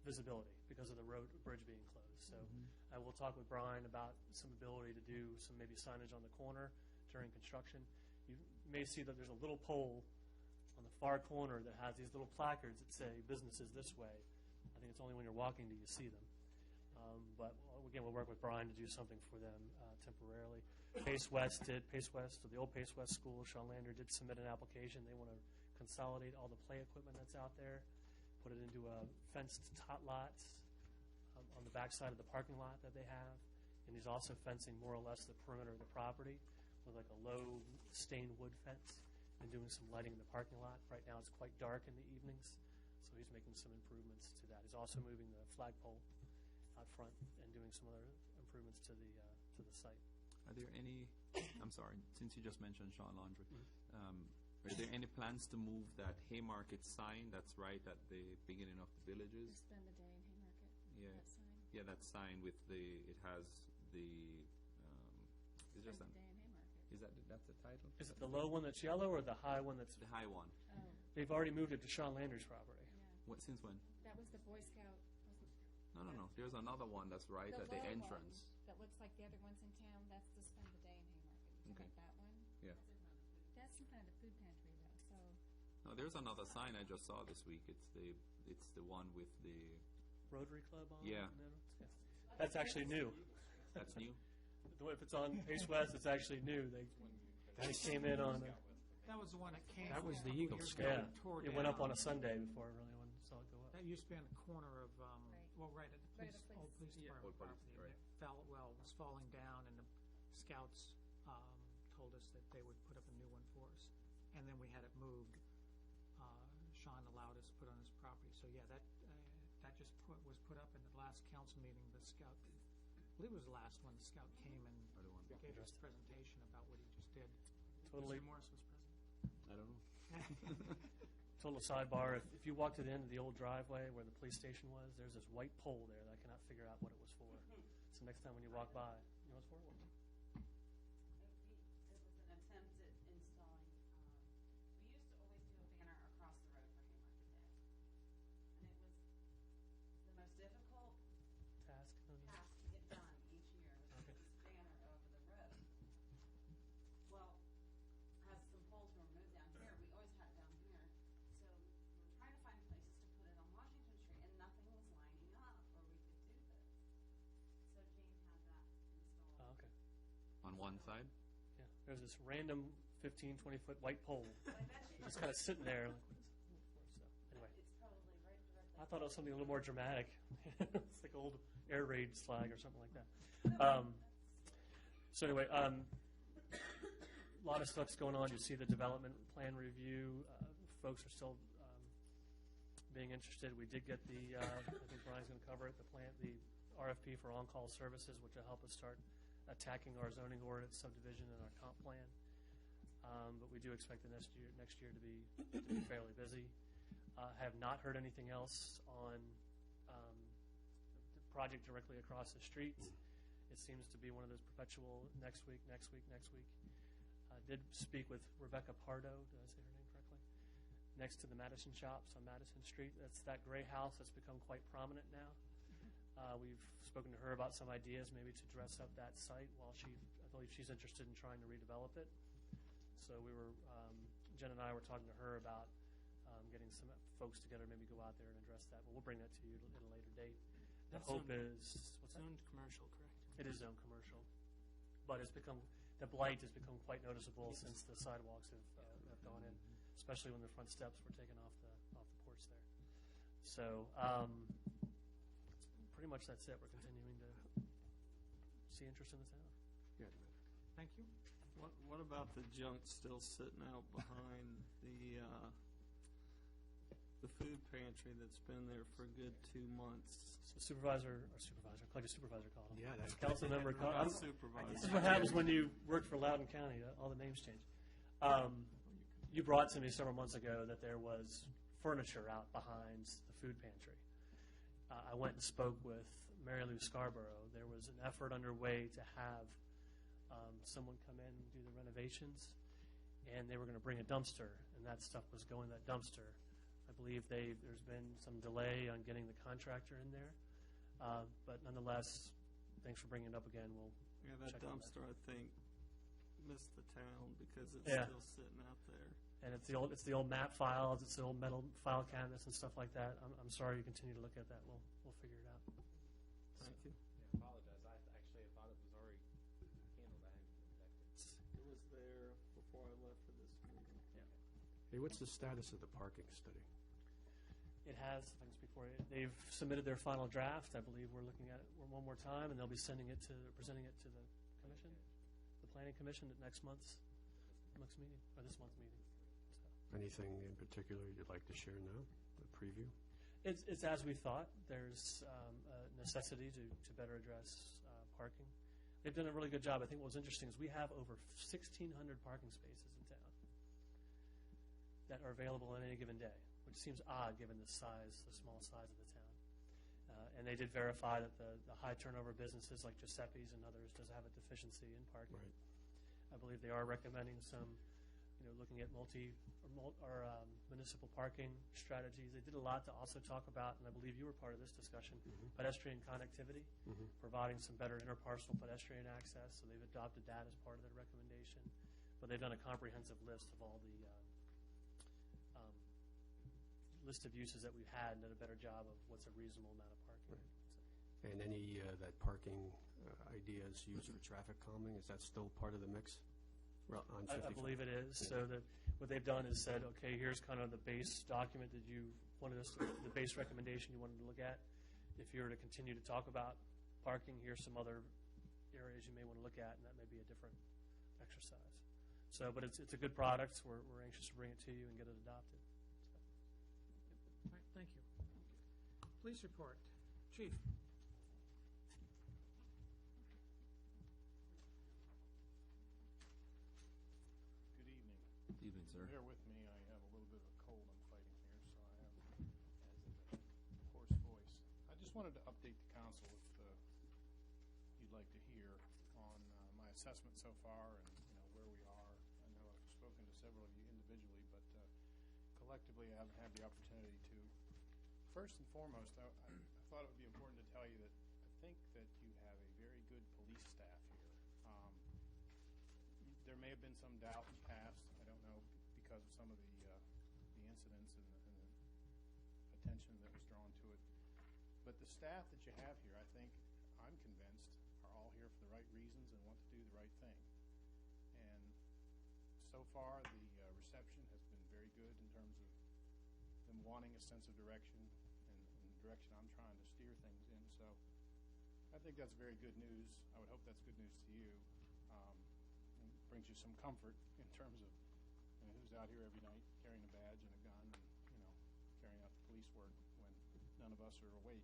visibility because of the bridge being closed. So I will talk with Brian about some ability to do some maybe signage on the corner during construction. You may see that there's a little pole on the far corner that has these little placards that say businesses this way. I think it's only when you're walking do you see them. But again, we'll work with Brian to do something for them temporarily. Pace West, so the old Pace West school, Sean Lander did submit an application. They want to consolidate all the play equipment that's out there, put it into a fenced tot lot on the backside of the parking lot that they have. And he's also fencing more or less the perimeter of the property with like a low stained wood fence and doing some lighting in the parking lot. Right now it's quite dark in the evenings, so he's making some improvements to that. He's also moving the flagpole out front and doing some other improvements to the site. Are there any, I'm sorry, since you just mentioned Sean Laundrie, are there any plans to move that Haymarket sign that's right at the beginning of the villages? Spend the day in Haymarket. Yeah. That sign. Yeah, that sign with it has the, it's just Spend the day in Haymarket. that's the title? Is it the low one that's yellow or the high one that's? The high one. Oh, They've already moved it to Sean Lander's property. yeah. Since when? That was the Boy Scout. No. There's another one that's right at the low one entrance. that looks like the other ones in town. That's the Spend the Day in Haymarket. You Okay. like that one? Yeah. That's in front of the food pantry though. So No, there's another sign I just saw this week. It's the one with the. Rotary Club on it? Yeah. Yeah. That's actually new. That's new. If it's on Pace West, it's actually new. They came in on. That was the one that came. That was the Eagle years Scout. ago and tore It went up down. on a Sunday before everyone saw it go up. That used to be on the corner of, right at the Right at the old police police- department Old police, property. right. It was falling down, and the scouts told us that they would put up a new one for us. And then we had it moved. Sean allowed us to put on his property. So, yeah, that just was put up in the last council meeting. The scout, I believe it was the last one, the scout came and gave us a presentation about what he just did. Totally. Mr. Morris was present. I don't know. Total sidebar. If you walk to the end of the old driveway where the police station was, there's this white pole there that I cannot figure out what it was for. So next time when you walk by, you know what it's for? It was an attempt at installing, we used to always do a banner across the road for Haymarket Day. And it was the most difficult Task. task to get done each year, was to put this banner over the road. Well, as some poles were removed down here, we always had it down here. So we were trying to find places to put it on Washington Street, and nothing was lining up where we could do this. So Jane had that installed. Oh, okay. On one side. Yeah. There's this random 15, 20-foot white pole. I bet you Just kind of sitting there. Like, what is it for? So, anyway. it's probably right directly. I thought it was something a little more dramatic. It's like old air raid flag or something like that. So anyway, a lot of stuff's going on. You see the development plan review. Folks are still being interested. We did get the, I think Brian's going to cover it, the RFP for on-call services, which will help us start attacking our zoning ordinance subdivision and our comp plan. But we do expect the next year to be fairly busy. Have not heard anything else on the project directly across the street. It seems to be one of those perpetual next week. Did speak with Rebecca Pardo, did I say her name correctly? Next to the Madison Shops on Madison Street. That's that gray house that's become quite prominent now. We've spoken to her about some ideas maybe to dress up that site while I believe she's interested in trying to redevelop it. So Jen and I were talking to her about getting some folks together, maybe go out there and address that. But we'll bring that to you at a later date. The That's hope zoned- is, what's that? Zoned commercial, correct? It is zoned commercial, but the blight has become quite noticeable since the sidewalks have gone in, especially when the front steps were taken off the porch there. So pretty much that's it. We're continuing to see interest in the town. Thank you. What about the junk still sitting out behind the food pantry that's been there for a good 2 months? Supervisor, like a supervisor called him. Yeah, that's council member called. Not supervisor. This is what happens when you work for Loudoun County. All the names change. You brought to me several months ago that there was furniture out behind the food pantry. I went and spoke with Mary Lou Scarborough. There was an effort underway to have someone come in and do the renovations, and they were going to bring a dumpster, and that stuff was going in that dumpster. I believe there's been some delay on getting the contractor in there, but nonetheless, thanks for bringing it up again. We'll that check on dumpster, I think, missed the town because it's Yeah. still sitting out there. And it's the old map files, it's the old metal file cabinets and stuff like that. I'm sorry you continue to look at that. We'll figure it out. Thank you. Yeah, apologize. I actually thought it was already handled. I hadn't detected. It was there before I left for this meeting. Hey, what's the status of the parking study? It has things before it. They've submitted their final draft. I believe we're looking at it one more time, and they'll be presenting it to the commission, the planning commission at next month's meeting, or this month's meeting. Anything in particular you'd like to share now, the preview? It's as we thought. There's a necessity to better address parking. They've done a really good job. I think what was interesting is we have over 1,600 parking spaces in town that are available on any given day, which seems odd given the small size of the town. And they did verify that the high turnover businesses like Giuseppe's and others does have a deficiency in parking. Right. I believe they are recommending some, looking at municipal parking strategies. They did a lot to also talk about, and I believe you were part of this discussion, pedestrian connectivity, providing some better interparcel pedestrian access. So they've adopted that as part of their recommendation. But they've done a comprehensive list of all the list of uses that we've had and done a better job of what's a reasonable amount of parking. Right. And any that parking ideas used for traffic calming, is that still part of the mix? On 55? I believe it is. So that what they've done is said, okay, here's kind of the base document that you wanted us to, the base recommendation you wanted to look at. If you were to continue to talk about parking, here's some other areas you may want to look at, and that may be a different exercise. So, but it's a good product. We're anxious to bring it to you and get it adopted. All right, thank you. Police report. Chief. Evening, sir. Bear with me, I have a little bit of a cold I'm fighting here, so I have a hoarse voice. I just wanted to update the council if you'd like to hear on my assessment so far and where we are. I know I've spoken to several of you individually, but collectively I haven't had the opportunity to. First and foremost, I thought it would be important to tell you that I think that you have a very good police staff here. There may have been some doubt in the past. I don't know, because of some of the incidents and the attention that was drawn to it. But the staff that you have here, I think, I'm convinced, are all here for the right reasons and want to do the right thing. And so far, the reception has been very good in terms of them wanting a sense of direction and the direction I'm trying to steer things in. So I think that's very good news. I would hope that's good news to you. And brings you some comfort in terms of who's out here every night carrying a badge and a gun and carrying out the police work when none of us are awake.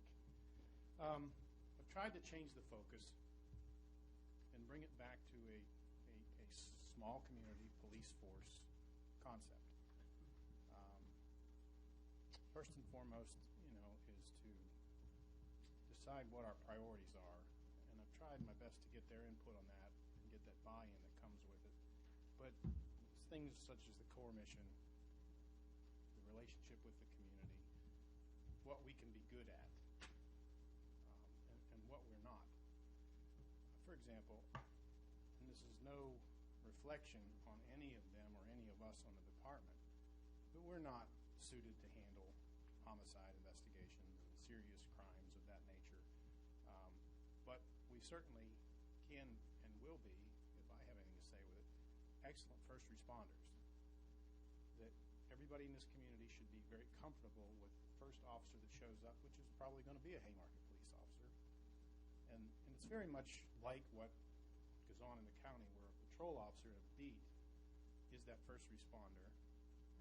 I've tried to change the focus and bring it back to a small community police force concept. First and foremost, is to decide what our priorities are, and I've tried my best to get their input on that and get that buy-in that comes with it. But things such as the core mission, the relationship with the community, what we can be good at, and what we're not. For example, and this is no reflection on any of them or any of us on the department, but we're not suited to handle homicide investigations and serious crimes of that nature. But we certainly can and will be, if I have anything to say with it, excellent first responders. That everybody in this community should be very comfortable with the first officer that shows up, which is probably going to be a Haymarket police officer. And it's very much like what goes on in the county, where a patrol officer at a beat is that first responder,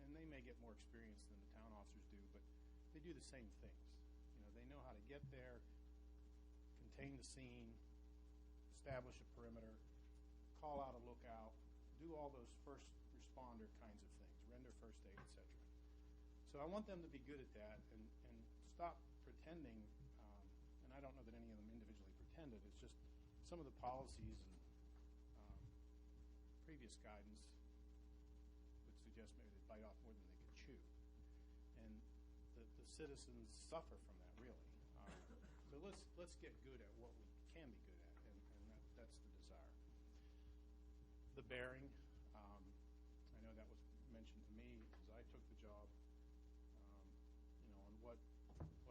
and they may get more experience than the town officers do, but they do the same things. You know, they know how to get there, contain the scene, establish a perimeter, call out a lookout, do all those first responder kinds of things, render first aid, etc. So I want them to be good at that and stop pretending, and I don't know that any of them individually pretended, it's just some of the policies and previous guidance would suggest maybe they bite off more than they could chew. And the citizens suffer from that, really. So let's get good at what we can be good at, and that's the desire. The bearing, I know that was mentioned to me as I took the job, you know, on what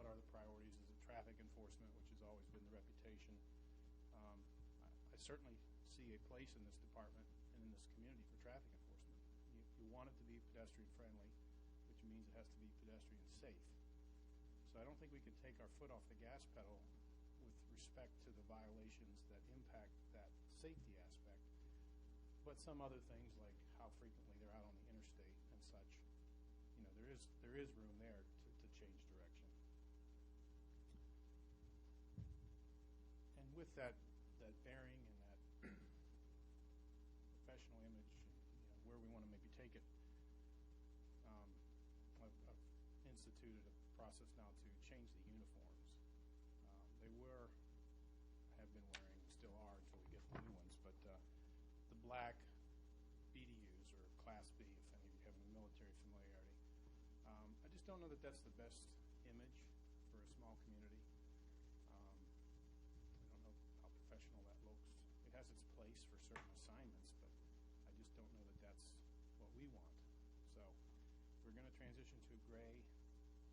are the priorities? Is it traffic enforcement, which has always been the reputation? I certainly see a place in this department and in this community for traffic enforcement. You want it to be pedestrian friendly, which means it has to be pedestrian safe. So I don't think we could take our foot off the gas pedal with respect to the violations that impact that safety aspect. But some other things, like how frequently they're out on the interstate and such, you know, there is room there to change direction. And with that bearing and that professional image, you know, where we want to maybe take it, I've instituted a process now to change the uniforms. They have been wearing, still are until we get the new ones, but the black BDUs, or Class B, if any of you have any military familiarity. I just don't know that that's the best image for a small community. I don't know how professional that looks. It has its place for certain assignments, but I just don't know that that's what we want. So we're going to transition to gray,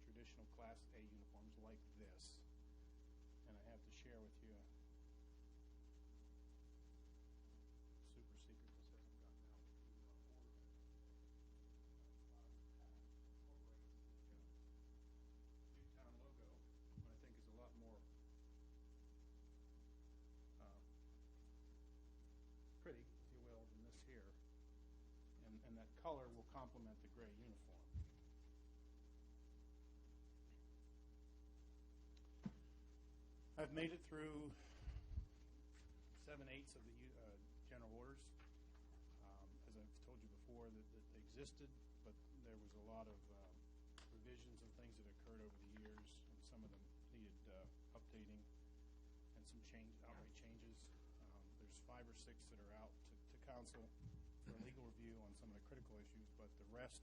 traditional Class A uniforms like this. And I have to share with you a super secret. This hasn't gotten out. Newtown logo, what I think is a lot more pretty, if you will, than this here. And that color will complement the gray uniform. I've made it through 7/8 of the general orders. As I've told you before, that they existed, but there was a lot of revisions and things that occurred over the years, and some of them needed updating and some outright changes. There's 5 or 6 that are out to council for legal review on some of the critical issues, but the rest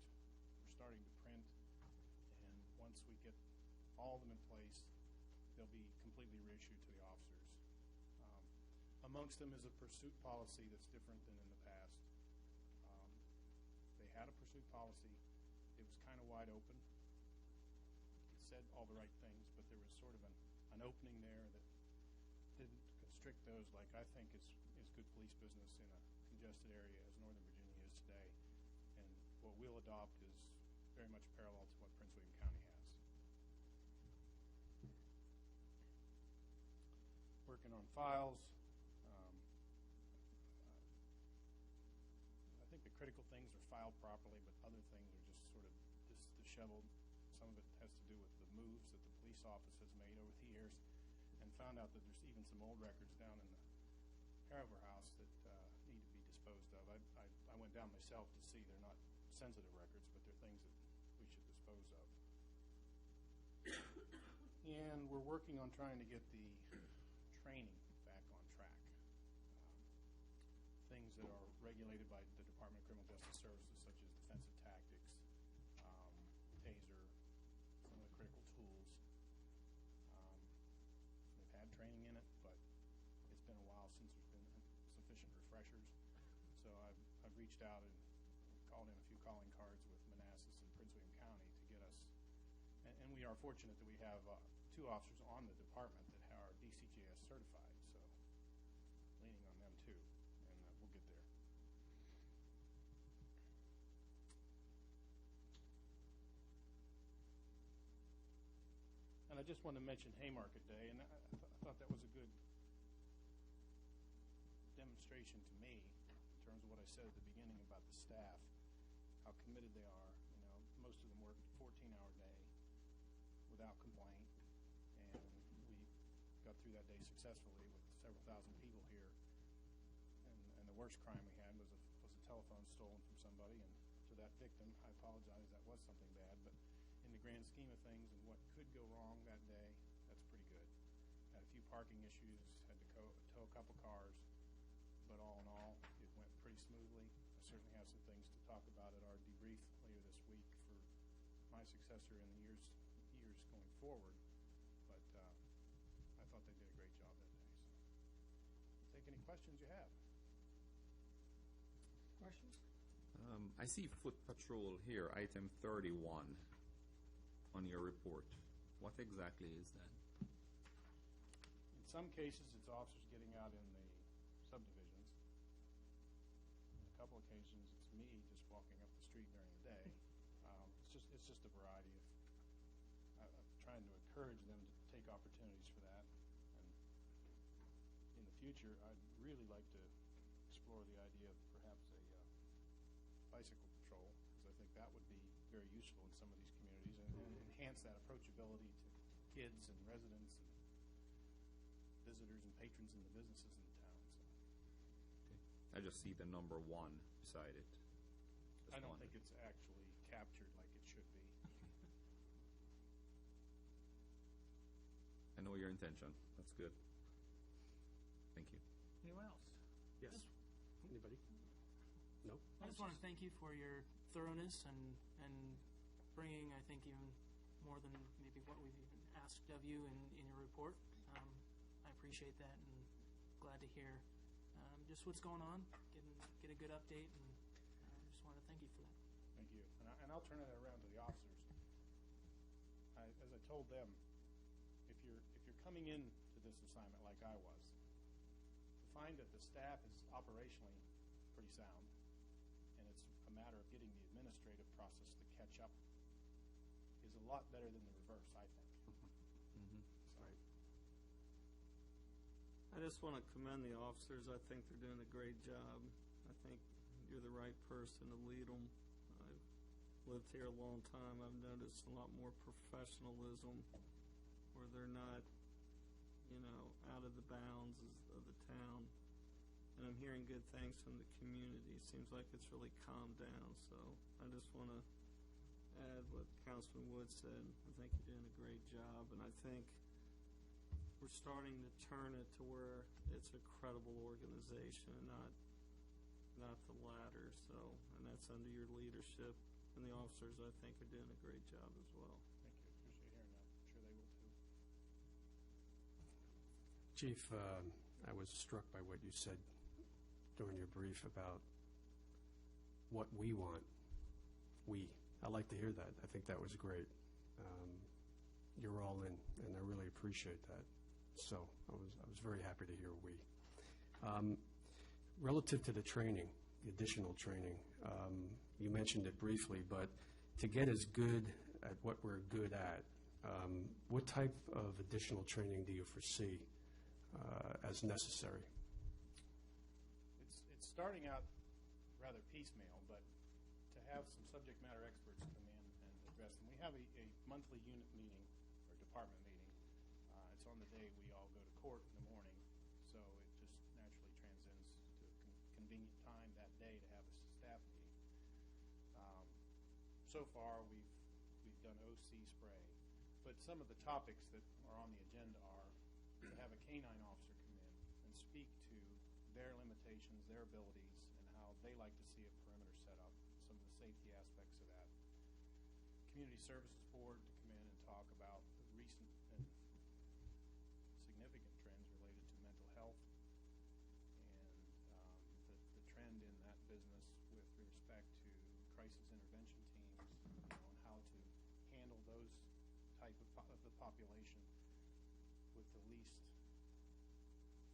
we're starting to print, and once we get all of them in place, they'll be completely reissued to the officers. Amongst them is a pursuit policy that's different than in the past. They had a pursuit policy. It was kind of wide open. It said all the right things, but there was sort of an opening there that didn't constrict those like I think is good police business in a congested area as Northern Virginia is today. And what we'll adopt is very much parallel to what Prince William County has. Working on files. I think the critical things are filed properly, but other things are just sort of disheveled. Some of it has to do with the moves that the police office has made over the years, and found out that there's even some old records down in the Hariver house that need to be disposed of. I went down myself to see. They're not sensitive records, but they're things that we should dispose of. And we're working on trying to get the training back on track. Things that are regulated by the Department of Criminal Justice Services, such as defensive tactics, TASER, some of the critical tools. They've had training in it, but it's been a while since there's been sufficient refreshers. So I've reached out and called in a few calling cards with Manassas and Prince William County to get us, and we are fortunate that we have 2 officers on the department that are DCJS certified, so leaning on them too, and we'll get there. I just wanted to mention Haymarket Day, and I thought that was a good demonstration to me in terms of what I said at the beginning about the staff, how committed they are. You know, most of them work a 14-hour day without complaint, and we got through that day successfully with several thousand people here. And the worst crime we had was a telephone stolen from somebody, and to that victim, I apologize, that was something bad, but in the grand scheme of things and what could go wrong that day, that's pretty good. Had a few parking issues, had to tow a couple cars, but all in all, it went pretty smoothly. I certainly have some things to talk about at our debrief later this week for my successor in the years going forward, but I thought they did a great job that day. So, take any questions you have. Questions? I see foot patrol here, item 31 on your report. What exactly is that? In some cases, it's officers getting out in the subdivisions. In a couple occasions, it's me just walking up the street during the day. It's just a variety of trying to encourage them to take opportunities for that. And in the future, I'd really like to explore the idea of perhaps a bicycle patrol, because I think that would be very useful in some of these communities and enhance that approachability to kids and residents and visitors and patrons in the businesses in the town. So. I just see the number 1 beside it. I don't think it's actually captured like it should be. I know your intention. That's good. Thank you. Anyone else? Yes. Anybody? No? I just want to thank you for your thoroughness and bringing, I think, even more than maybe what we've even asked of you in your report. I appreciate that and glad to hear just what's going on, get a good update, and just want to thank you for that. Thank you. And I'll turn it around to the officers. As I told them, if you're coming into this assignment like I was, to find that the staff is operationally pretty sound, and it's a matter of getting the administrative process to catch up, is a lot better than the reverse, I think. Right. I just want to commend the officers. I think they're doing a great job. I think you're the right person to lead them. I've lived here a long time. I've noticed a lot more professionalism where they're not, out of the bounds of the town. And I'm hearing good things from the community. It seems like it's really calmed down. So I just want to add what Councilman Wood said. I think you're doing a great job. And I think we're starting to turn it to where it's a credible organization and not the latter. So, and that's under your leadership. And the officers, I think, are doing a great job as well. Thank you. Appreciate hearing that. I'm sure they will too. Chief, I was struck by what you said during your brief about what we want. I like to hear that. I think that was great. You're all in, and I really appreciate that. So I was very happy to hear we. Relative to the training, the additional training, you mentioned it briefly, but to get as good at what we're good at, what type of additional training do you foresee as necessary? It's starting out rather piecemeal, but to have some subject matter experts come in and address them. We have a monthly unit meeting or department meeting. It's on the day we all go to court in the morning, so it just naturally transcends to a convenient time that day to have a staff meeting. So far, we've done OC spray, but some of the topics that are on the agenda are to have a canine officer come in and speak to their limitations, their abilities, and how they like to see a perimeter set up, some of the safety aspects of that. Community Services Board to come in and talk about the recent and significant trends related to mental health and the trend in that business with respect to crisis intervention teams, and how to handle those type of the population with the least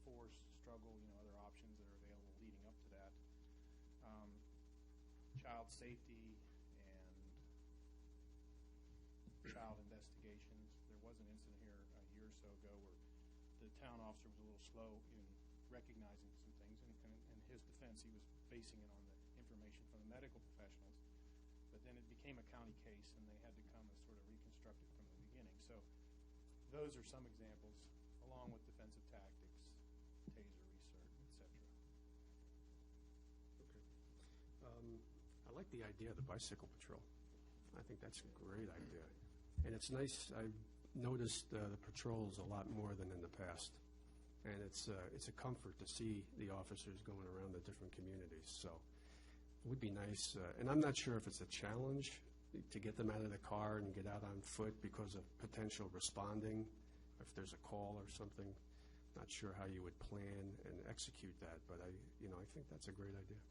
force, struggle, other options that are available leading up to that. Child safety and child investigations. There was an incident here a year or so ago where the town officer was a little slow in recognizing some things, and in his defense, he was basing it on the information from the medical professionals. But then it became a county case, and they had to come and sort of reconstruct it from the beginning. So those are some examples, along with defensive tactics, taser recert, et cetera. Okay. I like the idea of the bicycle patrol. I think that's a great idea. And it's nice, I've noticed the patrols a lot more than in the past. And it's a comfort to see the officers going around the different communities. So it would be nice, and I'm not sure if it's a challenge to get them out of the car and get out on foot because of potential responding, if there's a call or something. Not sure how you would plan and execute that, but I think that's a great idea.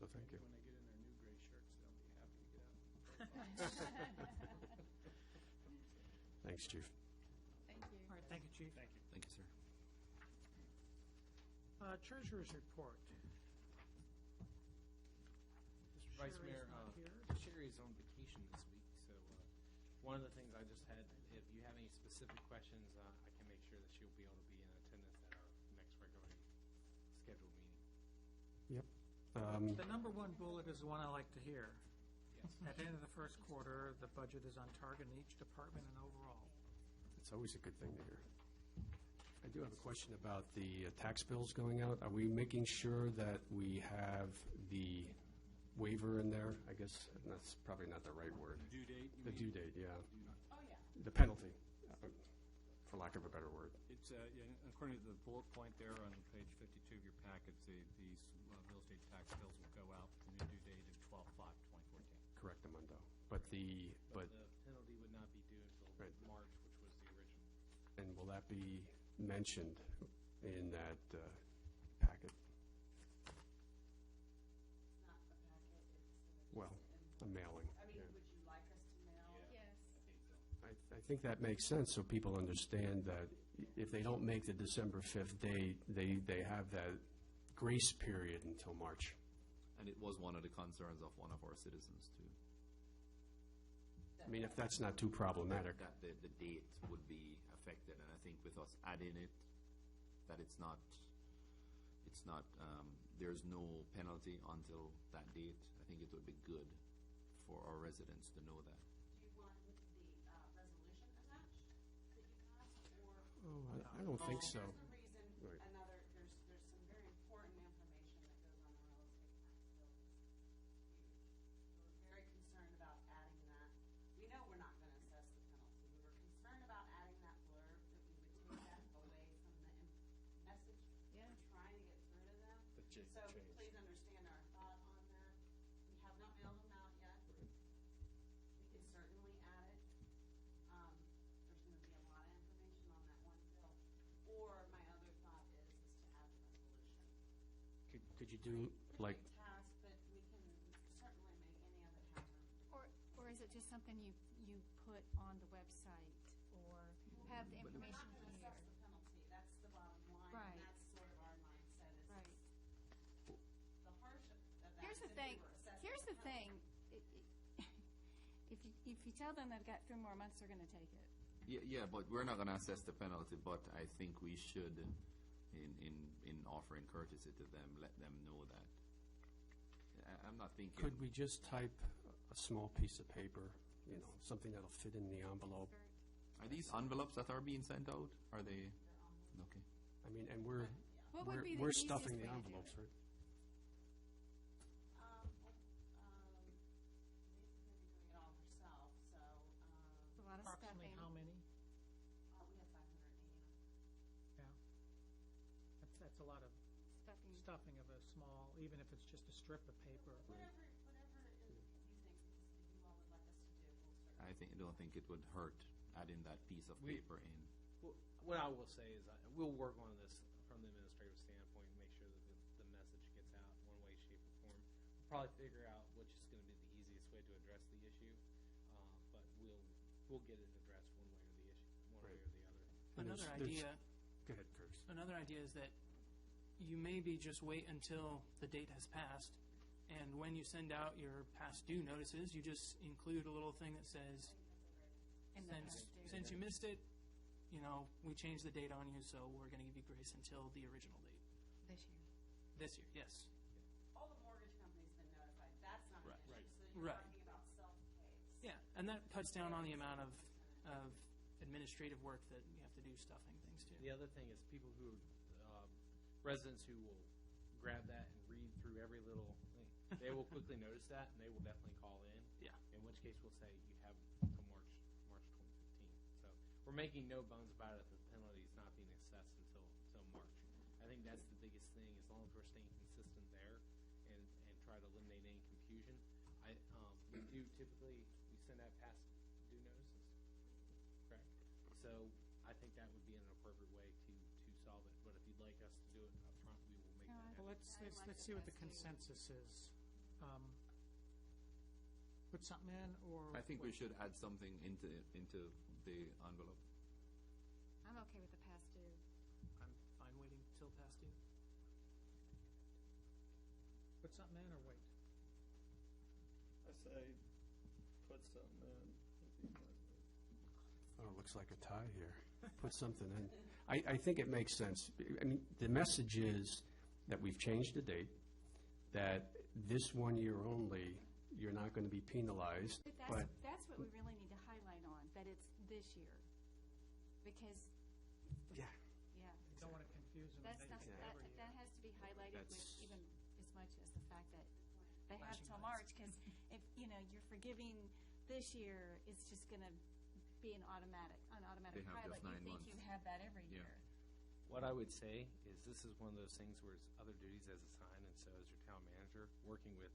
So thank you. When they get in their new gray shirts, they'll be happy to get out. Thanks, Chief. Thank you. All right, thank you, Chief. Thank you. Thank you, sir. Treasurer's report. Mr. Vice Sherry's Mayor, not here. Sherry is on vacation this week, so one of the things I just had, if you have any specific questions, I can make sure that she'll be able to be in attendance at our next regularly scheduled meeting. Yep. The number one bullet is the one I like to hear. Yes. At the end of the first quarter, the budget is on target in each department and overall. It's always a good thing to hear. I do have a question about the tax bills going out. Are we making sure that we have the waiver in there? I guess that's probably not the right word. Due date? The due date, yeah. Oh, yeah. The penalty, for lack of a better word. It's, according to the bullet point there on page 52 of your packets, these real estate tax bills will go out. The new due date is 12/5/2014. Correct, Amundo. But the penalty would not be due until Right. March, which was the original. and will that be mentioned in that packet? It's not a packet, it's Well, a mailing. I mean, yeah. would you like us to mail? Yes. I think that makes sense, so people understand that if they don't make the December 5th date, they have that grace period until March. And it was one of the concerns of one of our citizens, too. I mean, if that's not too problematic. That the date would be affected, and I think with us adding it, that it's not, there's no penalty until that date. I think it would be good for our residents to know that. Do you want the resolution attached that you passed, or? Oh, I don't think so. There's a reason, Right. there's some very important information that goes on the real estate tax bills. We're very concerned about adding that. We know we're not gonna assess the penalty. We were concerned about adding that blurb, that we would take that away from the message Yeah. we're trying to get through to them. The So change. please understand our thought on that. We have not mailed them out yet. We can certainly add it. There's gonna be a lot of information on that one bill. Or my other thought is to add the resolution. Could you do, like, Big task, but we can certainly make any of it happen. Or is it just something you put on the website or have the We're information not gonna here? assess the penalty, that's the bottom line, Right. and that's sort of our mindset is Right. the hardship of that Here's is the if we thing, were assessing here's the penalty. thing. If you tell them they've got 3 more months, they're gonna take it. Yeah, but we're not gonna assess the penalty, but I think we should, in offering courtesy to them, let them know that. I'm not thinking. could we just type a small piece of paper, something that'll fit in the envelope? Are these envelopes that are being sent out? Are they? Okay. I mean, and we're What would be the we're easiest stuffing way the to do envelopes, it? right? Basically doing it all herself, so, It's a lot of Approximately stuffing. how many? we have 580. Yeah. That's a lot of Stuffing. stuffing of a small, even if it's just a strip of paper. Whatever it is you think you all would like us to do, we'll certainly. I don't think it would hurt adding that piece of paper in. Well, what I will say is we'll work on this from the administrative standpoint and make sure that the message gets out one way, shape, or form. We'll probably figure out which is going to be the easiest way to address the issue, but we'll get it addressed one way or the other. And Another there's- idea, Go ahead, Curtis. another idea is that you maybe just wait until the date has passed, and when you send out your past due notices, you just include a little thing that says, in the since, past due. since you missed it, we changed the date on you, so we're going to give you grace until the original date. This year. This year, yes. All the mortgage companies been notified. That's not an Right. issue. So you're Right. talking about self-pays. Yeah, and that cuts down on the amount of administrative work that you have to do stuffing things too. The other thing is people who, residents who will grab that and read through every little thing, they will quickly notice that, and they will definitely call in. Yeah. In which case, we'll say you have until March 2015. So we're making no bones about it that the penalty is not being assessed until March. I think that's the biggest thing. As long as we're staying consistent there and try to eliminate any confusion. We do typically we send out past due notices, correct? So I think that would be an appropriate way to solve it. But if you'd like us to do it up front, we will make that happen. Well, let's see what the consensus is. Put something in, or? I think we should add something into the envelope. I'm okay with the past due. I'm fine waiting till past due. Put something in, or wait? I say put something in. Oh, it looks like a tie here. Put something in. I think it makes sense. I mean, the message is that we've changed the date, that this 1 year only, you're not going to be penalized. But that's what we really need to highlight on, that it's this year. Because, Yeah. yeah. Don't want to confuse them. That's not, that has to be highlighted with even as much as the fact that they have till March, because if, you're forgiving this year, it's just going to be an automatic They have highlight. just 9 You think months. you have that every Yeah. year. What I would say is this is one of those things where it's other duties as assigned, and so as your town manager, working with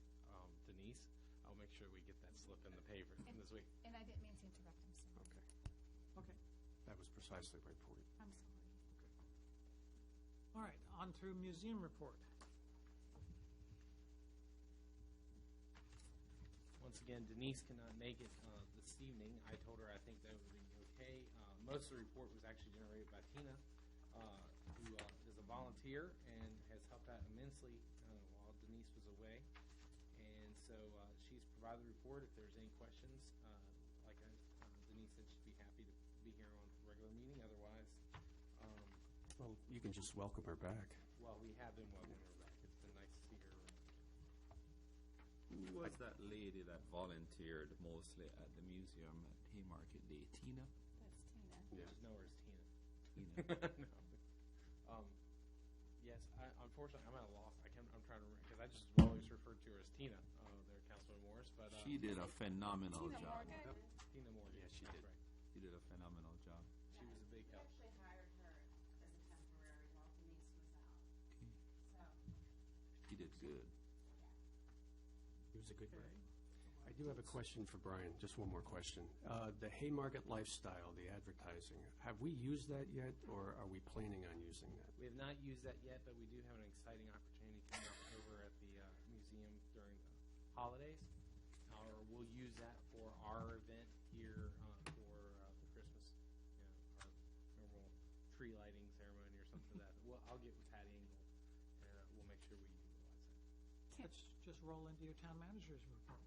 Denise, I'll make sure we get that slip in the paper this week. And I didn't mean to interrupt him, so Okay. That was precisely my point. I'm sorry. All right, on through museum report. Once again, Denise cannot make it this evening. I told her I think that would be okay. Most of the report was actually generated by Tina, who is a volunteer and has helped out immensely while Denise was away. And so she's provided the report. If there's any questions, like Denise said, she'd be happy to be here on a regular meeting. Otherwise, Well, you can just welcome her back. well, we have been welcoming her back. It's been nice to see her. Who was that lady that volunteered mostly at the museum at Haymarket Day? Tina? That's Tina. Yeah. There's nowhere as Tina. Tina. No. Yes, unfortunately, I'm at a loss. I'm trying to remember, because I just always referred to her as Tina, there, Councilman Morris, but. She did a phenomenal Tina job. Morgan? Tina Morgan. Yeah, she that's did. right. She did a phenomenal job. She was a big We help. actually hired her as a temporary while Denise was out. So, She did good. He was a good guy. I do have a question for Brian, just one more question. The Haymarket Lifestyle, the advertising, have we used that yet, or are we planning on using that? We have not used that yet, but we do have an exciting opportunity coming up over at the museum during the holidays. Or we'll use that for our event here for the Christmas, our normal tree lighting ceremony or something like that. I'll get with Patty Engel, and we'll make sure we utilize that. Let's just roll into your town manager's report.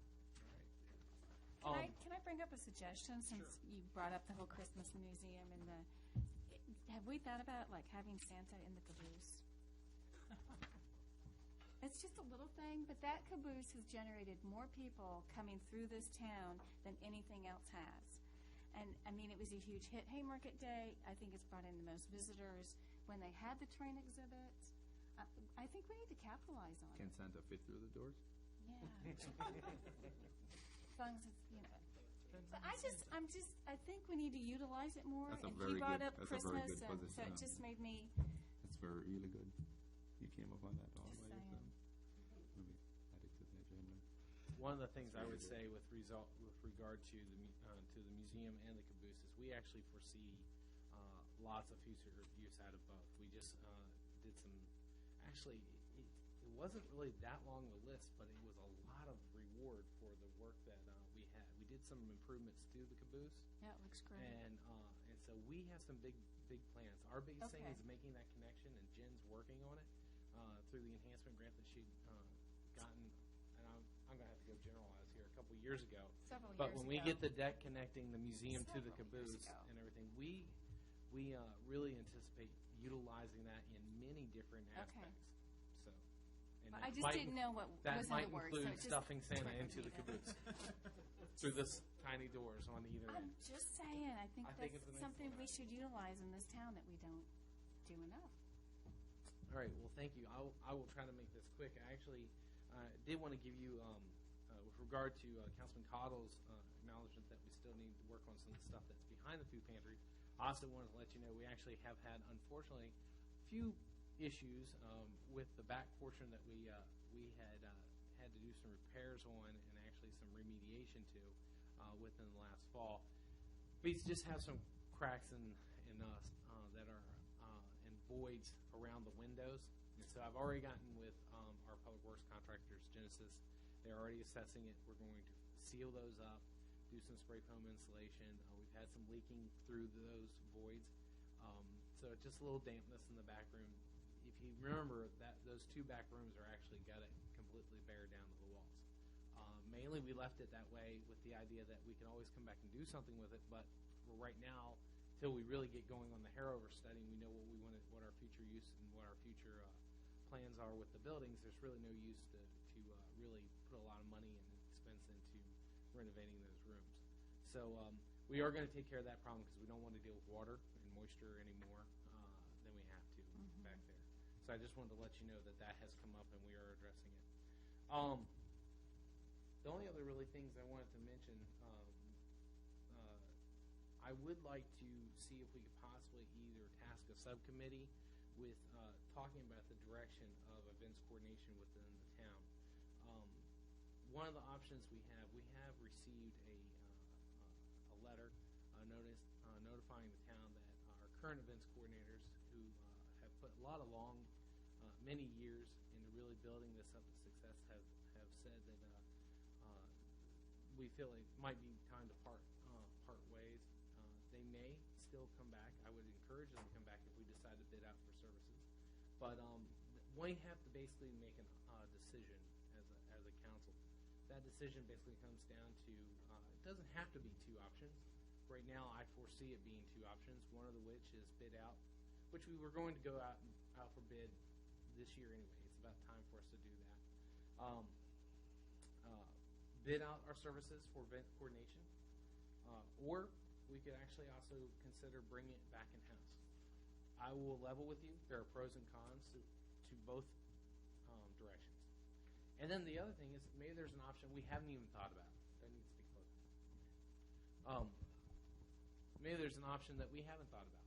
Can I bring up a suggestion, since you brought up the whole Christmas museum and have we thought about like having Santa in the caboose? It's just a little thing, but that caboose has generated more people coming through this town than anything else has. And, I mean, it was a huge hit Haymarket Day. I think it's brought in the most visitors. When they had the train exhibit, I think we need to capitalize on Can it. Santa fit through the doors? Yeah. As long as it's, But I think we need to utilize it more. That's a And very he brought good- up that's a very Christmas, good and so position, it yeah. just made me, That's really good. You came up on that all Just by yourself. saying. Maybe add it to the agenda. One of the things I would say with regard to the museum and the caboose is we actually foresee lots of future use out of both. We just did some. Actually, it wasn't really that long of a list, but it was a lot of reward for the work that we had. We did some improvements to the caboose, yeah, it looks great. and so we have some big plans. Our biggest thing Okay. is making that connection, and Jen's working on it through the enhancement grant that she'd gotten. And I'm going to have to go generalize here. a couple years ago. Several But years when we ago. get the deck connecting the museum to the Several years caboose ago. and everything, we really anticipate utilizing that in many different aspects. So, and Well, that I just might- didn't know what that was in might the words, so include it just stuffing Santa triggered into me the to- caboose through this tiny doors on either I'm end. just saying, I think I think that's it's an something excellent we should utilize in this town that we don't do enough. All right. Well, thank you. I will try to make this quick. I actually did want to give you, with regard to Councilman Cottle's acknowledgement that we still need to work on some of the stuff that's behind the food pantry. I also wanted to let you know we actually have had, unfortunately, a few issues with the back portion that we had to do some repairs on and actually some remediation to within the last fall. We just have some cracks in that are and voids around the windows. And so I've already gotten with our public works contractors, Genesis. They're already assessing it. We're going to seal those up, do some spray foam insulation. We've had some leaking through those voids. So just a little dampness in the back room. If you remember, that those two back rooms are actually got it completely bare down to the walls. Mainly we left it that way with the idea that we can always come back and do something with it, but for right now, till we really get going on the hair-over study, we know what we want, what our future use and what our future plans are with the buildings. There's really no use to really put a lot of money and expense into renovating those rooms. So we are going to take care of that problem because we don't want to deal with water and moisture any more than we have to back there. So I just wanted to let you know that that has come up and we are addressing it. The only other really things I wanted to mention, I would like to see if we could possibly either task a subcommittee with talking about the direction of events coordination within the town. One of the options we have received a letter, a notice notifying the town that our current events coordinators who have put a lot of many years into really building this up to success have said that we feel it might be time to part ways. They may still come back. I would encourage them to come back if we decide to bid out for services. But we have to basically make a decision as a council. That decision basically comes down to it doesn't have to be two options. Right now, I foresee it being two options. One of which is bid out, which we were going to go out for bid this year anyway. It's about time for us to do that. Bid out our services for event coordination, or we could actually also consider bringing it back in-house. I will level with you. There are pros and cons to both directions. And then the other thing is maybe there's an option we haven't even thought about. That needs to be closed. Maybe there's an option that we haven't thought about.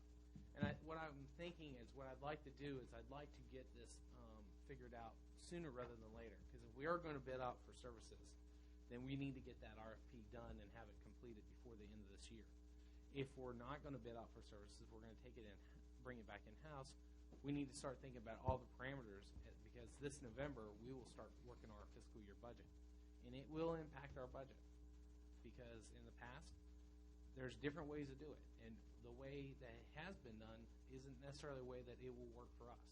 And what I'm thinking is what I'd like to do is I'd like to get this figured out sooner rather than later. Because if we are going to bid out for services, then we need to get that RFP done and have it completed before the end of this year. If we're not going to bid out for services, we're going to take it in, bring it back in-house, we need to start thinking about all the parameters because this November we will start working on our fiscal year budget. And it will impact our budget because in the past, there's different ways to do it. And the way that it has been done isn't necessarily a way that it will work for us.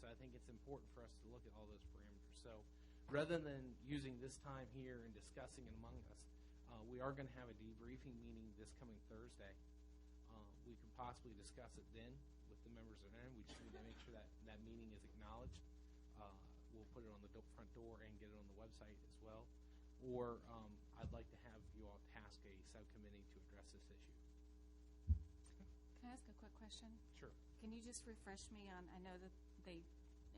So I think it's important for us to look at all those parameters. So rather than using this time here and discussing it among us, we are going to have a debriefing meeting this coming Thursday. We could possibly discuss it then with the members of the we just need to make sure that that meeting is acknowledged. We'll put it on the front door and get it on the website as well. Or I'd like to have you all task a subcommittee to address this issue. Can I ask a quick question? Sure. Can you just refresh me on, I know that they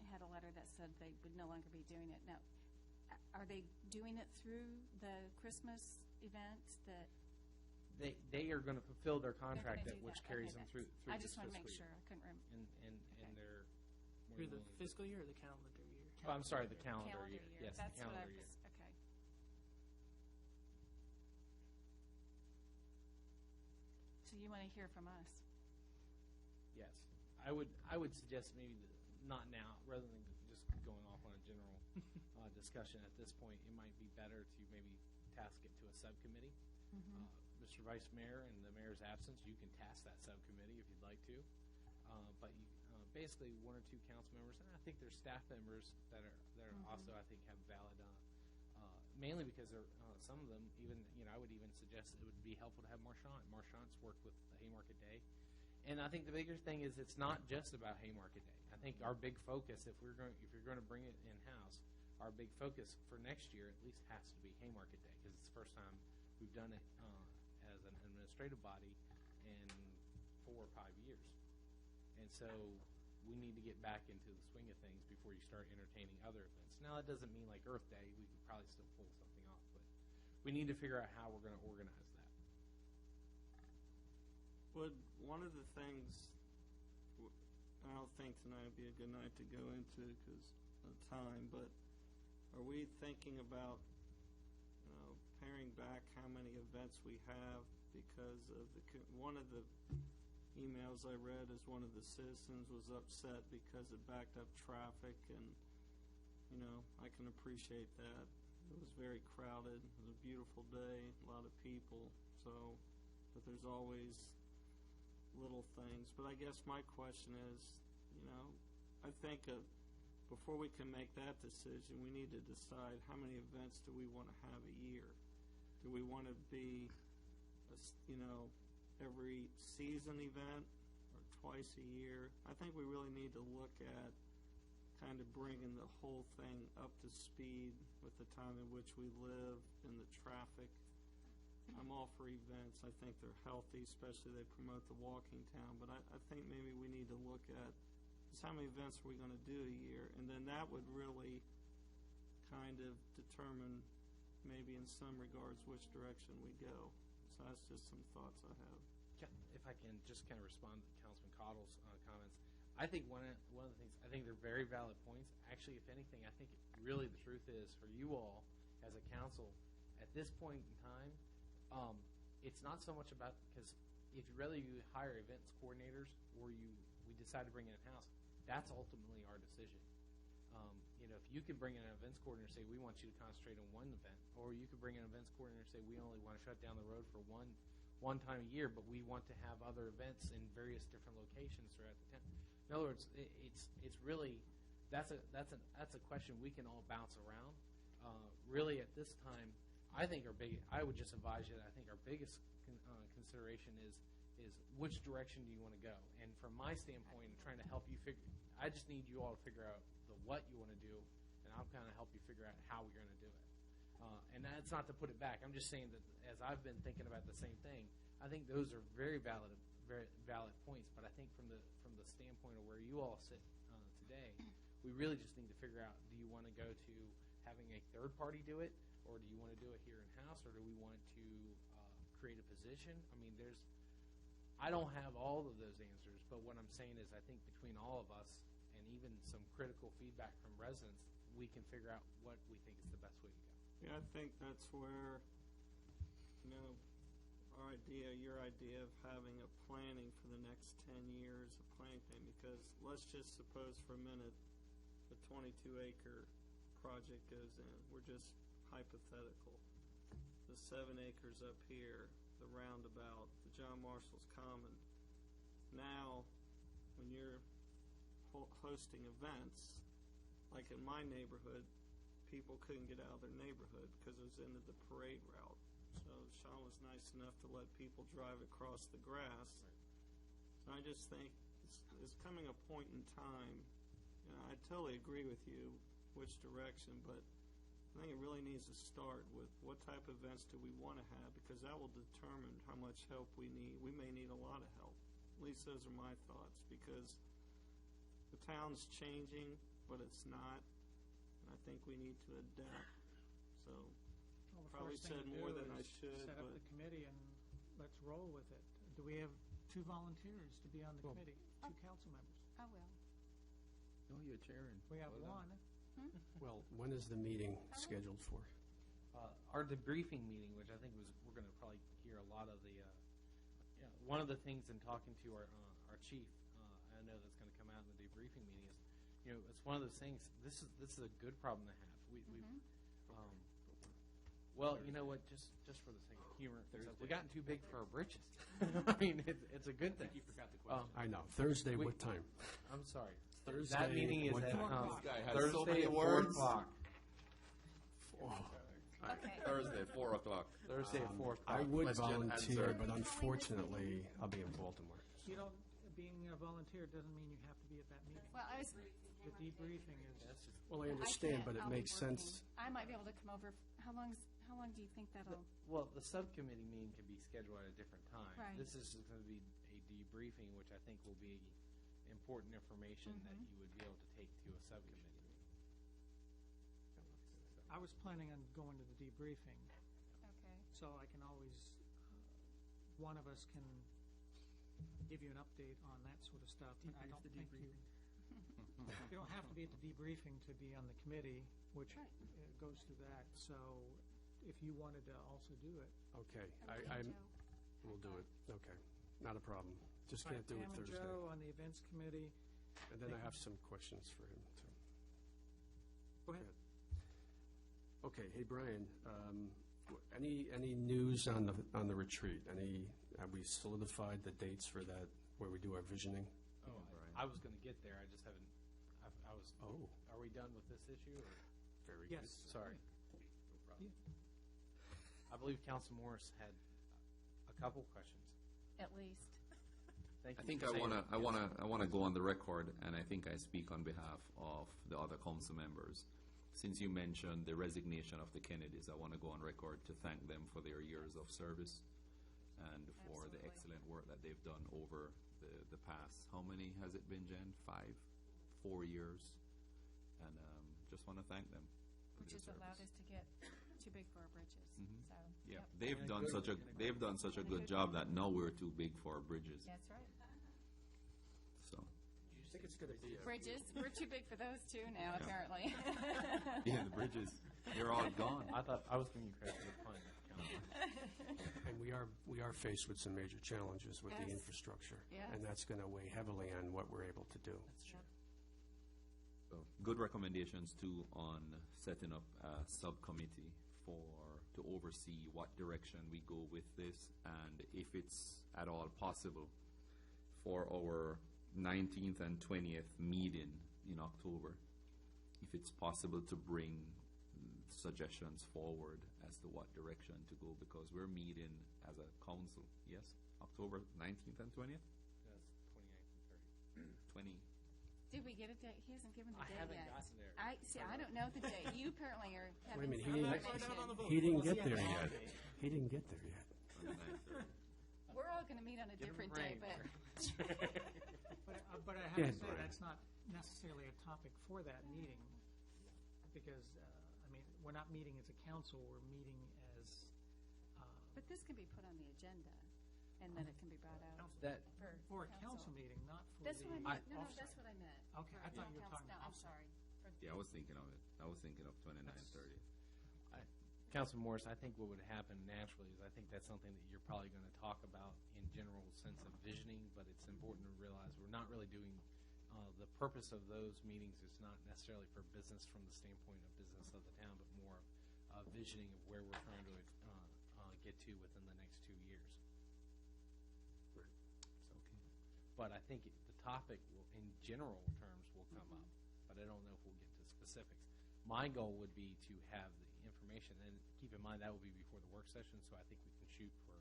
had a letter that said they would no longer be doing it. Now, are they doing it through the Christmas event that? They are going to fulfill their contract They're gonna do which that. carries Okay, them through I this just want to make fiscal sure. year. I couldn't remember. And they're more Through than the willing to- fiscal year or the calendar year? Oh, I'm sorry, the calendar Calendar year. year. Yes, That's the what I calendar year. was, okay. So you want to hear from us? Yes, I would suggest maybe not now, rather than just going off on a general discussion at this point. It might be better to maybe task it to a subcommittee. Mr. Vice Mayor, in the mayor's absence, you can task that subcommittee if you'd like to. But you, basically, one or two council members, and I think there's staff members that are also I think have valid mainly because some of them, even, I would even suggest it would be helpful to have Marchant. Marchant's worked with the Haymarket Day. And I think the bigger thing is it's not just about Haymarket Day. I think our big focus, if you're going to bring it in-house, our big focus for next year at least has to be Haymarket Day, because it's the first time we've done it as an administrative body in 4 or 5 years. And so we need to get back into the swing of things before you start entertaining other events. Now, that doesn't mean like Earth Day. We could probably still pull something off, but we need to figure out how we're going to organize that. Would one of the things, I don't think tonight would be a good night to go into because of time, but are we thinking about paring back how many events we have because of one of the emails I read is one of the citizens was upset because it backed up traffic, and I can appreciate that. It was very crowded. It was a beautiful day, a lot of people. So, but there's always little things. But I guess my question is, I think before we can make that decision, we need to decide how many events do we want to have a year. Do we want to be, every season event or twice a year? I think we really need to look at kind of bringing the whole thing up to speed with the time in which we live and the traffic. I'm all for events. I think they're healthy, especially they promote the walking town. But I think maybe we need to look at just how many events are we going to do a year, and then that would really kind of determine maybe in some regards which direction we go. So that's just some thoughts I have. If I can just kind of respond to Councilman Cottle's comments, I think one of the things, I think they're very valid points. Actually, if anything, I think really the truth is for you all as a council at this point in time, it's not so much about, because if whether you hire events coordinators or we decide to bring it in-house, that's ultimately our decision. If you could bring in an events coordinator and say, we want you to concentrate on one event, or you could bring in an events coordinator and say, we only want to shut down the road for one time a year, but we want to have other events in various different locations throughout the town. In other words, it's really, that's a question we can all bounce around. Really, at this time, I would just advise you that I think our biggest consideration is which direction do you want to go? And from my standpoint, in trying to help you I just need you all to figure out the what you want to do, and I'll kind of help you figure out how we're going to do it. And that's not to put it back. I'm just saying that as I've been thinking about the same thing, I think those are very valid points. But I think from the standpoint of where you all sit today, we really just need to figure out: do you want to go to having a third party do it, or do you want to do it here in house, or do we want to create a position? I mean, I don't have all of those answers, but what I'm saying is I think between all of us and even some critical feedback from residents, we can figure out what we think is the best way to go. Yeah, I think that's where, your idea of having a planning for the next 10 years, a planning thing, because let's just suppose for a minute the 22-acre project goes in. We're just hypothetical. The 7 acres up here, the roundabout, the John Marshall's Common. Now, when you're hosting events, like in my neighborhood, people couldn't get out of their neighborhood because it was into the parade route. So Sean was nice enough to let people drive across the grass. Right. So I just think it's coming a point in time, I totally agree with you which direction, but I think it really needs to start with what type of events do we want to have, because that will determine how much help we need. We may need a lot of help. At least those are my thoughts, because the town's changing, but it's not. I think we need to adapt. So, probably said more than I should. Set up the committee and let's roll with it. Do we have 2 volunteers to be on the committee? 2 council members? I will. No, you're chairing. We have one. Well, when is the meeting scheduled for? Our debriefing meeting, which I think we're going to probably hear a lot of the. One of the things in talking to our chief, I know that's going to come out in the debriefing meeting is, it's one of those things. This is a good problem to have. Well, you know what? Just for the sake of humor, we've gotten too big for our britches. I mean, it's a good thing. You forgot the question. I know. Thursday, what time? I'm sorry. Thursday, that meeting is what at time? This guy has Thursday so many at 4 words. o'clock. Okay. Thursday, 4 o'clock. Thursday at 4 o'clock. I would Question volunteer, answered. but unfortunately, I'll be in Baltimore. You don't, being a volunteer doesn't mean you have to be at that meeting. Well, I was, The debriefing is, Well, I I understand, can't. but it I'll be makes sense. working. I might be able to come over. How long do you think that'll? Well, the subcommittee meeting can be scheduled at a different time. Right. This is just going to be a debriefing, which I think will be important information that Mm-hmm. you would be able to take to a subcommittee meeting. I was planning on going to the debriefing, Okay. so I can always, one of us can give you an update on that sort of stuff. But I don't think you don't have to be at the debriefing to be on the committee, which Right. goes through that. So if you wanted to also do it. Okay, Okay, Joe. we'll do it. Okay, not a problem. Just All can't right, do it Pam and Thursday. Joe on the events committee. And then I have some questions for him, too. Go ahead. Okay, hey, Brian, any news on the retreat? Have we solidified the dates for that, where we do our visioning? Oh, I was going to get there. I just haven't. I was. Oh. Are we done with this issue? Or? Very Yes. Sorry. No problem. I believe Council Morris had a couple questions. At least. Thank I you think for I saying wanna yes. go on the record, and I think I speak on behalf of the other council members. Since you mentioned the resignation of the Kennedys, I want to go on record to thank them for their years of service and for the Absolutely. excellent work that they've done over the past. How many has it been, Jen? 4 years, and just want to thank them for Which their has allowed service. us to get too big for our bridges. Mhm. So. Yeah, yep. they've done such a good job that now we're too big for our bridges. That's right. So I think it's going to be Bridges, we're too big for those too now, apparently. yeah, the bridges, they're all gone. I thought I was giving you credit for the pun. And we are faced with some major challenges with the Yes. infrastructure. Yes. And that's going to weigh heavily on what we're able to do. Yep. So, good recommendations too on setting up a subcommittee to oversee what direction we go with this, and if it's at all possible, for our 19th and 20th meeting in October, if it's possible to bring suggestions forward as to what direction to go, because we're meeting as a council, yes? October 19th and 20th? Yes, 29th and 30th. 20. Did we get a date? He hasn't given the I date haven't yet. gotten there. I don't know the date. You apparently are Wait a having minute, some he didn't information. get there yet. He didn't get there yet. On the 9th. We're all going to meet on a Give him different day, rain. but But I have Go to ahead, say, Brian. that's not necessarily a topic for that meeting, because, we're not meeting as a council, we're meeting as, but this can be put on the agenda, and then it can be brought out That for a council meeting, not for the. That's what I meant. No, that's what I meant. Okay, I thought you were talking. No, I'm sorry. Yeah, I was thinking of it. I was thinking of 29th, 30th. Councilman Morris, I think what would happen naturally is I think that's something that you're probably going to talk about in general sense of visioning, but it's important to realize we're not really doing, the purpose of those meetings is not necessarily for business from the standpoint of business of the town, but more of visioning of where we're trying to get to within the next 2 years. But I think the topic will, in general terms, will come up, but I don't know if we'll get to specifics. My goal would be to have the information, and keep in mind that will be before the work session, so I think we can shoot for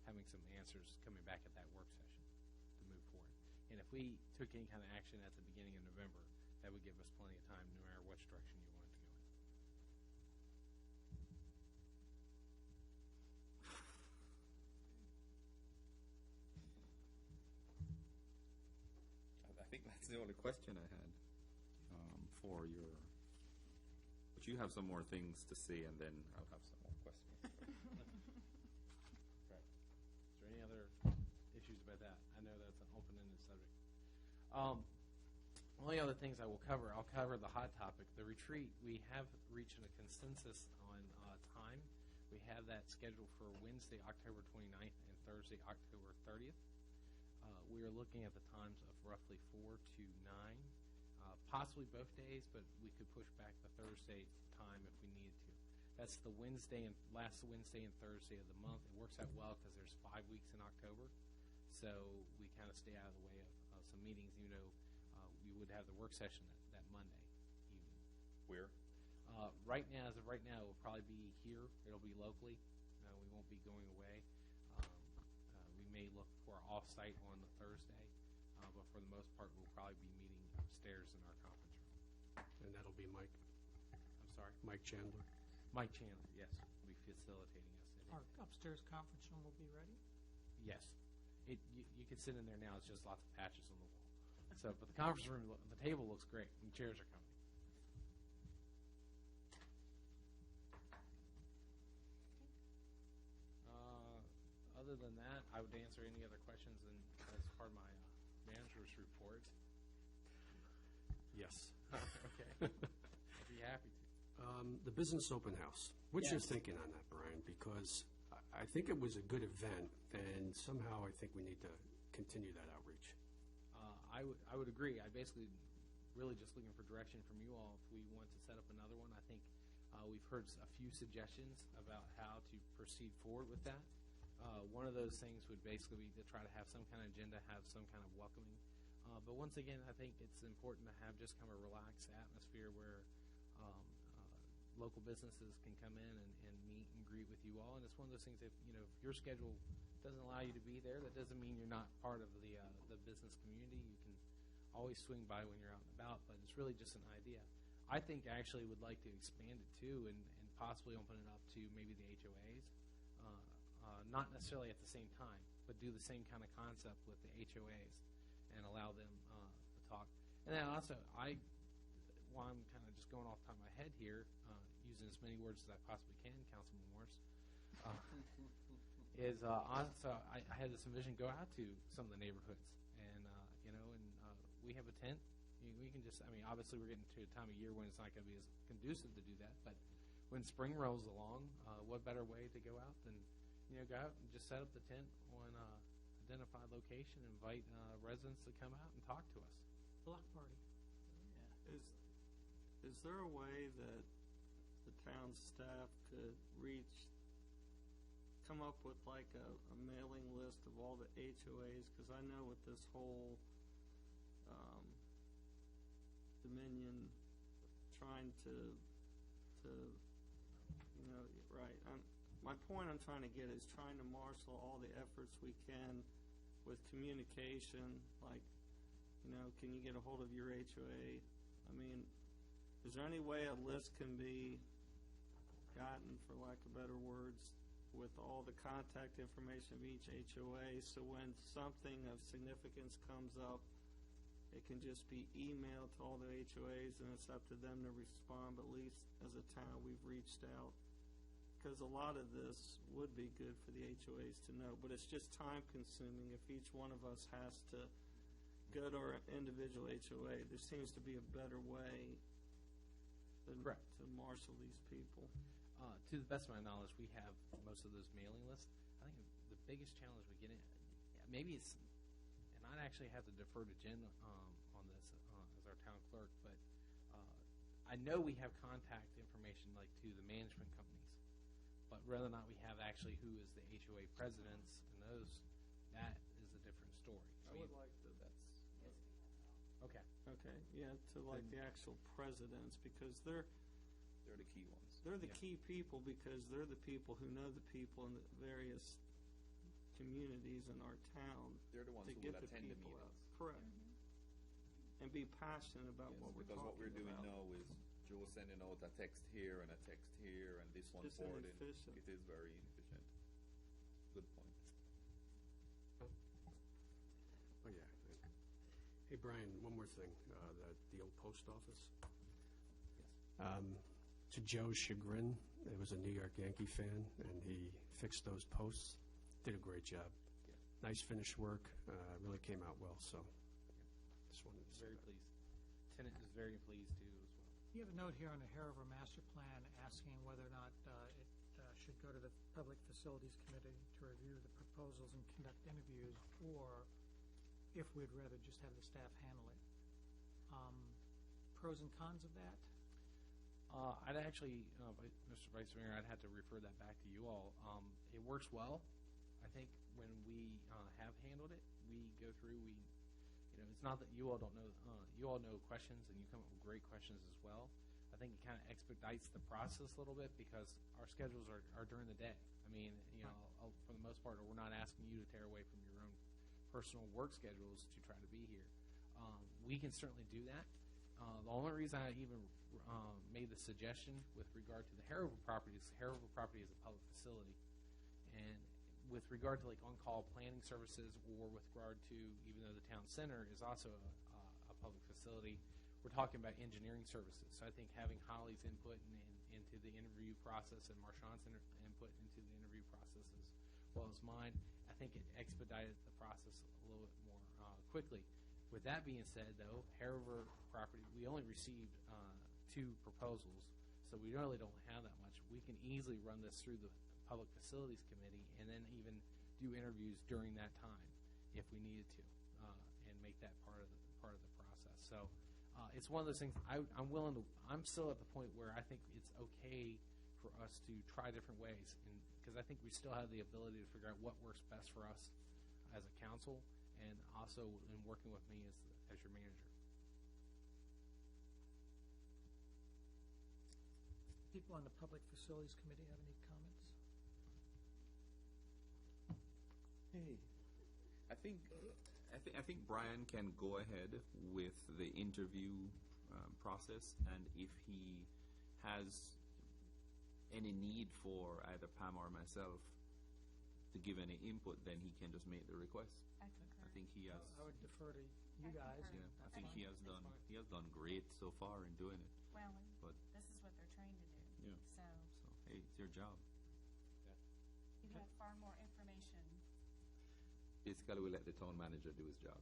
having some answers coming back at that work session to move forward. And if we took any kind of action at the beginning of November, that would give us plenty of time, no matter which direction you wanted to go in. I think that's the only question I had for your. But you have some more things to say, and then I'll have some more questions. Right. Is there any other issues about that? I know that's an open-ended subject. Only other things I will cover, I'll cover the hot topic. The retreat, we have reached a consensus on time. We have that scheduled for Wednesday, October 29th, and Thursday, October 30th. We are looking at the times of roughly 4 to 9, possibly both days, but we could push back the Thursday time if we needed to. That's the last Wednesday and Thursday of the month. It works out well because there's 5 weeks in October, so we kind of stay out of the way of some meetings, even though we would have the work session that Monday evening. Where? Right now, as of right now, it will probably be here. It'll be locally. We won't be going away. We may look for an off-site on the Thursday, but for the most part, we'll probably be meeting upstairs in our conference room. And that'll be Mike, I'm sorry? Mike Chandler. Mike Chandler, yes, will be facilitating us. Our upstairs conference room will be ready? Yes. You can sit in there now. It's just lots of patches on the wall. So, but the conference room, the table looks great, and the chairs are coming. Other than that, I would answer any other questions as part of my manager's report. Yes. Okay. I'd be happy to. The business open house. What's your Yes. thinking on that, Brian? Because I think it was a good event, and somehow I think we need to continue that outreach. I would agree. I basically really just looking for direction from you all if we want to set up another one. I think we've heard a few suggestions about how to proceed forward with that. One of those things would basically be to try to have some kind of agenda, have some kind of welcoming. But once again, I think it's important to have just kind of a relaxed atmosphere where local businesses can come in and meet and greet with you all. And it's one of those things, if your schedule doesn't allow you to be there, that doesn't mean you're not part of the business community. You can always swing by when you're out and about, but it's really just an idea. I think I actually would like to expand it too and possibly open it up to maybe the HOAs. Not necessarily at the same time, but do the same kind of concept with the HOAs and allow them to talk. And then also, while I'm kind of just going off the top of my head here, using as many words as I possibly can, Councilman Morris, is also I had this envision go out to some of the neighborhoods, and we have a tent. We can just, obviously we're getting to a time of year when it's not going to be as conducive to do that, but when spring rolls along, what better way to go out than go out and just set up the tent on identified location, invite residents to come out and talk to us. Block party. Is there a way that the town staff could come up with like a mailing list of all the HOAs? Because I know with this whole Dominion trying to right. My point I'm trying to get is trying to marshal all the efforts we can with communication, like, can you get a hold of your HOA? Is there any way a list can be gotten, for lack of better words, with all the contact information of each HOA, so when something of significance comes up, it can just be emailed to all the HOAs and it's up to them to respond, but at least as a town we've reached out. Because a lot of this would be good for the HOAs to know, but it's just time consuming if each one of us has to go to our individual HOA. There seems to be a better way than to marshal these people. To the best of my knowledge, we have most of those mailing lists. I think the biggest challenge we get in, maybe it's, and I'd actually have to defer to Jen on this as our town clerk, but I know we have contact information like to the management companies. But whether or not we have actually who is the HOA presidents and those, that is a different story. I would like to, Okay. Okay, yeah, to like the actual presidents, because they're the key ones. They're the key people because they're the people who know the people in the various communities in our town. They're the ones to who get will the attend the people meetings. out. Correct. And be passionate about what we're talking about. Because what we're doing now is Joe sending out a text here and a text here and this one It's forwarding. inefficient. It is very inefficient. Good point. Oh, yeah. Hey, Brian, one more thing. The old post office. To Joe's chagrin, it was a New York Yankee fan, and he fixed those posts. Did a great job. Yeah. Nice finished work. Really came out well, so just wanted to say Very that. pleased. Tenant is very pleased too as well. You have a note here on the Hanover Master Plan asking whether or not it should go to the Public Facilities Committee to review the proposals and conduct interviews, or if we'd rather just have the staff handle it. Pros and cons of that? I'd actually, Mr. Vice Mayor, I'd have to refer that back to you all. It works well. I think when we have handled it, we go through, it's not that you all don't know, you all know questions and you come up with great questions as well. I think it kind of expedites the process a little bit because our schedules are during the day. I mean, for the most part, we're not asking you to tear away from your own personal work schedules to try to be here. We can certainly do that. The only reason I even made the suggestion with regard to the Hariver property is Hariver property is a public facility. And with regard to like on-call planning services or with regard to, even though the town center is also a public facility, we're talking about engineering services. So I think having Holly's input into the interview process and Marshawn's input into the interview process as well as mine, I think it expedited the process a little bit more quickly. With that being said, though, Hariver property, we only received 2 proposals, so we really don't have that much. We can easily run this through the Public Facilities Committee and then even do interviews during that time if we needed to, and make that part of the process. So it's one of those things. I'm willing to. I'm still at the point where I think it's okay for us to try different ways, and because I think we still have the ability to figure out what works best for us as a council, and also in working with me as your manager. People on the Public Facilities Committee have any comments? Hey, I think Brian can go ahead with the interview process, and if he has any need for either Pam or myself to give any input, then he can just make the request. I concur. I think he has. I would defer to you guys. Yeah, I think he has done great so far in doing it. Well, But this is what they're trained to do. yeah, So hey, it's your job. you have far more information. Basically, we let the town manager do his job.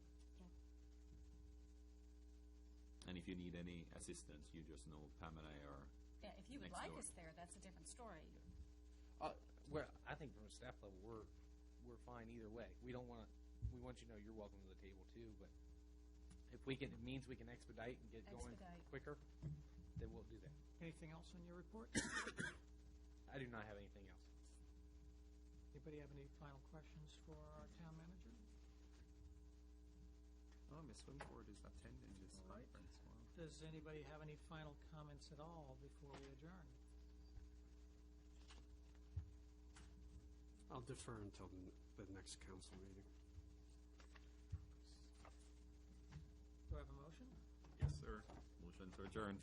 And if you need any assistance, you just know Pam and I are. Yeah, if you would next like door. us there, that's a different story. Well, I think from a staff level, we're fine either way. We want you to know you're welcome to the table too. But if it means we can expedite and get going quicker, then we'll do that. Anything else on your report? I do not have anything else. Anybody have any final questions for our town manager? Oh, Miss Swinford is attending this All right. conference. Wow. Does anybody have any final comments at all before we adjourn? I'll defer until the next council meeting. Do I have a motion? Yes, sir. Motion to adjourn.